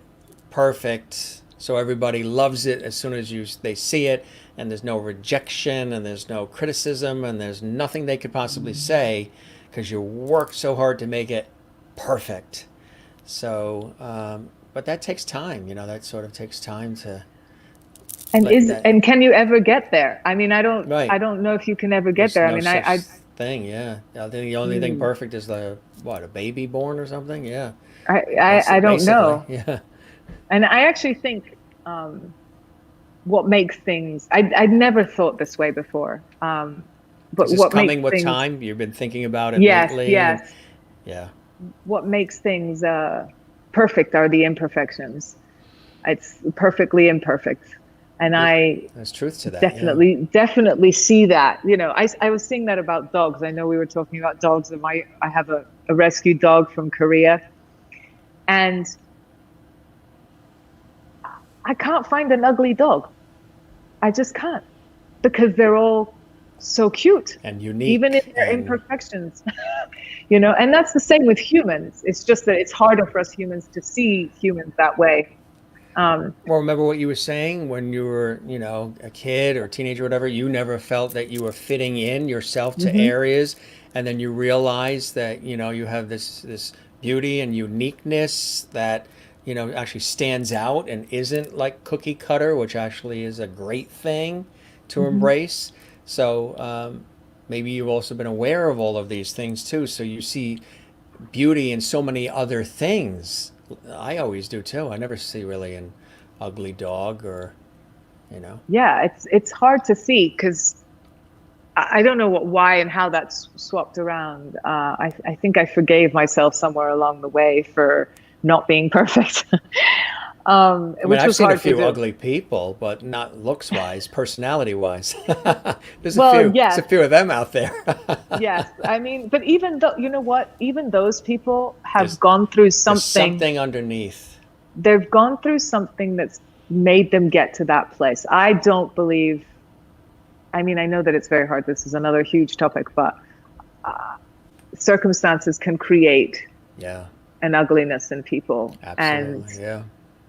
perfect so everybody loves it as soon as they see it, and there's no rejection and there's no criticism and there's nothing they could possibly say, because you worked so hard to make it perfect. So but that takes time, that sort of takes time to. And can you ever get there? I mean, I don't know if you can ever get there. There's I no mean, such thing. Yeah, I think the only thing perfect is a baby born or something. Yeah, I don't know. Yeah. And I actually think what makes things, I'd never thought this way before. But is this what coming makes with things, time? You've been thinking about it lately? Yes. Yeah. What makes things perfect are the imperfections. It's perfectly imperfect. And there's truth to that. Definitely see that. I was saying that about dogs. I know we were talking about dogs, and I have a rescue dog from Korea, and I can't find an ugly dog. I just can't, because they're all so cute and unique, even in their imperfections. And that's the same with humans. It's just that it's harder for us humans to see humans that way. Well, remember what you were saying when you were, a kid or a teenager or whatever, you never felt that you were fitting in yourself to Hmm. areas, and then you realize that, you have this beauty and uniqueness that, actually stands out and isn't like cookie cutter, which actually is a great thing to Hmm. embrace. So, maybe you've also been aware of all of these things too. So you see beauty in so many other things. I always do too. I never see really an ugly dog or, you know. Yeah, it's hard to see because I don't know why and how that's swapped around. I think I forgave myself somewhere along the way for not being perfect, I mean, which I've was seen a hard to few do. ugly people, but not looks wise, personality wise. There's a Well, few, there's a yes, few of them out there. yes. I mean, but even though, you know what, even those people have There's gone through there's something. something underneath. They've gone through something that's made them get to that place. I don't believe. I mean, I know that it's very hard. This is another huge topic, but circumstances can create Yeah, an ugliness in people, and absolutely. Yeah.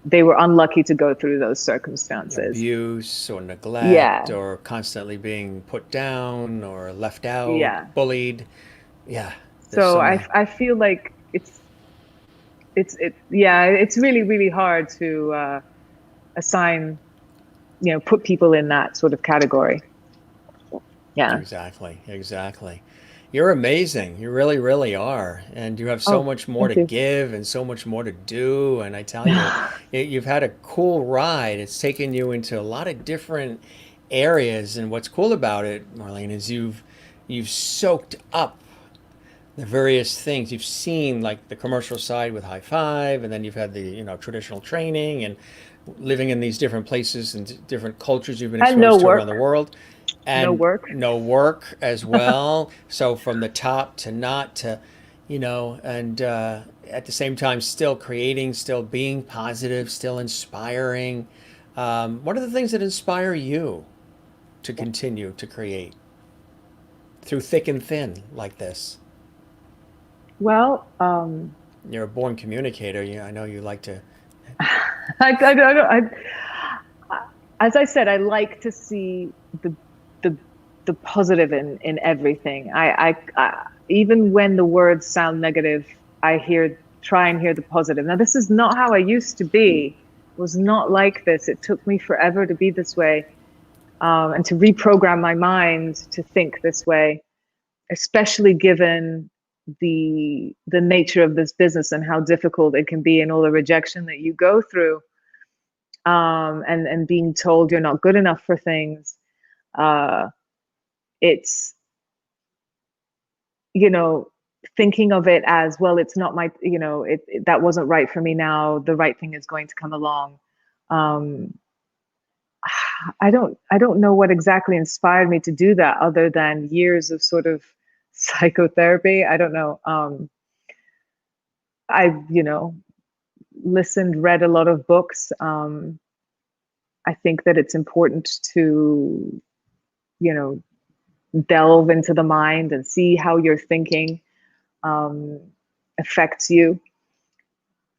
they were unlucky to go through those circumstances. Abuse or neglect Yeah, or constantly being put down or left out, yeah. bullied. Yeah, there's So so I many. I feel like yeah, it's really really hard to assign, put people in that sort of category. Yeah. Exactly, exactly. You're amazing. You really, really are. And you have so Oh, much more thank to you. give and so much more to do. And I tell you, you've had a cool ride. It's taken you into a lot of different areas. And what's cool about it, Marlene, is you've soaked up the various things. You've seen like the commercial side with High Five, and then you've had the, traditional training and living in these different places and different cultures you've been And no exposed to around the work, world, no and work. no work as well. So from the top to not to, and at the same time, still creating, still being positive, still inspiring. What are the things that inspire you to continue to create through thick and thin like this? Well, You're a born communicator. I know you like to. I don't know. As I said, I like to see the the positive in everything. I even when the words sound negative, try and hear the positive. Now, this is not how I used to be. It was not like this. It took me forever to be this way, and to reprogram my mind to think this way, especially given the nature of this business and how difficult it can be and all the rejection that you go through, and being told you're not good enough for things. uh it's, you know thinking of it as, well, it's not my, that wasn't right for me. Now the right thing is going to come along. um I don't know what exactly inspired me to do that, other than years of sort of psychotherapy. I don't know. I listened, read a lot of books. I think that it's important to, you know, delve into the mind and see how your thinking um, affects you.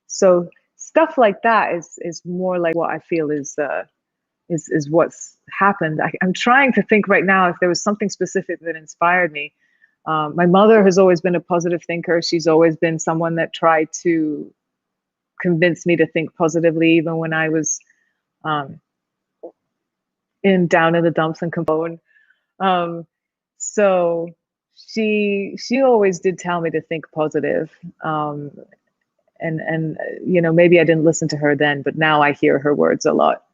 So stuff like that is more like what I feel is what's happened. I'm trying to think right now if there was something specific that inspired me. My mother has always been a positive thinker. She's always been someone that tried to convince me to think positively, even when I was um, in down in the dumps and complain. Um, so she always did tell me to think positive. And maybe I didn't listen to her then, but now I hear her words a lot.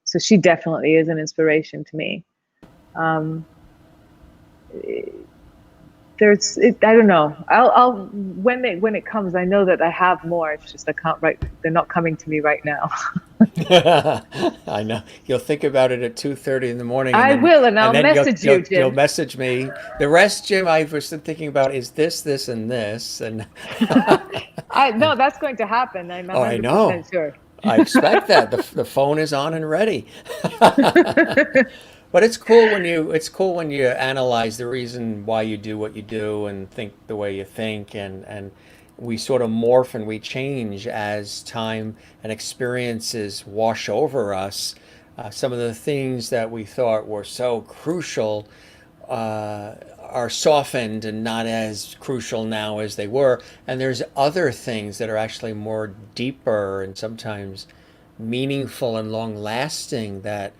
So she definitely is an inspiration to me. Um, I don't know. I'll when it comes, I know that I have more. It's just I can't right. They're not coming to me right now. I know you'll think about it at 2:30 in the morning, and I then will, and I'll you'll, message you'll you, you'll Jim. message me. The rest, Jim, I was thinking about is this, and this, and I no, that's going to happen. I'm oh, I know. 100% sure. I expect that the phone is on and ready. But it's cool when you analyze the reason why you do what you do and think the way you think, and we sort of morph and we change as time and experiences wash over us. Some of the things that we thought were so crucial are softened and not as crucial now as they were. And there's other things that are actually more deeper and sometimes meaningful and long lasting that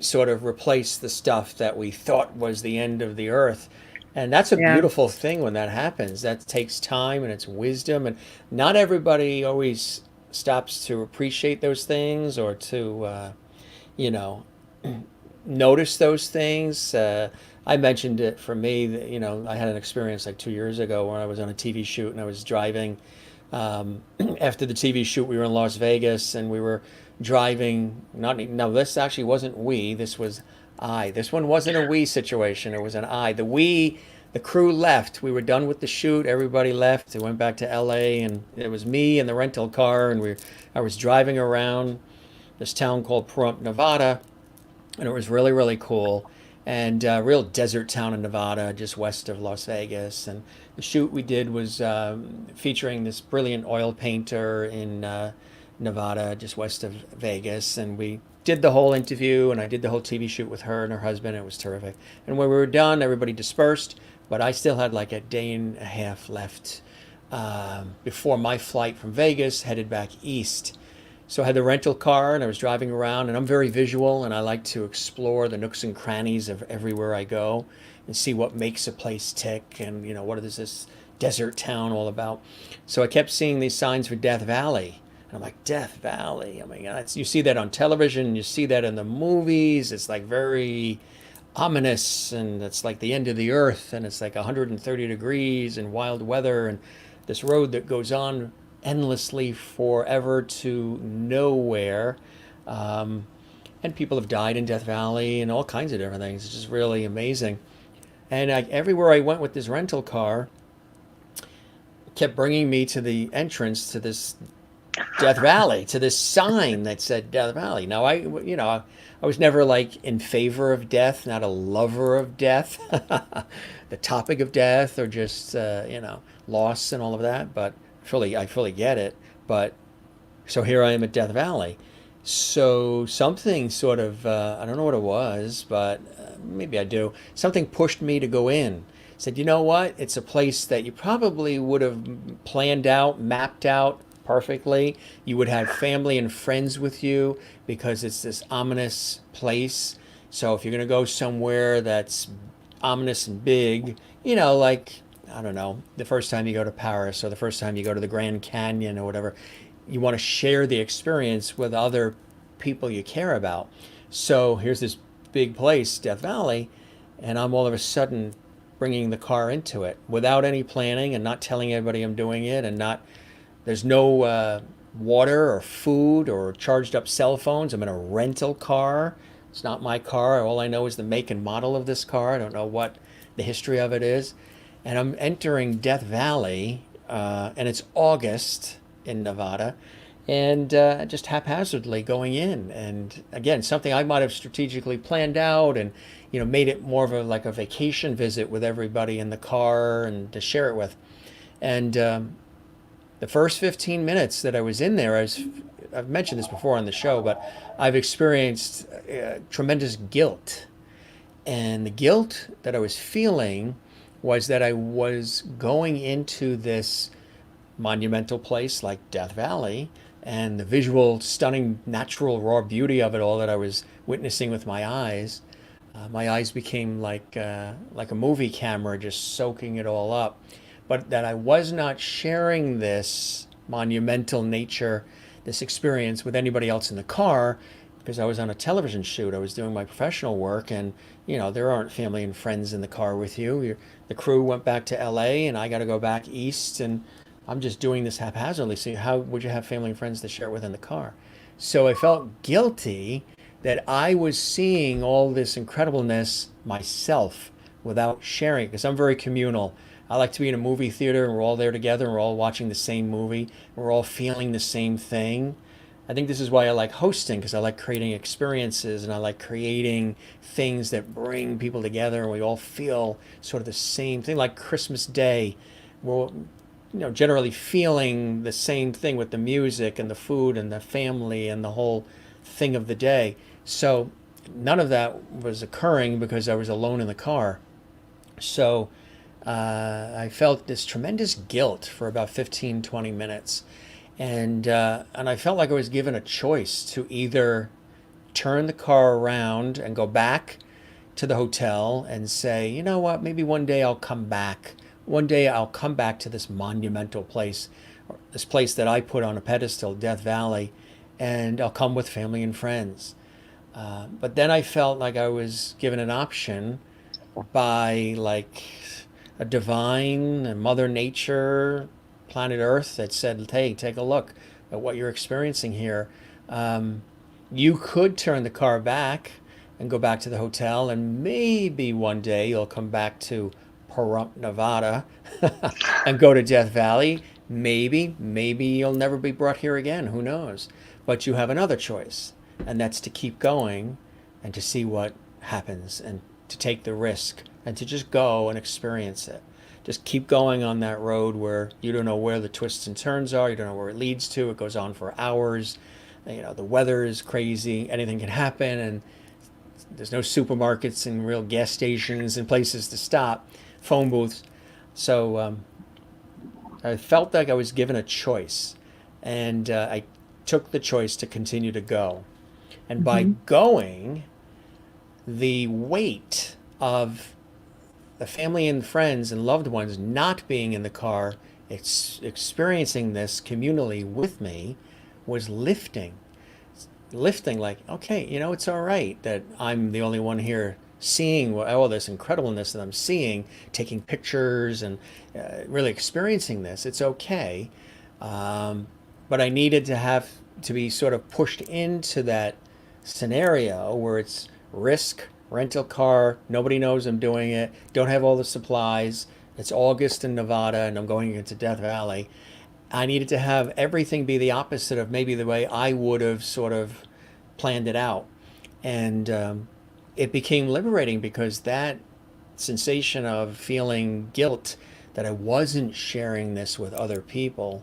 sort of replace the stuff that we thought was the end of the earth. And that's a Yeah. beautiful thing when that happens. That takes time and it's wisdom. And not everybody always stops to appreciate those things or to, you know, notice those things. I mentioned it for me that, I had an experience like 2 years ago when I was on a TV shoot and I was driving. After the TV shoot, we were in Las Vegas and we were driving. Not no, this actually wasn't we. This was I. This one wasn't a we situation. It was an I. The crew left. We were done with the shoot. Everybody left. They went back to LA, and it was me and the rental car. And I was driving around this town called Pahrump, Nevada, and it was really, really cool. And real desert town in Nevada, just west of Las Vegas. And the shoot we did was featuring this brilliant oil painter in Nevada, just west of Vegas. And we did the whole interview, and I did the whole TV shoot with her and her husband. It was terrific. And when we were done, everybody dispersed, but I still had like a day and a half left before my flight from Vegas headed back east. So I had the rental car and I was driving around, and I'm very visual and I like to explore the nooks and crannies of everywhere I go and see what makes a place tick and, what is this desert town all about. So I kept seeing these signs for Death Valley. And I'm like, Death Valley. I mean, you see that on television, you see that in the movies. It's like very ominous, and it's like the end of the earth, and it's like 130 degrees and wild weather, and this road that goes on endlessly forever to nowhere. And people have died in Death Valley and all kinds of different things. It's just really amazing. And everywhere I went with this rental car kept bringing me to the entrance to this Death Valley, to this sign that said Death Valley. Now, I was never like in favor of death, not a lover of death, the topic of death, or just, loss and all of that. But I fully get it. But so here I am at Death Valley. So something sort of, I don't know what it was, but maybe I do. Something pushed me to go in. Said, you know what? It's a place that you probably would have planned out, mapped out perfectly. You would have family and friends with you because it's this ominous place. So if you're going to go somewhere that's ominous and big, like, I don't know, the first time you go to Paris or the first time you go to the Grand Canyon or whatever, you want to share the experience with other people you care about. So here's this big place, Death Valley, and I'm all of a sudden bringing the car into it without any planning and not telling everybody I'm doing it, and there's no water or food or charged up cell phones. I'm in a rental car. It's not my car. All I know is the make and model of this car. I don't know what the history of it is. And I'm entering Death Valley, and it's August in Nevada, and just haphazardly going in. And again, something I might have strategically planned out and, made it more of a vacation visit with everybody in the car and to share it with. And the first 15 minutes that I was in there, I've mentioned this before on the show, but I've experienced tremendous guilt. And the guilt that I was feeling was that I was going into this monumental place like Death Valley, and the visual, stunning, natural, raw beauty of it all that I was witnessing with my eyes. My eyes became like a movie camera, just soaking it all up. But that I was not sharing this monumental nature, this experience with anybody else in the car, because I was on a television shoot. I was doing my professional work, and there aren't family and friends in the car with you. The crew went back to LA, and I got to go back east, and I'm just doing this haphazardly. So how would you have family and friends to share it with in the car? So I felt guilty that I was seeing all this incredibleness myself without sharing, because I'm very communal. I like to be in a movie theater and we're all there together and we're all watching the same movie. We're all feeling the same thing. I think this is why I like hosting, because I like creating experiences and I like creating things that bring people together and we all feel sort of the same thing, like Christmas Day. Well, generally feeling the same thing with the music and the food and the family and the whole thing of the day. So none of that was occurring because I was alone in the car. So I felt this tremendous guilt for about 15, 20 minutes. And I felt like I was given a choice to either turn the car around and go back to the hotel and say, you know what, maybe one day I'll come back. One day I'll come back to this monumental place, or this place that I put on a pedestal, Death Valley, and I'll come with family and friends. But then I felt like I was given an option by like a divine, a Mother Nature, planet Earth that said, hey, take a look at what you're experiencing here. You could turn the car back and go back to the hotel, and maybe one day you'll come back to Pahrump, Nevada, and go to Death Valley. Maybe you'll never be brought here again. Who knows? But you have another choice, and that's to keep going and to see what happens and to take the risk and to just go and experience it. Just keep going on that road where you don't know where the twists and turns are. You don't know where it leads to. It goes on for hours. The weather is crazy. Anything can happen, and there's no supermarkets and real gas stations and places to stop, phone booths. So I felt like I was given a choice, and I took the choice to continue to go. And by going, the weight of the family and friends and loved ones not being in the car, experiencing this communally with me, was lifting. Like, okay, it's all right that I'm the only one here seeing all this incredibleness that I'm seeing, taking pictures and really experiencing this. It's okay. But I needed to be sort of pushed into that scenario where it's risk, rental car, nobody knows I'm doing it, don't have all the supplies, it's August in Nevada and I'm going into Death Valley. I needed to have everything be the opposite of maybe the way I would have sort of planned it out. And it became liberating because that sensation of feeling guilt that I wasn't sharing this with other people,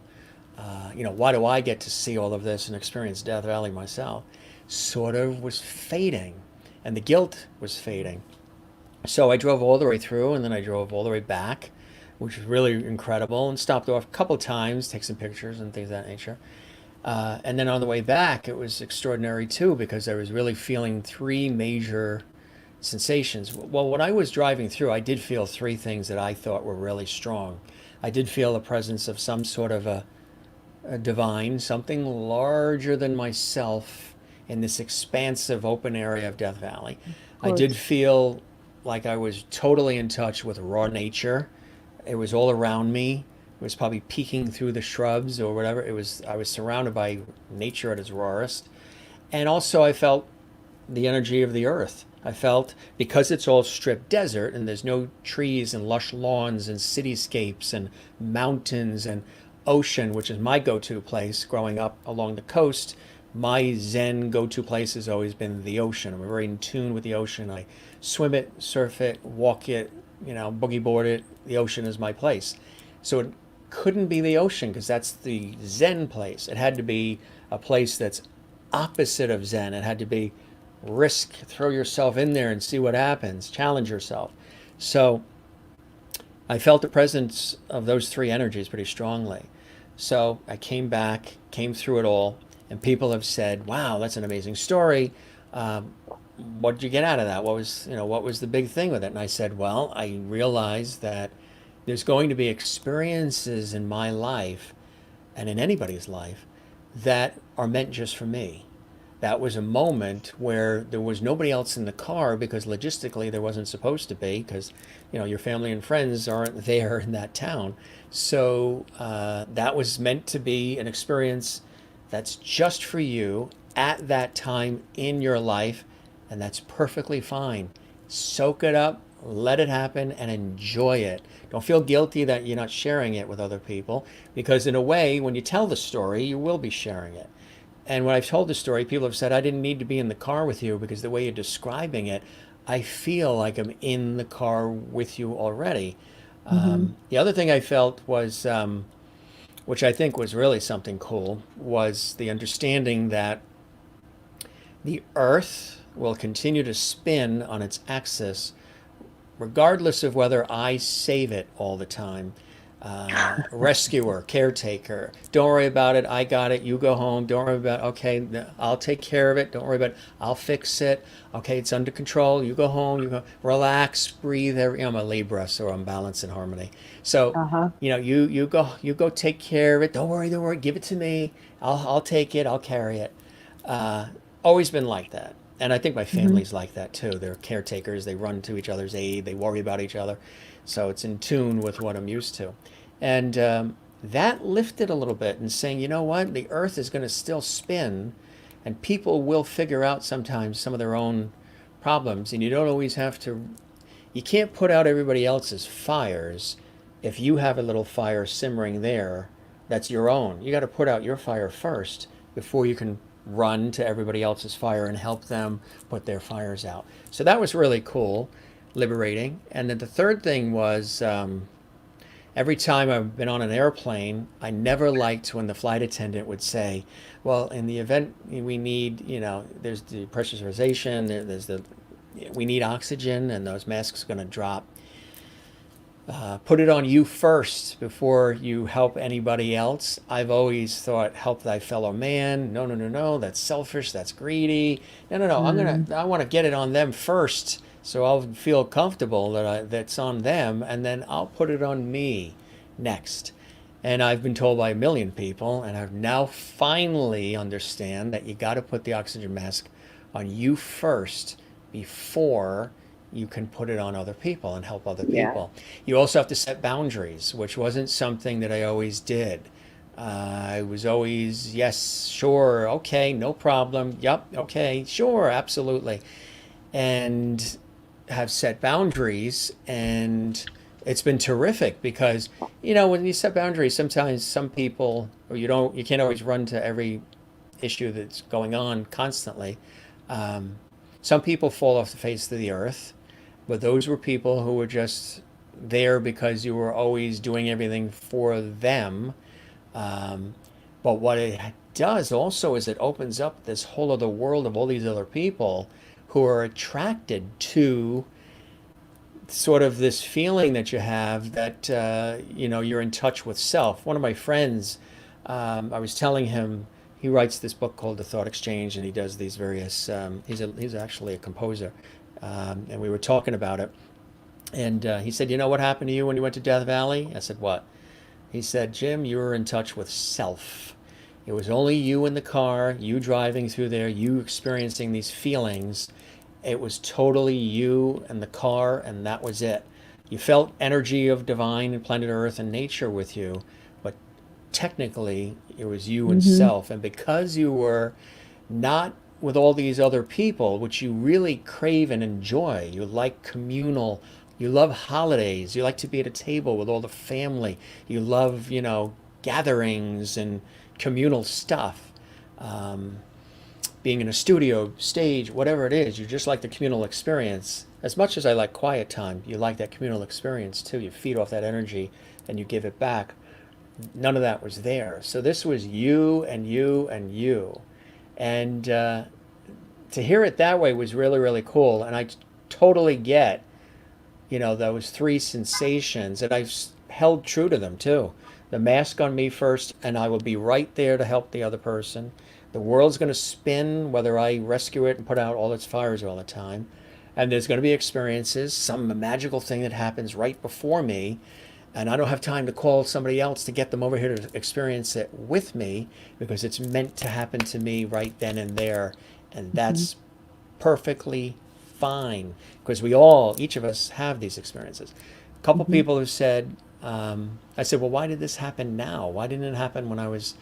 why do I get to see all of this and experience Death Valley myself, sort of was fading. And the guilt was fading. So I drove all the way through, and then I drove all the way back, which was really incredible, and stopped off a couple of times, take some pictures and things of that nature. And then on the way back, it was extraordinary too, because I was really feeling three major sensations. Well, when I was driving through, I did feel three things that I thought were really strong. I did feel the presence of some sort of a divine, something larger than myself, in this expansive open area of Death Valley. I did feel like I was totally in touch with raw nature. It was all around me. It was probably peeking through the shrubs or whatever. I was surrounded by nature at its rawest. And also I felt the energy of the earth. I felt, because it's all stripped desert and there's no trees and lush lawns and cityscapes and mountains and ocean, which is my go-to place growing up along the coast, my Zen go-to place has always been the ocean. I'm very in tune with the ocean. I swim it, surf it, walk it, boogie board it. The ocean is my place. So it couldn't be the ocean because that's the Zen place. It had to be a place that's opposite of Zen. It had to be risk, throw yourself in there and see what happens, challenge yourself. So I felt the presence of those three energies pretty strongly. So I came back, came through it all. And people have said, wow, that's an amazing story. What did you get out of that? What was the big thing with it? And I said, well, I realized that there's going to be experiences in my life and in anybody's life that are meant just for me. That was a moment where there was nobody else in the car because logistically there wasn't supposed to be, because your family and friends aren't there in that town. So that was meant to be an experience that's just for you at that time in your life, and that's perfectly fine. Soak it up, let it happen, and enjoy it. Don't feel guilty that you're not sharing it with other people, because in a way, when you tell the story, you will be sharing it. And when I've told the story, people have said, I didn't need to be in the car with you because the way you're describing it, I feel like I'm in the car with you already. The other thing I felt was which I think was really something cool, was the understanding that the Earth will continue to spin on its axis regardless of whether I save it all the time. Rescuer, caretaker, don't worry about it, I got it, you go home, don't worry about it, okay, I'll take care of it, don't worry about it, I'll fix it, okay, it's under control, you go home, you go, relax, breathe, I'm a Libra, so I'm balanced in harmony. So, you go take care of it, don't worry, give it to me, I'll take it, I'll carry it. Always been like that. And I think my family's like that too. They're caretakers. They run to each other's aid. They worry about each other. So it's in tune with what I'm used to. And that lifted a little bit and saying, you know what? The Earth is going to still spin, and people will figure out sometimes some of their own problems. And you don't always have to, you can't put out everybody else's fires. If you have a little fire simmering there, that's your own. You got to put out your fire first before you can run to everybody else's fire and help them put their fires out. So that was really cool, liberating. And then the third thing was every time I've been on an airplane, I never liked when the flight attendant would say, well, in the event we need, there's the pressurization, we need oxygen and those masks are going to drop. Put it on you first before you help anybody else. I've always thought, help thy fellow man. No, that's selfish, that's greedy. No, I want to get it on them first, so I'll feel comfortable that's on them, and then I'll put it on me next. And I've been told by a million people, and I've now finally understand that you got to put the oxygen mask on you first before you can put it on other people and help other people. You also have to set boundaries, which wasn't something that I always did. I was always, yes, sure, okay, no problem. Yep, okay, sure, absolutely. And have set boundaries, and it's been terrific because, when you set boundaries, sometimes some people, or you can't always run to every issue that's going on constantly. Some people fall off the face of the earth. But those were people who were just there because you were always doing everything for them. But what it does also is it opens up this whole other world of all these other people who are attracted to sort of this feeling that you have that, you're in touch with self. One of my friends, I was telling him, he writes this book called The Thought Exchange, and he does these various, he's actually a composer. And we were talking about it, and he said, what happened to you when you went to Death Valley? I said, what? He said, Jim, you were in touch with self. It was only you in the car, you driving through there, you experiencing these feelings. It was totally you and the car, and that was it. You felt energy of divine and planet Earth and nature with you, but technically it was you and self. And because you were not with all these other people, which you really crave and enjoy. You like communal, you love holidays, you like to be at a table with all the family, you love, gatherings and communal stuff. Being in a studio, stage, whatever it is, you just like the communal experience. As much as I like quiet time, you like that communal experience too. You feed off that energy and you give it back. None of that was there. So this was you and you and you. And to hear it that way was really, really cool. And I totally get, those three sensations. And I've held true to them too. The mask on me first, and I will be right there to help the other person. The world's going to spin, whether I rescue it and put out all its fires all the time. And there's going to be experiences, some magical thing that happens right before me. And I don't have time to call somebody else to get them over here to experience it with me because it's meant to happen to me right then and there. And that's perfectly fine because each of us have these experiences. A couple people have said, I said, well, why did this happen now? Why didn't it happen when I was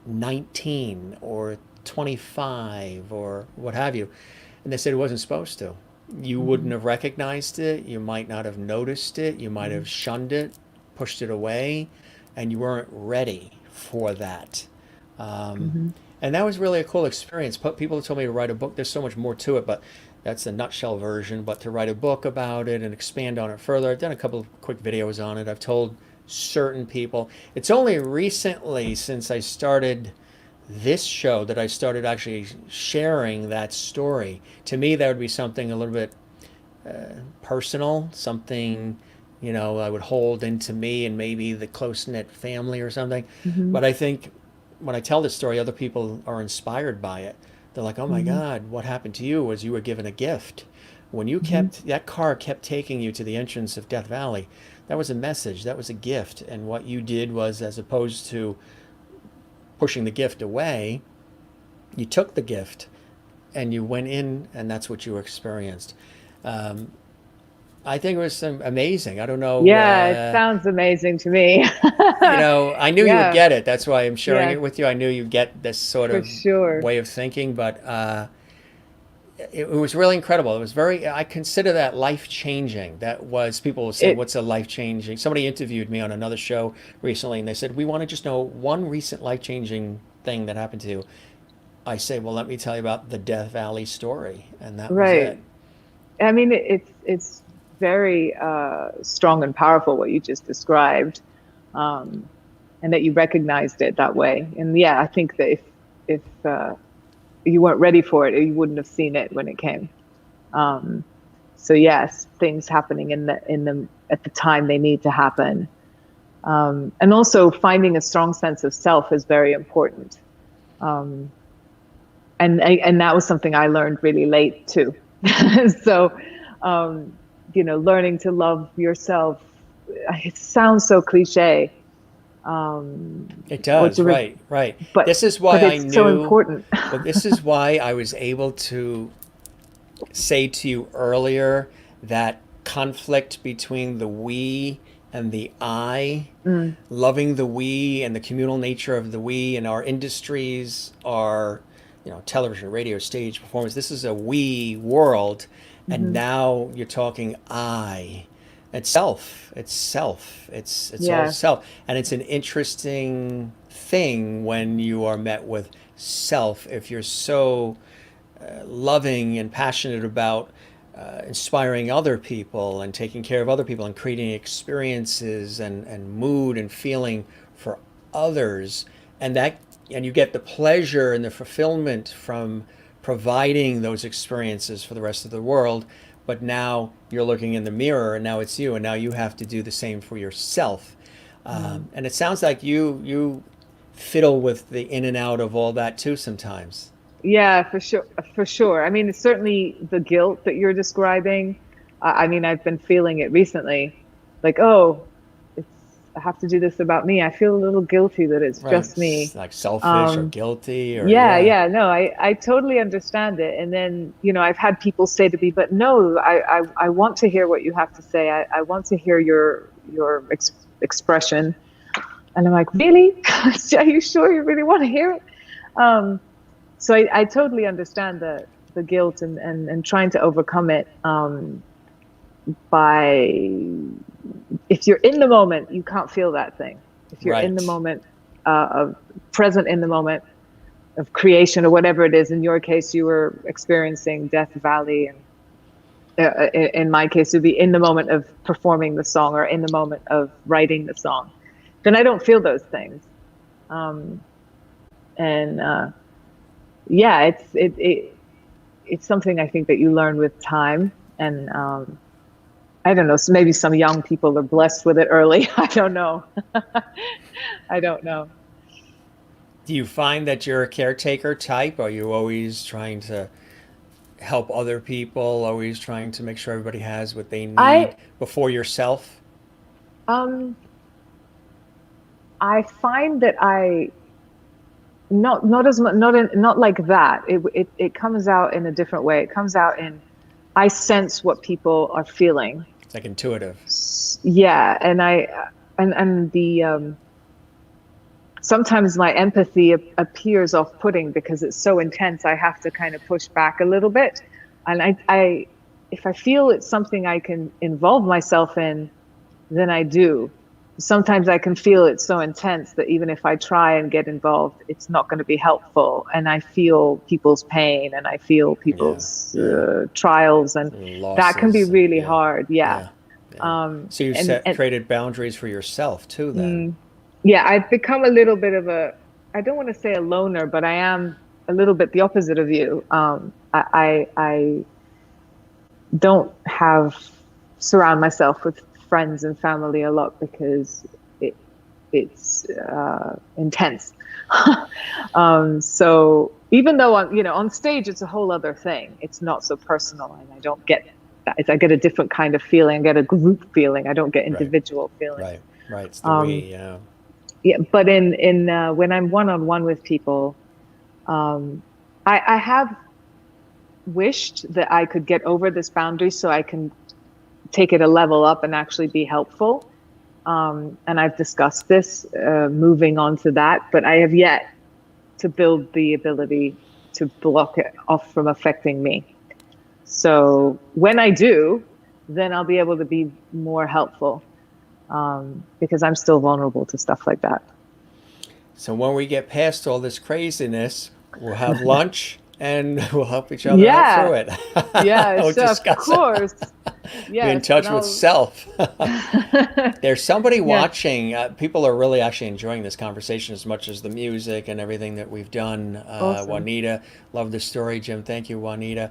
19 or 25 or what have you? And they said it wasn't supposed to. You wouldn't have recognized it. You might not have noticed it. You might have shunned it, pushed it away, and you weren't ready for that. And that was really a cool experience. People told me to write a book. There's so much more to it, but that's the nutshell version. But to write a book about it and expand on it further, I've done a couple of quick videos on it. I've told certain people. It's only recently, since I started this show, that I started actually sharing that story. To me, that would be something a little bit personal, something, I would hold into me and maybe the close-knit family or something. Mm-hmm. But I think when I tell this story, other people are inspired by it. They're like, oh my Mm-hmm. God, what happened to you was you were given a gift. When you Mm-hmm. that car kept taking you to the entrance of Death Valley, that was a message, that was a gift. And what you did was, as opposed to pushing the gift away, you took the gift and you went in, and that's what you experienced. I think it was amazing. I don't know. Yeah, it sounds amazing to me. I knew you would Yeah, get it. That's why I'm sharing yeah, it with you. I knew you'd get this sort for of sure. way of thinking, but it was really incredible. It was I consider that life changing. That was, people will say, It, what's a life changing? Somebody interviewed me on another show recently, and they said, we want to just know one recent life changing thing that happened to you. I say, well, let me tell you about the Death Valley story. And that was it. right. I mean, it's very strong and powerful what you just described, and that you recognized it that way. And yeah, I think that if you weren't ready for it, you wouldn't have seen it when it came. So yes, things happening in the at the time they need to happen, and also finding a strong sense of self is very important. And that was something I learned really late too. So, learning to love yourself. It sounds so cliche. It does, right. But This is why I it's so knew. important. Well, this is why I was able to say to you earlier that conflict between the we and the I, loving the we and the communal nature of the we, and our industries, our television, radio, stage, performance. This is a we world, and now you're talking I. It's self. It's self. It's all Yeah. self, and it's an interesting thing when you are met with self. If you're so loving and passionate about inspiring other people and taking care of other people and creating experiences and mood and feeling for others, and you get the pleasure and the fulfillment from providing those experiences for the rest of the world, but now you're looking in the mirror and now it's you, and now you have to do the same for yourself. And it sounds like you fiddle with the in and out of all that too sometimes. Yeah, for sure. For sure. I mean, it's certainly the guilt that you're describing. I mean, I've been feeling it recently. Like, oh, I have to do this about me. I feel a little guilty that it's Right. just me. It's like selfish or guilty or Yeah. No, I totally understand it. And then, I've had people say to me, but no, I want to hear what you have to say. I want to hear your expression. And I'm like, really? Are you sure you really want to hear it? So I totally understand the guilt and trying to overcome it if you're in the moment, you can't feel that thing. If you're in the Right. moment, of present in the moment of creation or whatever it is. In your case, you were experiencing Death Valley, and in my case, it would be in the moment of performing the song or in the moment of writing the song. Then I don't feel those things. Yeah, it's something I think that you learn with time, and I don't know. So maybe some young people are blessed with it early. I don't know. I don't know. Do you find that you're a caretaker type? Are you always trying to help other people, always trying to make sure everybody has what they need I before yourself? um I find that I not as much not like that. It comes out in a different way. It comes out in I sense what people are feeling. It's like intuitive. Yeah, and the sometimes my empathy appears off-putting because it's so intense. I have to kind of push back a little bit, and I if I feel it's something I can involve myself in, then I do. Sometimes I can feel it's so intense that even if I try and get involved, it's not going to be helpful. And I feel people's pain, and I feel people's trials, and that can be Losses. really Yeah. hard. Yeah. Yeah. So you created boundaries for yourself too then. Yeah, I've become a little bit of a, I don't want to say a loner, but I am a little bit the opposite of you. I don't surround myself with friends and family a lot because it's intense. So even though on stage, it's a whole other thing. It's not so personal, and I don't get that. I get a different kind of feeling. I get a group feeling. I don't get individual feeling. Right. It's the we, yeah. Yeah, but in when I'm one-on-one with people, I have wished that I could get over this boundary so I can take it a level up and actually be helpful. And I've discussed this, moving on to that, but I have yet to build the ability to block it off from affecting me. So when I do, then I'll be able to be more helpful, because I'm still vulnerable to stuff like that. So when we get past all this craziness, we'll have lunch and we'll help each other out through it. Yes, of course. Yes, be in touch with self. There's somebody watching. People are really actually enjoying this conversation as much as the music and everything that we've done. Awesome. Juanita, love the story. Jim, thank you, Juanita.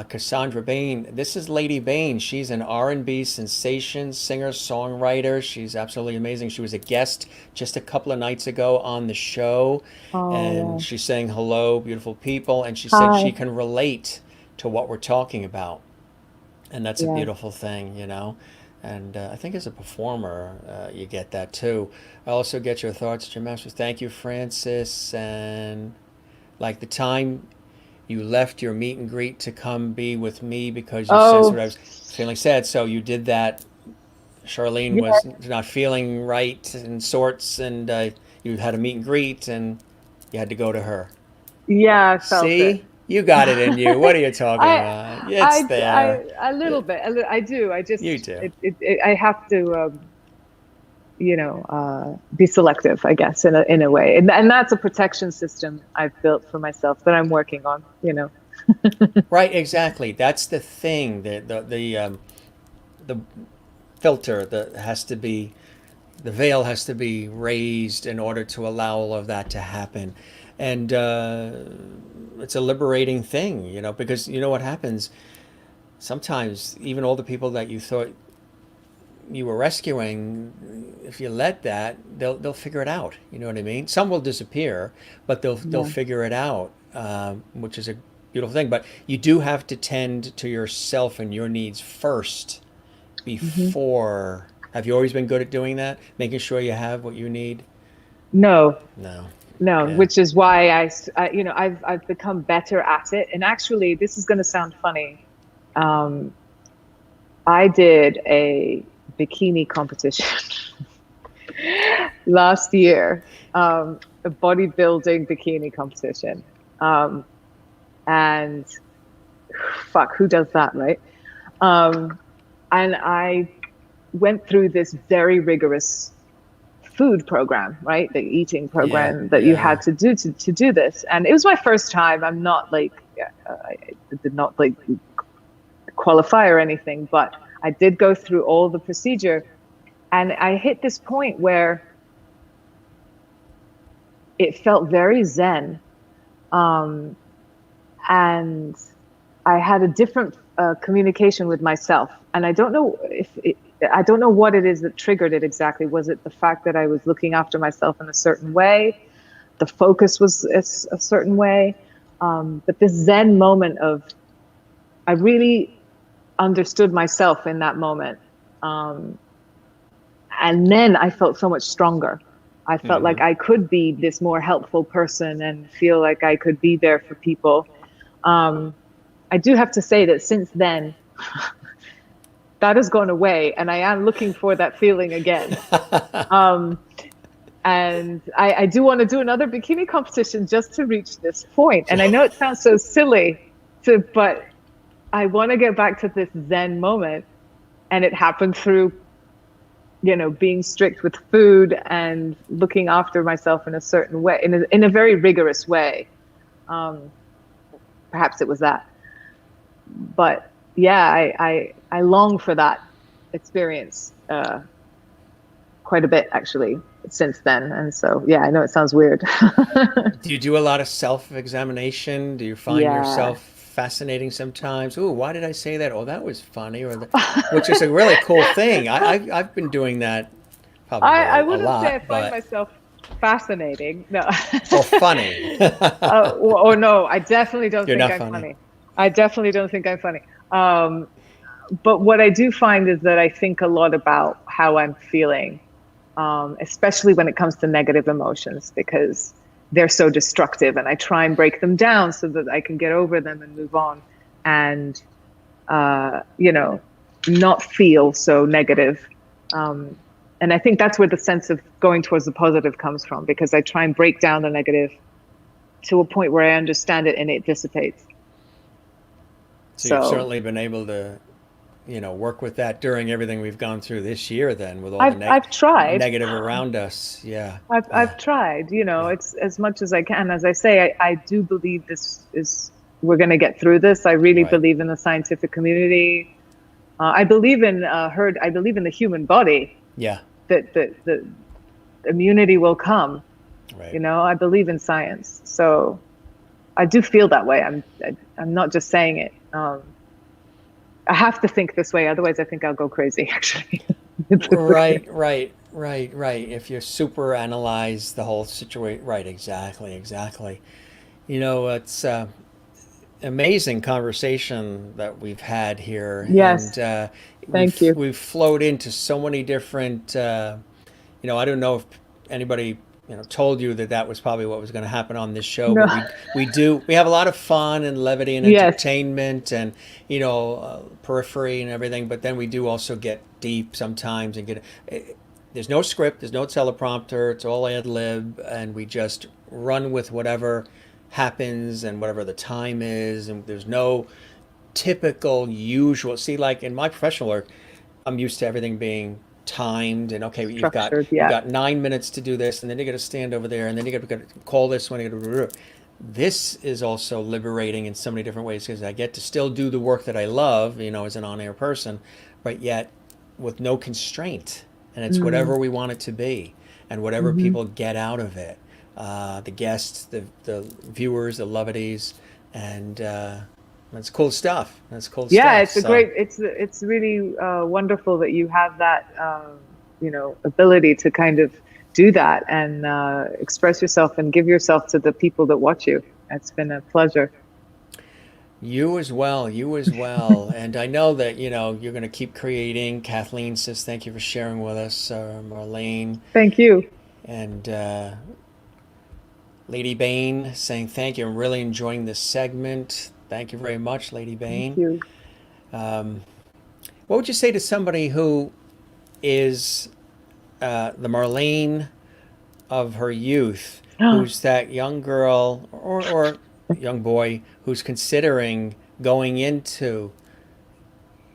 Cassandra Bain, this is Lady Bain. She's an R&B sensation, singer, songwriter. She's absolutely amazing. She was a guest just a couple of nights ago on the show. And she's saying hello, beautiful people. And she said she can relate to what we're talking about. And that's a beautiful thing, And I think as a performer, you get that too. I also get your thoughts, Jim Masters. Thank you, Francis. And like the time you left your meet and greet to come be with me because you sensed what I was feeling sad. So you did that. Charlene was not feeling right in sorts, and you had a meet and greet, and you had to go to her. Yeah, I felt it. You got it in you. What are you talking about? It's there. A little bit. I do. I just. You do. I have to, be selective, I guess, in a way, and that's a protection system I've built for myself that I'm working on. Right. Exactly. That's the thing. The filter that has to be, the veil has to be raised in order to allow all of that to happen. And it's a liberating thing, because what happens sometimes, even all the people that you thought you were rescuing, if you let that, they'll figure it out. You know what I mean? Some will disappear, but they'll figure it out, which is a beautiful thing. But you do have to tend to yourself and your needs first before. Have you always been good at doing that? Making sure you have what you need? No, which is why I've become better at it. And actually, this is going to sound funny. I did a bikini competition last year, a bodybuilding bikini competition. And fuck, who does that, right? And I went through this very rigorous food program, right? The eating program that you had to do to do this. And it was my first time. I'm not I did not qualify or anything, but I did go through all the procedure, and I hit this point where it felt very zen. And I had a different communication with myself. And I don't know I don't know what it is that triggered it exactly. Was it the fact that I was looking after myself in a certain way? The focus was a certain way. But this zen moment of, I really understood myself in that moment. And then I felt so much stronger. I felt like I could be this more helpful person and feel like I could be there for people. I do have to say that since then, that has gone away, and I am looking for that feeling again. And I do want to do another bikini competition just to reach this point. And I know it sounds so silly, but I want to get back to this zen moment. And it happened through, being strict with food and looking after myself in a certain way, in a very rigorous way. Perhaps it was that. But yeah, I long for that experience quite a bit actually since then. And so, yeah, I know it sounds weird. Do you do a lot of self-examination? Do you find Yeah. yourself fascinating sometimes? Ooh, why did I say that? Oh, that was funny, which is a really cool thing. I've been doing that probably I a wouldn't say I lot, find but myself fascinating. No. or funny. Oh no, I definitely don't You're think not I'm funny. funny. I definitely don't think I'm funny. Um, but what I do find is that I think a lot about how I'm feeling, especially when it comes to negative emotions, because they're so destructive, and I try and break them down so that I can get over them and move on, and you know, not feel so negative. Um, and I think that's where the sense of going towards the positive comes from, because I try and break down the negative to a point where I understand it and it dissipates. So you've So certainly been able to, work with that during everything we've gone through this year, then, with all the I've tried. negative around us. Yeah. I've tried, Yeah. it's as much as I can. As I say, I do believe we're going to get through this. I really Right. believe in the scientific community. I believe in I believe in the human body, Yeah. that the immunity will come. Right. I believe in science. So I do feel that way. I'm not just saying it. I have to think this way, otherwise I think I'll go crazy, actually. Right, right, right, right. If you super analyze the whole situation, right, exactly, exactly. It's amazing conversation that we've had here, and Yes, thank you. we've flowed into so many different. I don't know if anybody told you that that was probably what was going to happen on this show, No, but we have a lot of fun and levity and yes, entertainment and periphery and everything, but then we do also get deep sometimes and there's no script, there's no teleprompter, it's all ad lib, and we just run with whatever happens and whatever the time is, and there's no typical usual. See, like in my professional work, I'm used to everything being timed, and okay, structured. you've Yeah. got 9 minutes to do this, and then you got to stand over there, and then you got to call this one. This is also liberating in so many different ways, because I get to still do the work that I love, as an on-air person, but yet with no constraint, and it's Mm, whatever we want it to be, and whatever hmm. people get out of it. The guests, the viewers, the levities, and that's cool stuff. That's cool Yeah, stuff. it's a So great. It's really wonderful that you have that ability to kind of do that and express yourself and give yourself to the people that watch you. It's been a pleasure. you as well, you as well. And I know that, you're going to keep creating. Kathleen says, thank you for sharing with us, Marlene. Thank you. And Lady Bain saying, thank you. I'm really enjoying this segment. Thank you very much, Lady Thank Bain. you. What would you say to somebody who is the Marlene of her youth, who's that young girl or young boy who's considering going into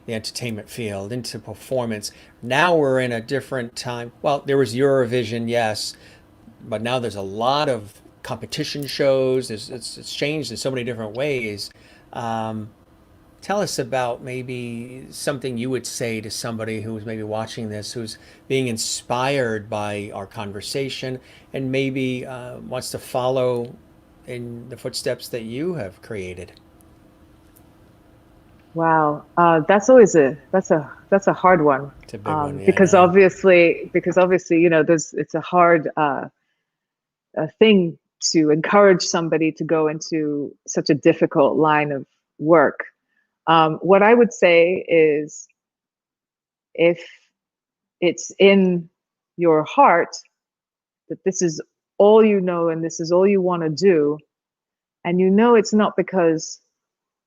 the entertainment field, into performance? Now we're in a different time. Well, there was Eurovision, yes, but now there's a lot of competition shows. It's changed in so many different ways. Um, Tell us about maybe something you would say to somebody who's maybe watching this, who's being inspired by our conversation, and maybe wants to follow in the footsteps that you have created. Wow, that's a hard one, It's a big one, yeah, I because know. obviously there's it's a hard a thing to encourage somebody to go into such a difficult line of work. What I would say is, if it's in your heart that this is all you know and this is all you want to do, and it's not because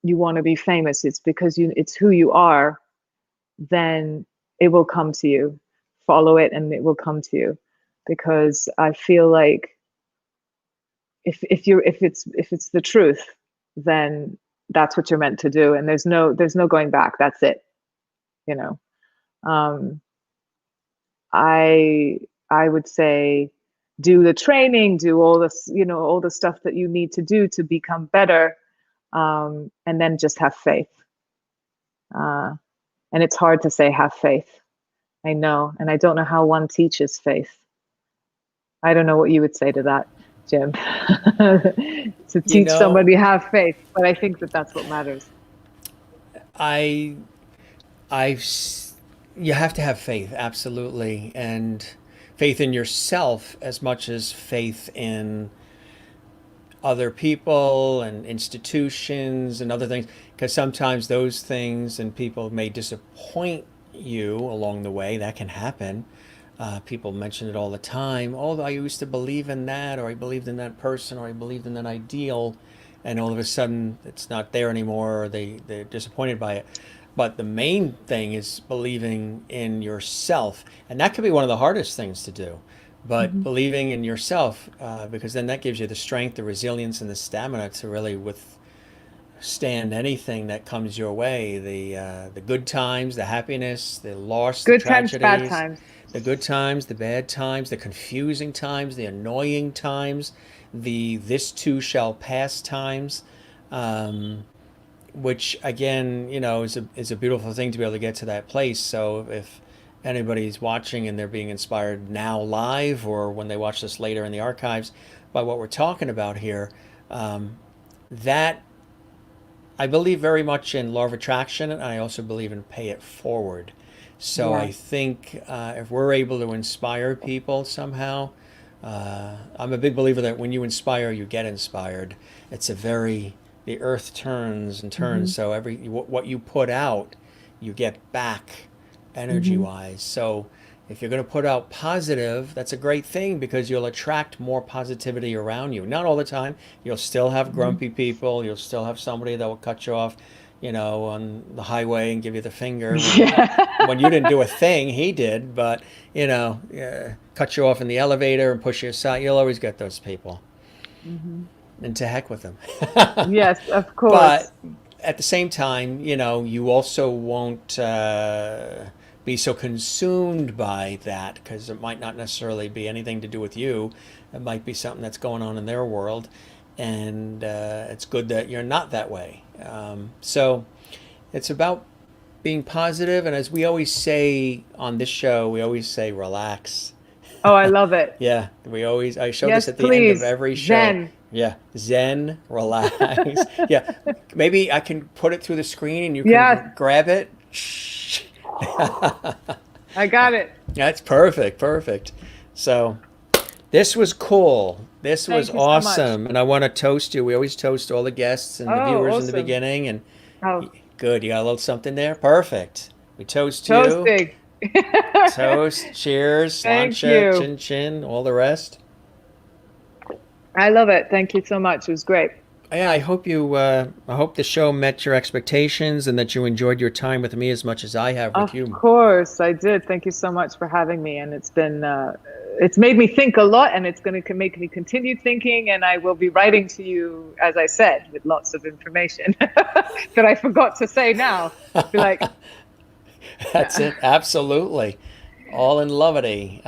you want to be famous, it's because it's who you are, then it will come to you. Follow it and it will come to you. Because I feel like if it's the truth, then that's what you're meant to do, and there's no going back. That's it. You know. Um, I I would say, do the training, do all this, all the stuff that you need to do to become better, and then just have faith. Uh, and it's hard to say have faith I know. And I don't know how one teaches faith. I don't know what you would say to that, Jim, to You teach know, somebody have faith. But I think that that's what matters. I, I've, you have to have faith, absolutely. And faith in yourself as much as faith in other people and institutions and other things, because sometimes those things and people may disappoint you along the way. That can happen. People mention it all the time. Oh, I used to believe in that, or I believed in that person, or I believed in that ideal, and all of a sudden it's not there anymore, or they're disappointed by it. But the main thing is believing in yourself, and that can be one of the hardest things to do. But Hmm. believing in yourself, because then that gives you the strength, the resilience, and the stamina to really withstand anything that comes your way. The good times, the happiness, the loss, the Good times, bad tragedies, times. the good times, the bad times, the confusing times, the annoying times, the this too shall pass times. Um, which again, is a beautiful thing to be able to get to that place. So if anybody's watching and they're being inspired now live, or when they watch this later in the archives, by what we're talking about here, that I believe very much in law of attraction, and I also believe in pay it forward. So I Yes. think if we're able to inspire people somehow, I'm a big believer that when you inspire, you get inspired. It's a very the earth turns and Hmm. turns, so what you put out, you get back energy Hmm. wise. So if you're going to put out positive, that's a great thing because you'll attract more positivity around you. Not all the time. You'll still have Hmm. grumpy people. You'll still have somebody that will cut you off, on the highway and give you the finger when you didn't do a thing, he did. But cut you off in the elevator and push you aside. You'll always get those people, Hmm. and to heck with them. Yes, of But course. at the same time, you also won't be so consumed by that because it might not necessarily be anything to do with you. It might be something that's going on in their world. And it's good that you're not that way. So it's about being positive. And as we always say on this show, we always say relax. Oh, I love it. Yeah, I show this Yes, at the end of please. every show. Zen. Yeah, Zen, relax. Yeah, maybe I can put it through the screen and you can Yes, grab it. I got it. That's perfect, perfect. So this was cool. This was Thank you so much. awesome. And I want to toast you. We always toast all the guests and the Oh, viewers in the awesome. beginning. And Oh, good, you got a little something there? Perfect. We toast you. toasting. Toast, cheers, Thank sláinte, you. chin chin, all the rest. I love it. Thank you so much. It was great. Yeah, I hope the show met your expectations and that you enjoyed your time with me as much as I have with Of you. course, I did. Thank you so much for having me. And it's made me think a lot, and it's going to make me continue thinking. And I will be writing to you, as I said, with lots of information that I forgot to say now. Be like, That's yeah. it, absolutely. All in lovity.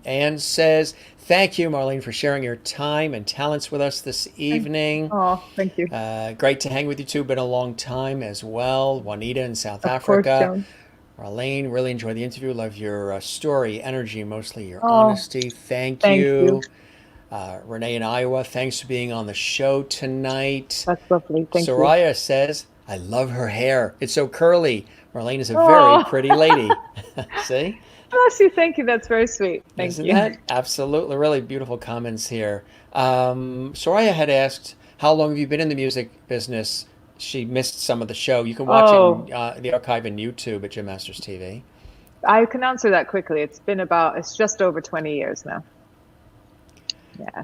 Anne says, thank you, Marlene, for sharing your time and talents with us this evening. Oh, thank you. Great to hang with you two. Been a long time as well. Juanita in South Of course, Africa. Joan. Marlene, really enjoyed the interview. Love your story, energy, mostly your Oh, honesty. Thank thank you. you. Renee in Iowa, thanks for being on the show tonight. That's lovely. Thank you. Soraya says, I love her hair. It's so curly. Marlene is a very Oh, pretty lady. See? bless you. Thank you. That's very sweet. Thank Isn't you. that absolutely really beautiful comments here? Soraya had asked, how long have you been in the music business? She missed some of the show. You can watch it Oh, in the archive in YouTube at Jim Masters TV. I can answer that quickly. It's just over 20 years now. Yeah.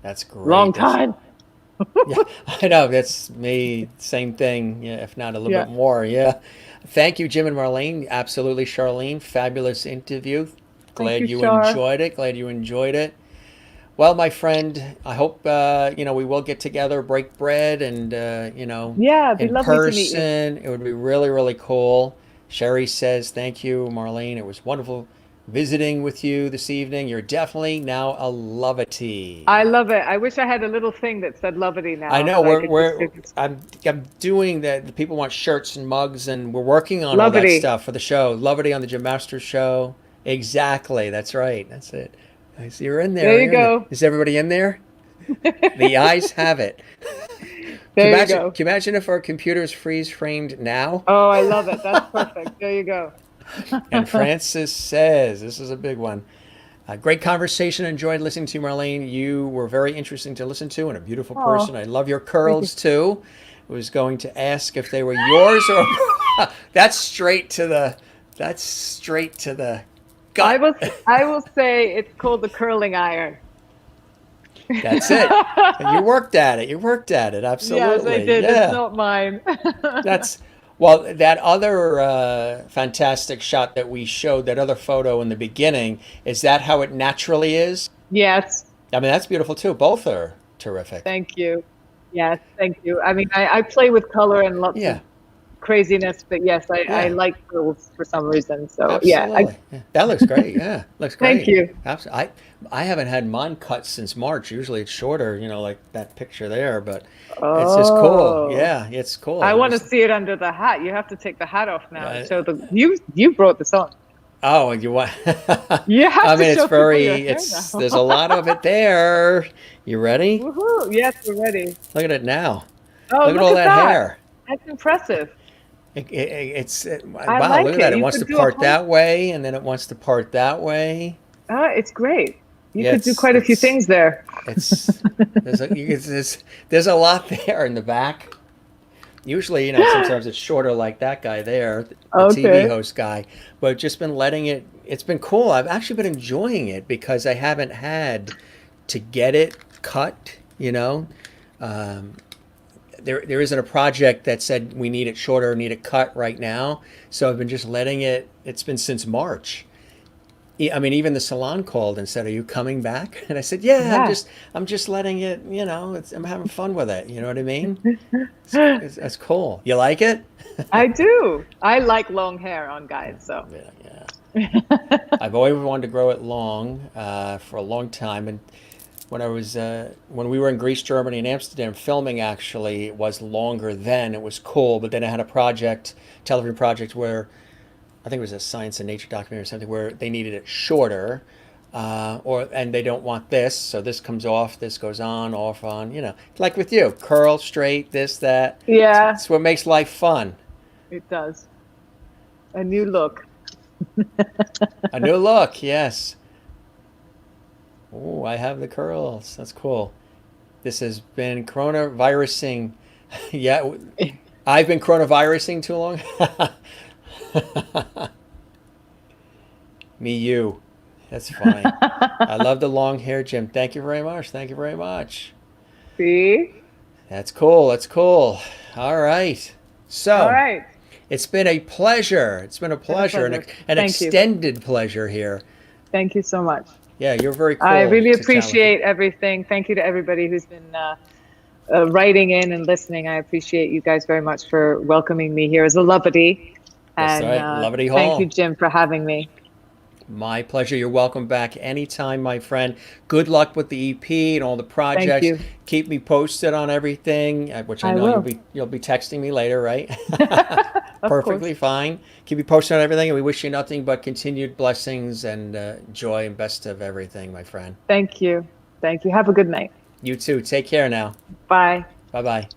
That's Long great. That's time. Yeah, I know. That's me. Same thing. Yeah, if not a little Yeah. bit more. Yeah. Thank you, Jim and Marlene. Absolutely, Charlene. Fabulous interview. Thank Glad you, you Shar. enjoyed it. Glad you enjoyed it. Well, my friend, I hope we will get together, break bread, and Yeah, it'd be in lovely to meet you. person. It would be really, really cool. Sherry says, "Thank you, Marlene. It was wonderful visiting with you this evening. You're definitely now a lovety. I love it. I wish I had a little thing that said "Lovity" I now, know so I could just we're I'm doing that. The people want shirts and mugs, and we're working on all that "Lovity." stuff for the show. Lovity on the Jim Masters show. Exactly. That's right. That's it. I see you're in there. There you You're in there. go. Is everybody in there? The eyes have it. There you go. Can you imagine if our computers freeze framed now? Oh, I love it. That's perfect. There you go. And Francis says, this is a big one. Great conversation. Enjoyed listening to you, Marlene. You were very interesting to listen to and a beautiful person. I love your curls too. I was going to ask if they were yours or that's straight to the gut. I will say it's called the curling iron. That's it. You worked at it. You worked at it. Absolutely. Yes, I did. Yeah. It's not mine. That other fantastic shot that we showed, that other photo in the beginning, is that how it naturally is? Yes. I mean, that's beautiful too. Both are terrific. Thank you. Yes, thank you. I mean, I play with color and lots of craziness, but yes, I like girls for some reason. So absolutely. Yeah, that looks great. Yeah, looks great. Thank you. Absolutely. I haven't had mine cut since March. Usually it's shorter, like that picture there, but it's just cool. Yeah, it's cool. I want to see it under the hat. You have to take the hat off now. So you brought this on. Oh, you want? You have I mean, to show it's very. people your hair It's now. there's a lot of it there. You ready? Woohoo! Yes, we're ready. Look at it now. Oh, look at all that hair. That's impressive. Wow, like look at that. it. It You wants to could do a part whole- that way, and then it wants to part that way. It's great. You Yeah, could do quite a few it's- things there. There's a lot there in the back. Usually, sometimes it's shorter like that guy there, the TV host guy. But just been letting it. It's been cool. I've actually been enjoying it because I haven't had to get it cut. There isn't a project that said we need it shorter, need it cut right now. So I've been just letting it. It's been since March. I mean, even the salon called and said, "Are you coming back?" And I said, "Yeah, I'm just letting it. I'm having fun with it. You know what I mean? That's cool. You like it?" I do. I like long hair on guys. So Yeah. I've always wanted to grow it long for a long time, and when we were in Greece, Germany, and Amsterdam filming, actually, it was longer then. It was cool, but then I had a television project where I think it was a science and nature documentary or something where they needed it shorter, and they don't want this, so this comes off, this goes on, off, on, like with you, curl, straight, this, that. Yeah. It's what makes life fun. It does. A new look. A new look, yes. Oh, I have the curls. That's cool. This has been coronavirusing. Yeah, I've been coronavirusing too long. Me, you. That's funny. I love the long hair, Jim. Thank you very much. Thank you very much. See? That's cool. That's cool. All right. So, All right. It's been a pleasure. It's been a pleasure. An extended pleasure here. Thank you so much. Yeah, you're very cool. I really appreciate everything. Thank you to everybody who's been writing in and listening. I appreciate you guys very much for welcoming me here as a lovety. That's right, Lovety Hall. Thank you, Jim, for having me. My pleasure. You're welcome back anytime, my friend. Good luck with the EP and all the projects. Thank you. Keep me posted on everything, which I know you'll be texting me later, right? Perfectly fine. Keep me posted on everything, and we wish you nothing but continued blessings and joy and best of everything, my friend. Thank you. Thank you. Have a good night. You too. Take care now. Bye. Bye-bye.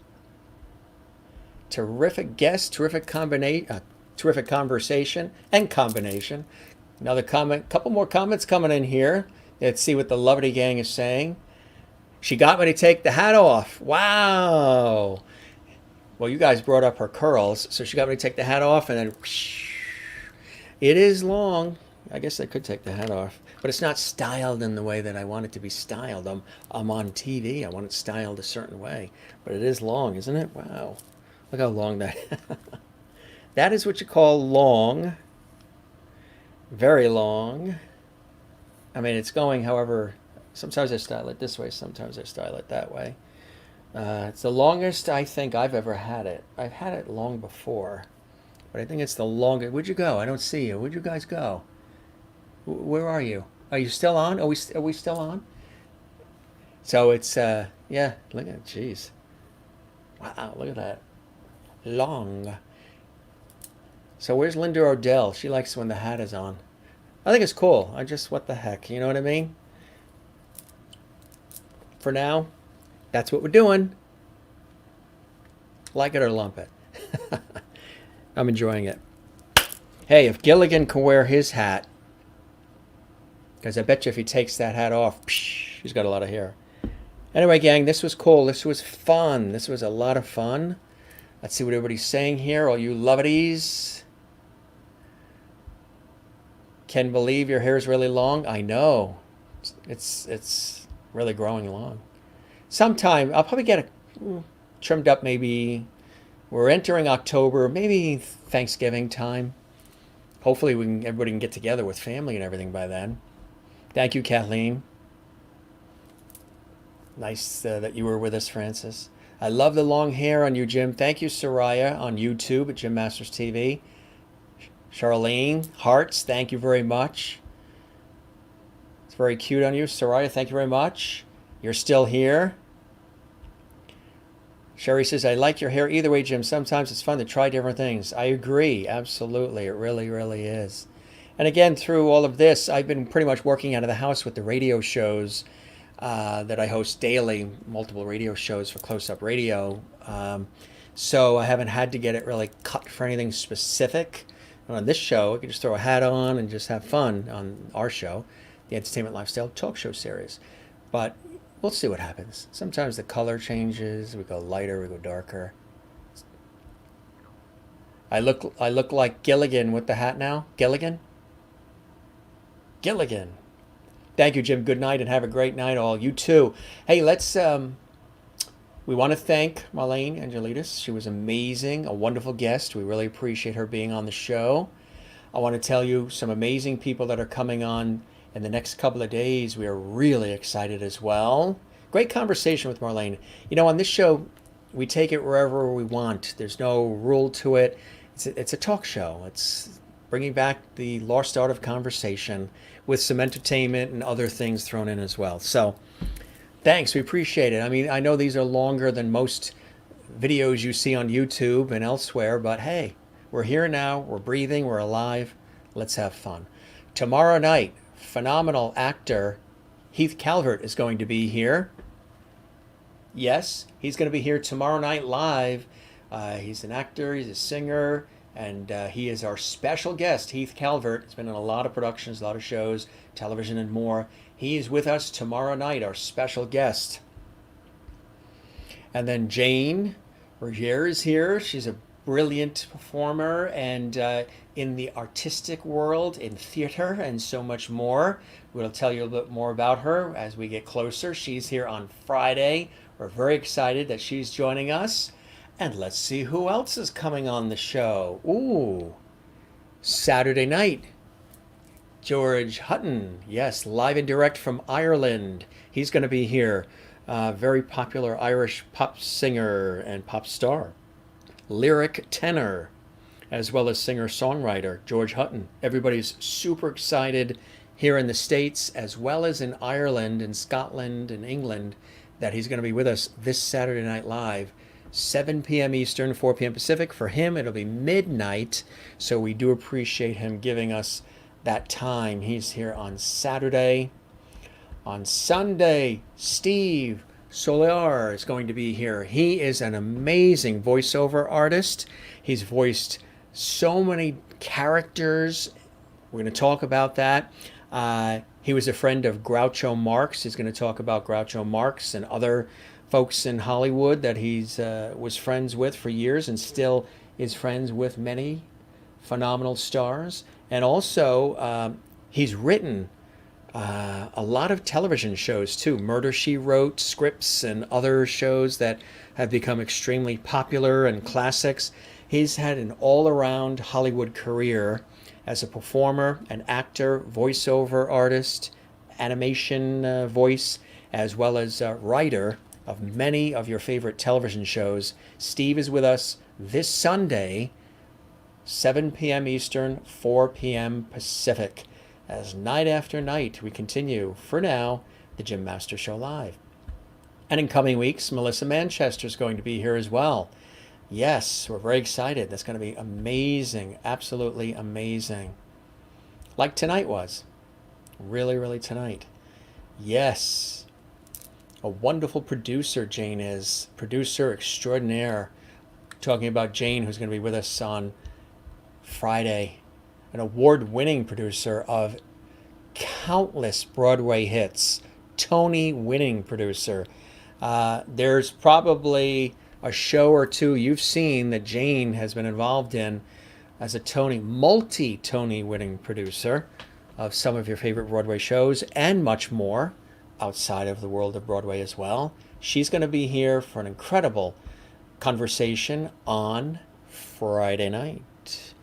Terrific guest, terrific conversation and combination. Another comment, couple more comments coming in here. Let's see what the Lovety Gang is saying. She got me to take the hat off. Wow. Well, you guys brought up her curls, so she got me to take the hat off, and then whoosh. It is long. I guess I could take the hat off, but it's not styled in the way that I want it to be styled. I'm on TV. I want it styled a certain way, but it is long, isn't it? Wow. Look how long that. That is what you call long. Very long. I mean, it's going however, sometimes I style it this way, sometimes I style it that way. It's the longest I think I've ever had it. I've had it long before, but I think it's the longest. Where'd you go? I don't see you. Where'd you guys go? Where are you? Are you still on? Are we still on? So it's yeah. Look at jeez. Wow, look at that. Long. So where's Linda Odell? She likes when the hat is on. I think it's cool. What the heck? You know what I mean? For now, that's what we're doing. Like it or lump it. I'm enjoying it. Hey, if Gilligan can wear his hat, because I bet you if he takes that hat off, psh, he's got a lot of hair. Anyway, gang, this was cool. This was fun. This was a lot of fun. Let's see what everybody's saying here. All you lovities. Can believe your hair is really long. I know. It's really growing long. Sometime, I'll probably get it trimmed up maybe. We're entering October, maybe Thanksgiving time. Hopefully everybody can get together with family and everything by then. Thank you, Kathleen. Nice that you were with us, Francis. I love the long hair on you, Jim. Thank you, Soraya, on YouTube at Jim Masters TV. Charlene, hearts, thank you very much. It's very cute on you. Soraya, thank you very much. You're still here. Sherry says, I like your hair either way, Jim. Sometimes it's fun to try different things. I agree. Absolutely. It really, really is. And again, through all of this, I've been pretty much working out of the house with the radio shows that I host daily, multiple radio shows for Close Up Radio. So I haven't had to get it really cut for anything specific. On this show, I can just throw a hat on and just have fun on our show, the Entertainment Lifestyle Talk Show series. But we'll see what happens. Sometimes the color changes. We go lighter, we go darker. I look like Gilligan with the hat now. Gilligan? Thank you, Jim. Good night and have a great night, all. You too. Hey, we want to thank MARLAIN ANGELIDIS. She was amazing, a wonderful guest. We really appreciate her being on the show. I want to tell you some amazing people that are coming on in the next couple of days. We are really excited as well. Great conversation with MARLAIN. You know, on this show, we take it wherever we want. There's no rule to it. It's a talk show. It's bringing back the lost art of conversation with some entertainment and other things thrown in as well. So thanks, we appreciate it. I mean, I know these are longer than most videos you see on YouTube and elsewhere, but hey, we're here now, we're breathing, we're alive. Let's have fun. Tomorrow night, phenomenal actor Heath Calvert is going to be here. Yes, he's going to be here tomorrow night live. He's an actor, he's a singer, and he is our special guest, Heath Calvert. He's been in a lot of productions, a lot of shows, television and more. He is with us tomorrow night, our special guest. And then Jane Rogier is here. She's a brilliant performer and in the artistic world, in theater, and so much more. We'll tell you a little bit more about her as we get closer. She's here on Friday. We're very excited that she's joining us. And let's see who else is coming on the show. Ooh, Saturday night. George Hutton, yes, live and direct from Ireland. He's going to be here. Very popular Irish pop singer and pop star. Lyric tenor, as well as singer-songwriter, George Hutton. Everybody's super excited here in the States, as well as in Ireland and Scotland and England, that he's going to be with us this Saturday Night Live. 7 p.m. Eastern, 4 p.m. Pacific. For him, it'll be midnight, so we do appreciate him giving us that time. He's here on Saturday. On Sunday, Steve Solar is going to be here. He is an amazing voiceover artist. He's voiced so many characters. We're going to talk about that. He was a friend of Groucho Marx. He's going to talk about Groucho Marx and other folks in Hollywood that he's was friends with for years and still is friends with many phenomenal stars. And also, he's written a lot of television shows too. Murder, She Wrote, scripts, and other shows that have become extremely popular and classics. He's had an all-around Hollywood career as a performer, an actor, voiceover artist, animation voice, as well as a writer of many of your favorite television shows. Steve is with us this Sunday, 7 p.m. Eastern, 4 p.m. Pacific. as night after night we continue, for now, the Jim Master Show Live. And in coming weeks, Melissa Manchester is going to be here as well. Yes, we're very excited. That's going to be amazing, absolutely amazing. Like tonight was. Really, really tonight. Yes. A wonderful producer, Jane is. Producer extraordinaire. Talking about Jane, who's going to be with us on Friday. An award-winning producer of countless Broadway hits. Tony-winning producer. There's probably a show or two you've seen that Jane has been involved in as a multi-Tony winning producer of some of your favorite Broadway shows and much more outside of the world of Broadway as well. She's going to be here for an incredible conversation on Friday night.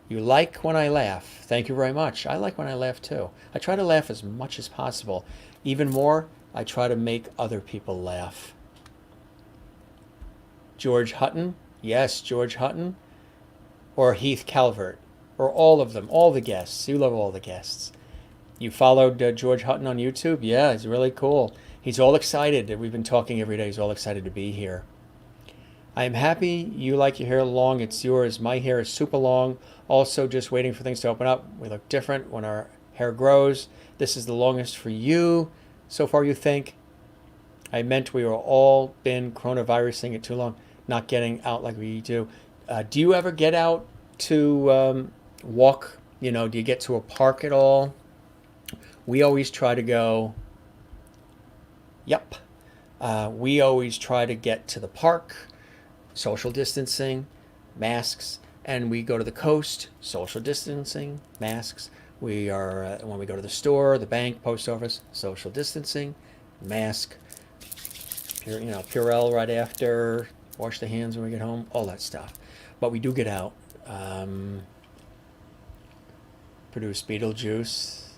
You like when I laugh. Thank you very much. I like when I laugh too. I try to laugh as much as possible. Even more, I try to make other people laugh. George Hutton, yes, George Hutton, or Heath Calvert, or all of them, all the guests. You love all the guests. You followed George Hutton on YouTube? Yeah, he's really cool. He's all excited. We've been talking every day. He's all excited to be here. I am happy you like your hair long. It's yours. My hair is super long. Also, just waiting for things to open up. We look different when our hair grows. This is the longest for you. So far, you think? I meant we were all been coronavirusing it too long, not getting out like we do. Do you ever get out to walk? You know, do you get to a park at all? We always try to go. Yep. We always try to get to the park, social distancing, masks, and we go to the coast, social distancing, masks. We are, when we go to the store, the bank, post office, social distancing, mask, Purell right after, wash the hands when we get home, all that stuff. But we do get out. Produce Beetlejuice.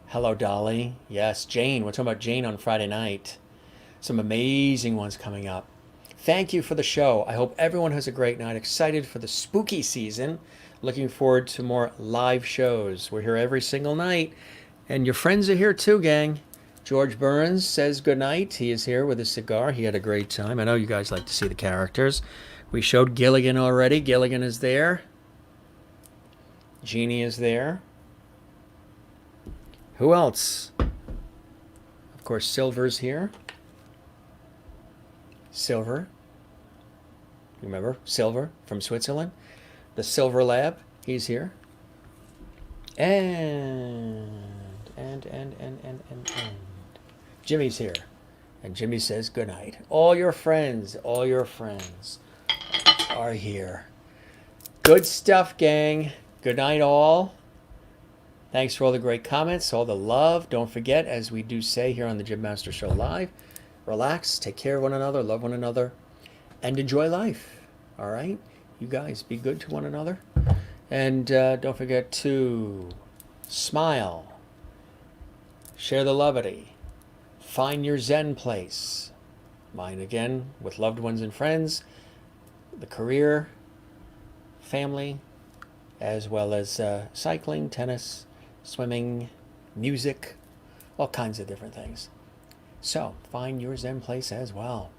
Hello, Dolly. Yes, Jane. We're talking about Jane on Friday night. Some amazing ones coming up. Thank you for the show. I hope everyone has a great night. Excited for the spooky season. Looking forward to more live shows. We're here every single night. And your friends are here too, gang. George Burns says good night. He is here with his cigar. He had a great time. I know you guys like to see the characters. We showed Gilligan already. Gilligan is there. Jeannie is there. Who else? Of course, Silver's here. Silver. Remember? Silver from Switzerland. The Silver Lab. He's here. And. Jimmy's here. And Jimmy says good night. All your friends are here. Good stuff, gang. Good night, all. Thanks for all the great comments, all the love. Don't forget, as we do say here on the Jim Master Show Live, relax, take care of one another, love one another, and enjoy life. All right? You guys, be good to one another. And don't forget to smile, share the levity, find your Zen place. Mine again, with loved ones and friends, the career, family, as well as cycling, tennis, swimming, music, all kinds of different things. So, find your Zen place as well.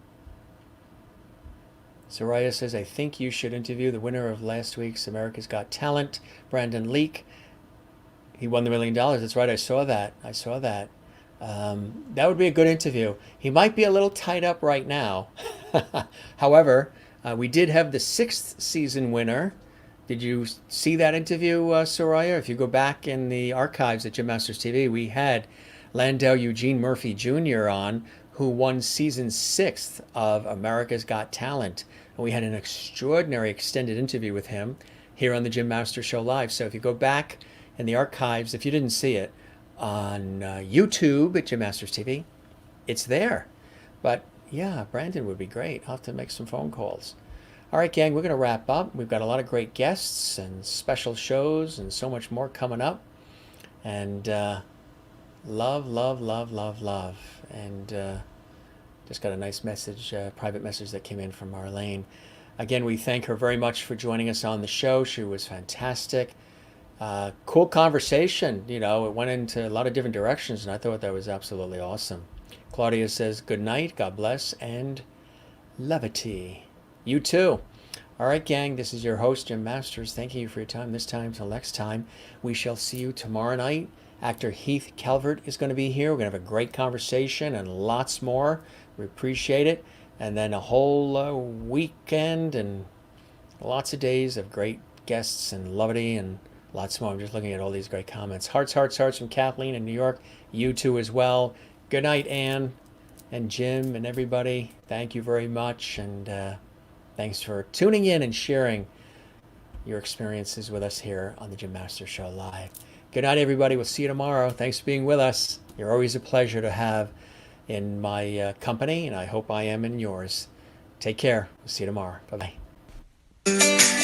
Soraya says, I think you should interview the winner of last week's America's Got Talent, Brandon Leake. He won the $1 million. That's right, I saw that. That would be a good interview. He might be a little tied up right now. However, we did have the 6th season winner. Did you see that interview, Soraya? If you go back in the archives at Jim Masters TV, we had Landau Eugene Murphy Jr. on, who won season 6 of America's Got Talent. And we had an extraordinary extended interview with him here on the Jim Masters Show Live. So if you go back in the archives, if you didn't see it, on YouTube at Jim Masters TV, it's there. But yeah, Brandon would be great. I'll have to make some phone calls. All right, gang, we're going to wrap up. We've got a lot of great guests and special shows and so much more coming up. And love. And just got a nice message, private message that came in from MARLAIN. Again, we thank her very much for joining us on the show. She was fantastic. Cool conversation. You know, it went into a lot of different directions, and I thought that was absolutely awesome. Claudia says, good night, God bless, and levity. You too. All right, gang, this is your host, Jim Masters. Thank you for your time this time. Till next time, we shall see you tomorrow night. Actor Heath Calvert is going to be here. We're going to have a great conversation and lots more. We appreciate it. And then a whole weekend and lots of days of great guests and levity and lots more. I'm just looking at all these great comments. Hearts, hearts, hearts from Kathleen in New York. You too as well. Good night, Anne and Jim and everybody. Thank you very much. And thanks for tuning in and sharing your experiences with us here on the Jim Masters Show Live. Good night, everybody. We'll see you tomorrow. Thanks for being with us. You're always a pleasure to have in my company, and I hope I am in yours. Take care. We'll see you tomorrow. Bye-bye.